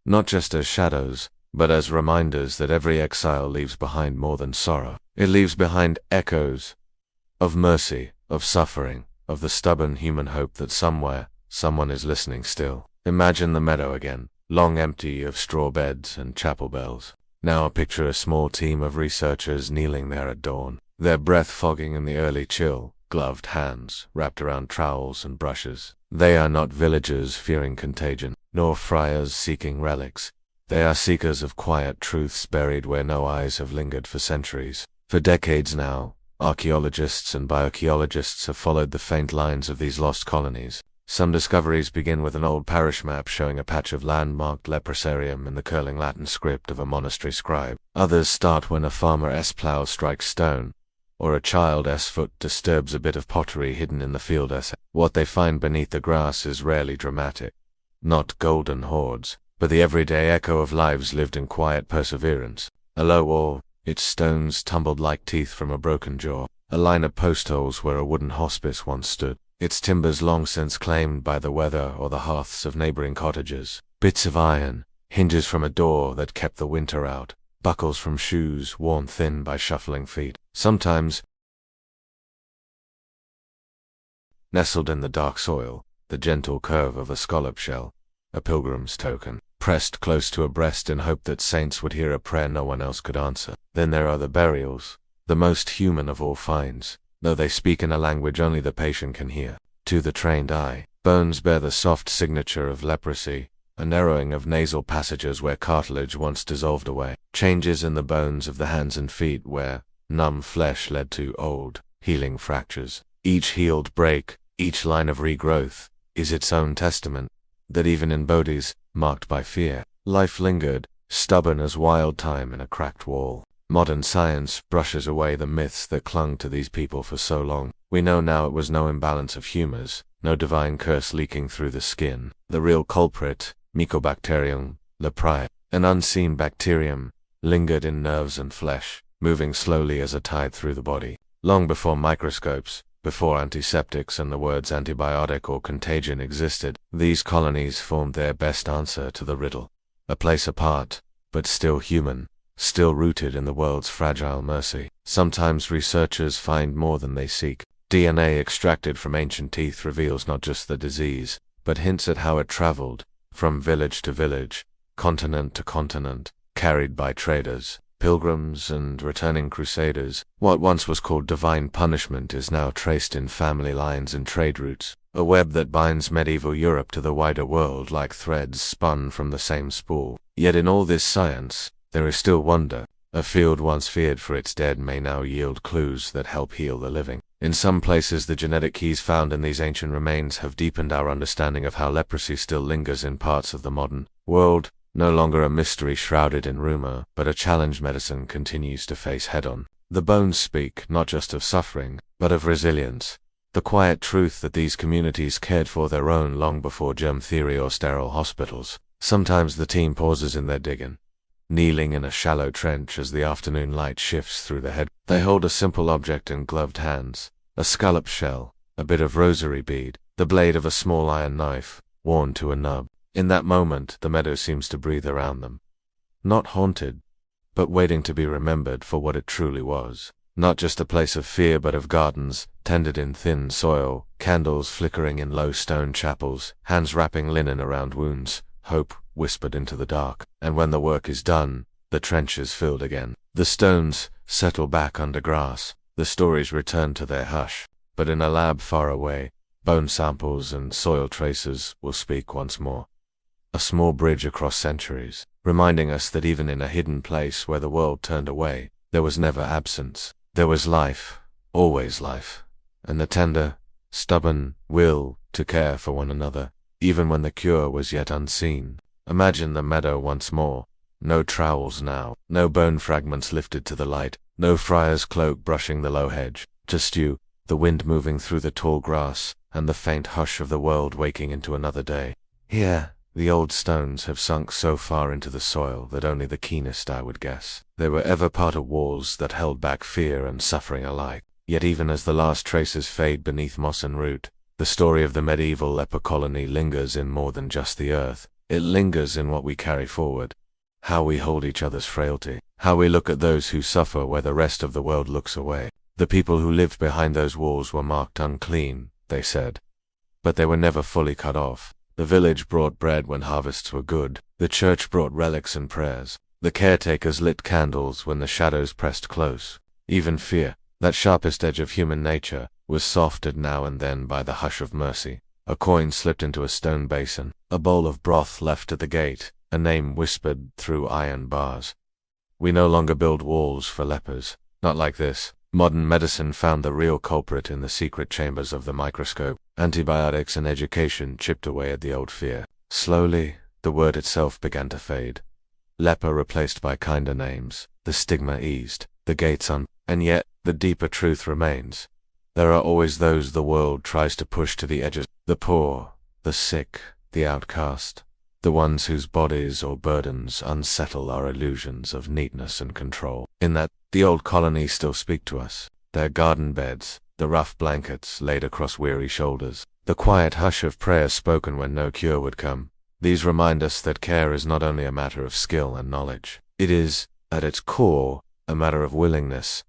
Not just as shadows, but as reminders that every exile leaves behind more than sorrow. It leaves behind echoes of mercy, of suffering, of the stubborn human hope that somewhere, someone is listening still. Imagine the meadow again, long empty of straw beds and chapel bells. Now picture a small team of researchers kneeling there at dawn, their breath fogging in the early chill, gloved hands wrapped around trowels and brushes. They are not villagers fearing contagion, nor friars seeking relics. They are seekers of quiet truths buried where no eyes have lingered for centuries. For decades now, archaeologists and bioarchaeologists have followed the faint lines of these lost colonies. Some discoveries begin with an old parish map showing a patch of land marked leprosarium in the curling Latin script of a monastery scribe. Others start when a farmer's plow strikes stone, or a child's foot disturbs a bit of pottery hidden in the field. What they find beneath the grass is rarely dramatic. Not golden hoards, but the everyday echo of lives lived in quiet perseverance. A low wall, its stones tumbled like teeth from a broken jaw. A line of post holes where a wooden hospice once stood, its timbers long since claimed by the weather or the hearths of neighboring cottages. Bits of iron, hinges from a door that kept the winter out, buckles from shoes worn thin by shuffling feet. Sometimes, nestled in the dark soil, the gentle curve of a scallop shell, a pilgrim's token, pressed close to a breast in hope that saints would hear a prayer no one else could answer. Then there are the burials, the most human of all finds, though they speak in a language only the patient can hear. To the trained eye, bones bear the soft signature of leprosy, a narrowing of nasal passages where cartilage once dissolved away, changes in the bones of the hands and feet where numb flesh led to old, healing fractures. Each healed break, each line of regrowth, is its own testament, that even in bodies marked by fear, life lingered, stubborn as wild time in a cracked wall. Modern science brushes away the myths that clung to these people for so long. We know now it was no imbalance of humors, no divine curse leaking through the skin. The real culprit, Mycobacterium leprae, an unseen bacterium, lingered in nerves and flesh, moving slowly as a tide through the body. Long before microscopes, before antiseptics and the words antibiotic or contagion existed, these colonies formed their best answer to the riddle. A place apart, but still human, still rooted in the world's fragile mercy. Sometimes researchers find more than they seek. DNA extracted from ancient teeth reveals not just the disease, but hints at how it traveled, from village to village, continent to continent, carried by traders. pilgrims and returning crusaders. What once was called divine punishment is now traced in family lines and trade routes, a web that binds medieval Europe to the wider world like threads spun from the same spool. Yet in all this science, there is still wonder. A field once feared for its dead may now yield clues that help heal the living. In some places, the genetic keys found in these ancient remains have deepened our understanding of how leprosy still lingers in parts of the modern world. No longer a mystery shrouded in rumor, but a challenge medicine continues to face head-on. The bones speak not just of suffering, but of resilience. The quiet truth that these communities cared for their own long before germ theory or sterile hospitals. Sometimes the team pauses in their digging, kneeling in a shallow trench as the afternoon light shifts through the head. They hold a simple object in gloved hands, a scallop shell, a bit of rosary bead, the blade of a small iron knife, worn to a nub. In that moment, the meadow seems to breathe around them. Not haunted, but waiting to be remembered for what it truly was. Not just a place of fear, but of gardens, tended in thin soil, candles flickering in low stone chapels, hands wrapping linen around wounds, hope whispered into the dark. And when the work is done, the trench is filled again. The stones settle back under grass. The stories return to their hush. But in a lab far away, bone samples and soil traces will speak once more. A small bridge across centuries, reminding us that even in a hidden place where the world turned away, there was never absence. There was life, always life, and the tender, stubborn will to care for one another, even when the cure was yet unseen. Imagine the meadow once more. No trowels now, no bone fragments lifted to the light, no friar's cloak brushing the low hedge, just you, the wind moving through the tall grass, and the faint hush of the world waking into another day. Here, the old stones have sunk so far into the soil that only the keenest eye would guess. They were ever part of walls that held back fear and suffering alike. Yet even as the last traces fade beneath moss and root, the story of the medieval leper colony lingers in more than just the earth. It lingers in what we carry forward, how we hold each other's frailty, how we look at those who suffer where the rest of the world looks away. The people who lived behind those walls were marked unclean, they said, but they were never fully cut off. The village brought bread when harvests were good. The church brought relics and prayers. The caretakers lit candles when the shadows pressed close. Even fear, that sharpest edge of human nature, was softened now and then by the hush of mercy. A coin slipped into a stone basin, a bowl of broth left at the gate, a name whispered through iron bars. We no longer build walls for lepers. Not like this. Modern medicine found the real culprit in the secret chambers of the microscope. Antibiotics and education chipped away at the old fear. Slowly, the word itself began to fade. Leper replaced by kinder names. The stigma eased. The gates on. And yet, the deeper truth remains. There are always those the world tries to push to the edges. The poor, the sick, the outcast. The ones whose bodies or burdens unsettle our illusions of neatness and control. In that, the old colonies still speak to us. Their garden beds, the rough blankets laid across weary shoulders, the quiet hush of prayer spoken when no cure would come. These remind us that care is not only a matter of skill and knowledge. It is, at its core, a matter of willingness.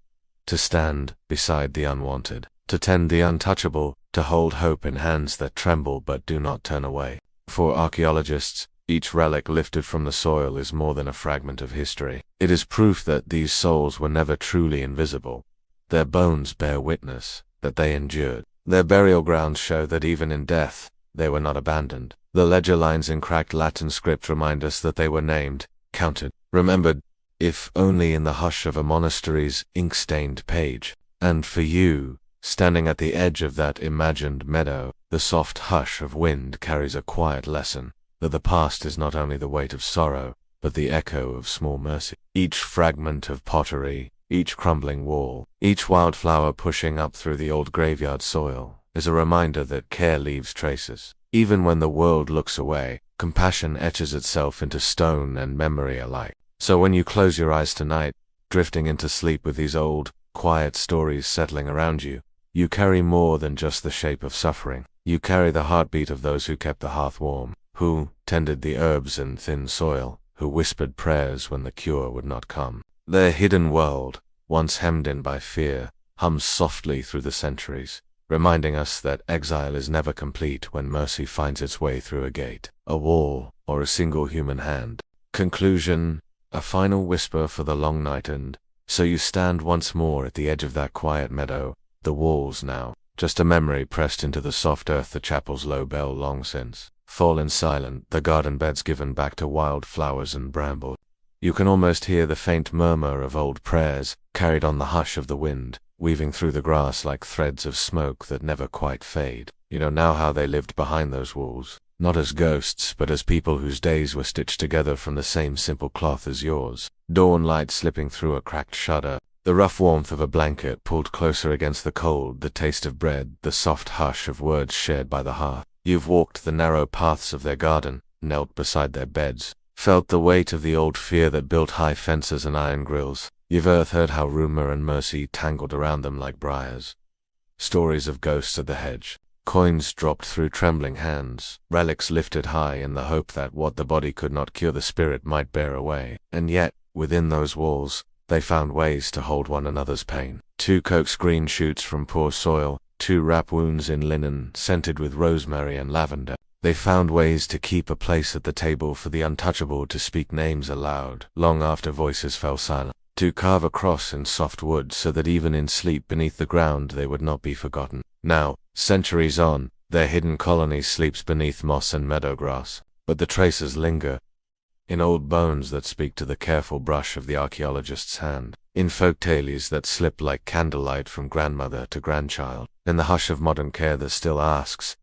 To stand beside the unwanted, to tend the untouchable, to hold hope in hands that tremble but do not turn away. For archaeologists, each relic lifted from the soil is more than a fragment of history. It is proof that these souls were never truly invisible. Their bones bear witness that they endured. Their burial grounds show that even in death, they were not abandoned. The ledger lines in cracked Latin script remind us that they were named, counted, remembered, if only in the hush of a monastery's ink-stained page. And for you, standing at the edge of that imagined meadow, the soft hush of wind carries a quiet lesson, that the past is not only the weight of sorrow, but the echo of small mercy. Each fragment of pottery, each crumbling wall, each wildflower pushing up through the old graveyard soil, is a reminder that care leaves traces. Even when the world looks away, compassion etches itself into stone and memory alike. So when you close your eyes tonight, drifting into sleep with these old, quiet stories settling around you, you carry more than just the shape of suffering. You carry the heartbeat of those who kept the hearth warm, who tended the herbs and thin soil, who whispered prayers when the cure would not come. Their hidden world, once hemmed in by fear, hums softly through the centuries, reminding us that exile is never complete when mercy finds its way through a gate, a wall, or a single human hand. Conclusion: a final whisper for the long night, and so you stand once more at the edge of that quiet meadow, the walls now just a memory pressed into the soft earth, the chapel's low bell long since fallen silent, the garden beds given back to wild flowers and bramble. You can almost hear the faint murmur of old prayers, carried on the hush of the wind, weaving through the grass like threads of smoke that never quite fade. You know now how they lived behind those walls, not as ghosts, but as people whose days were stitched together from the same simple cloth as yours. Dawn light slipping through a cracked shutter, the rough warmth of a blanket pulled closer against the cold, the taste of bread, the soft hush of words shared by the hearth. You've walked the narrow paths of their garden, knelt beside their beds, felt the weight of the old fear that built high fences and iron grills. You've heard how rumor and mercy tangled around them like briars. Stories of ghosts at the hedge, coins dropped through trembling hands, relics lifted high in the hope that what the body could not cure the spirit might bear away. And yet, within those walls, they found ways to hold one another's pain. 2 coax green shoots from poor soil, 2 wrap wounds in linen scented with rosemary and lavender. They found ways to keep a place at the table for the untouchable, to speak names aloud, long after voices fell silent, to carve a cross in soft wood so that even in sleep beneath the ground they would not be forgotten. Now, centuries on, their hidden colony sleeps beneath moss and meadow grass, but the traces linger, in old bones that speak to the careful brush of the archaeologist's hand, in folk tales that slip like candlelight from grandmother to grandchild, in the hush of modern care that still asks,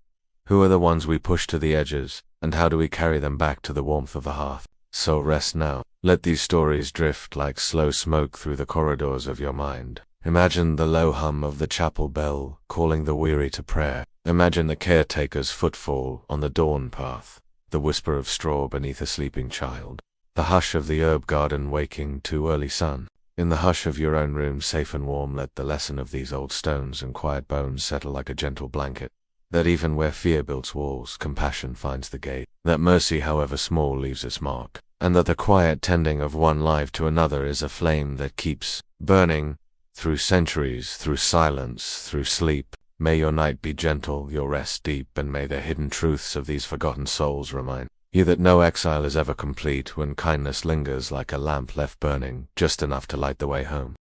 who are the ones we push to the edges, and how do we carry them back to the warmth of the hearth? So rest now. Let these stories drift like slow smoke through the corridors of your mind. Imagine the low hum of the chapel bell calling the weary to prayer. Imagine the caretaker's footfall on the dawn path, the whisper of straw beneath a sleeping child, the hush of the herb garden waking to early sun. In the hush of your own room, safe and warm, let the lesson of these old stones and quiet bones settle like a gentle blanket. That even where fear builds walls, compassion finds the gate. That mercy, however small, leaves its mark. And that the quiet tending of one life to another is a flame that keeps burning through centuries, through silence, through sleep. May your night be gentle, your rest deep, and may the hidden truths of these forgotten souls remind you that no exile is ever complete when kindness lingers like a lamp left burning, just enough to light the way home.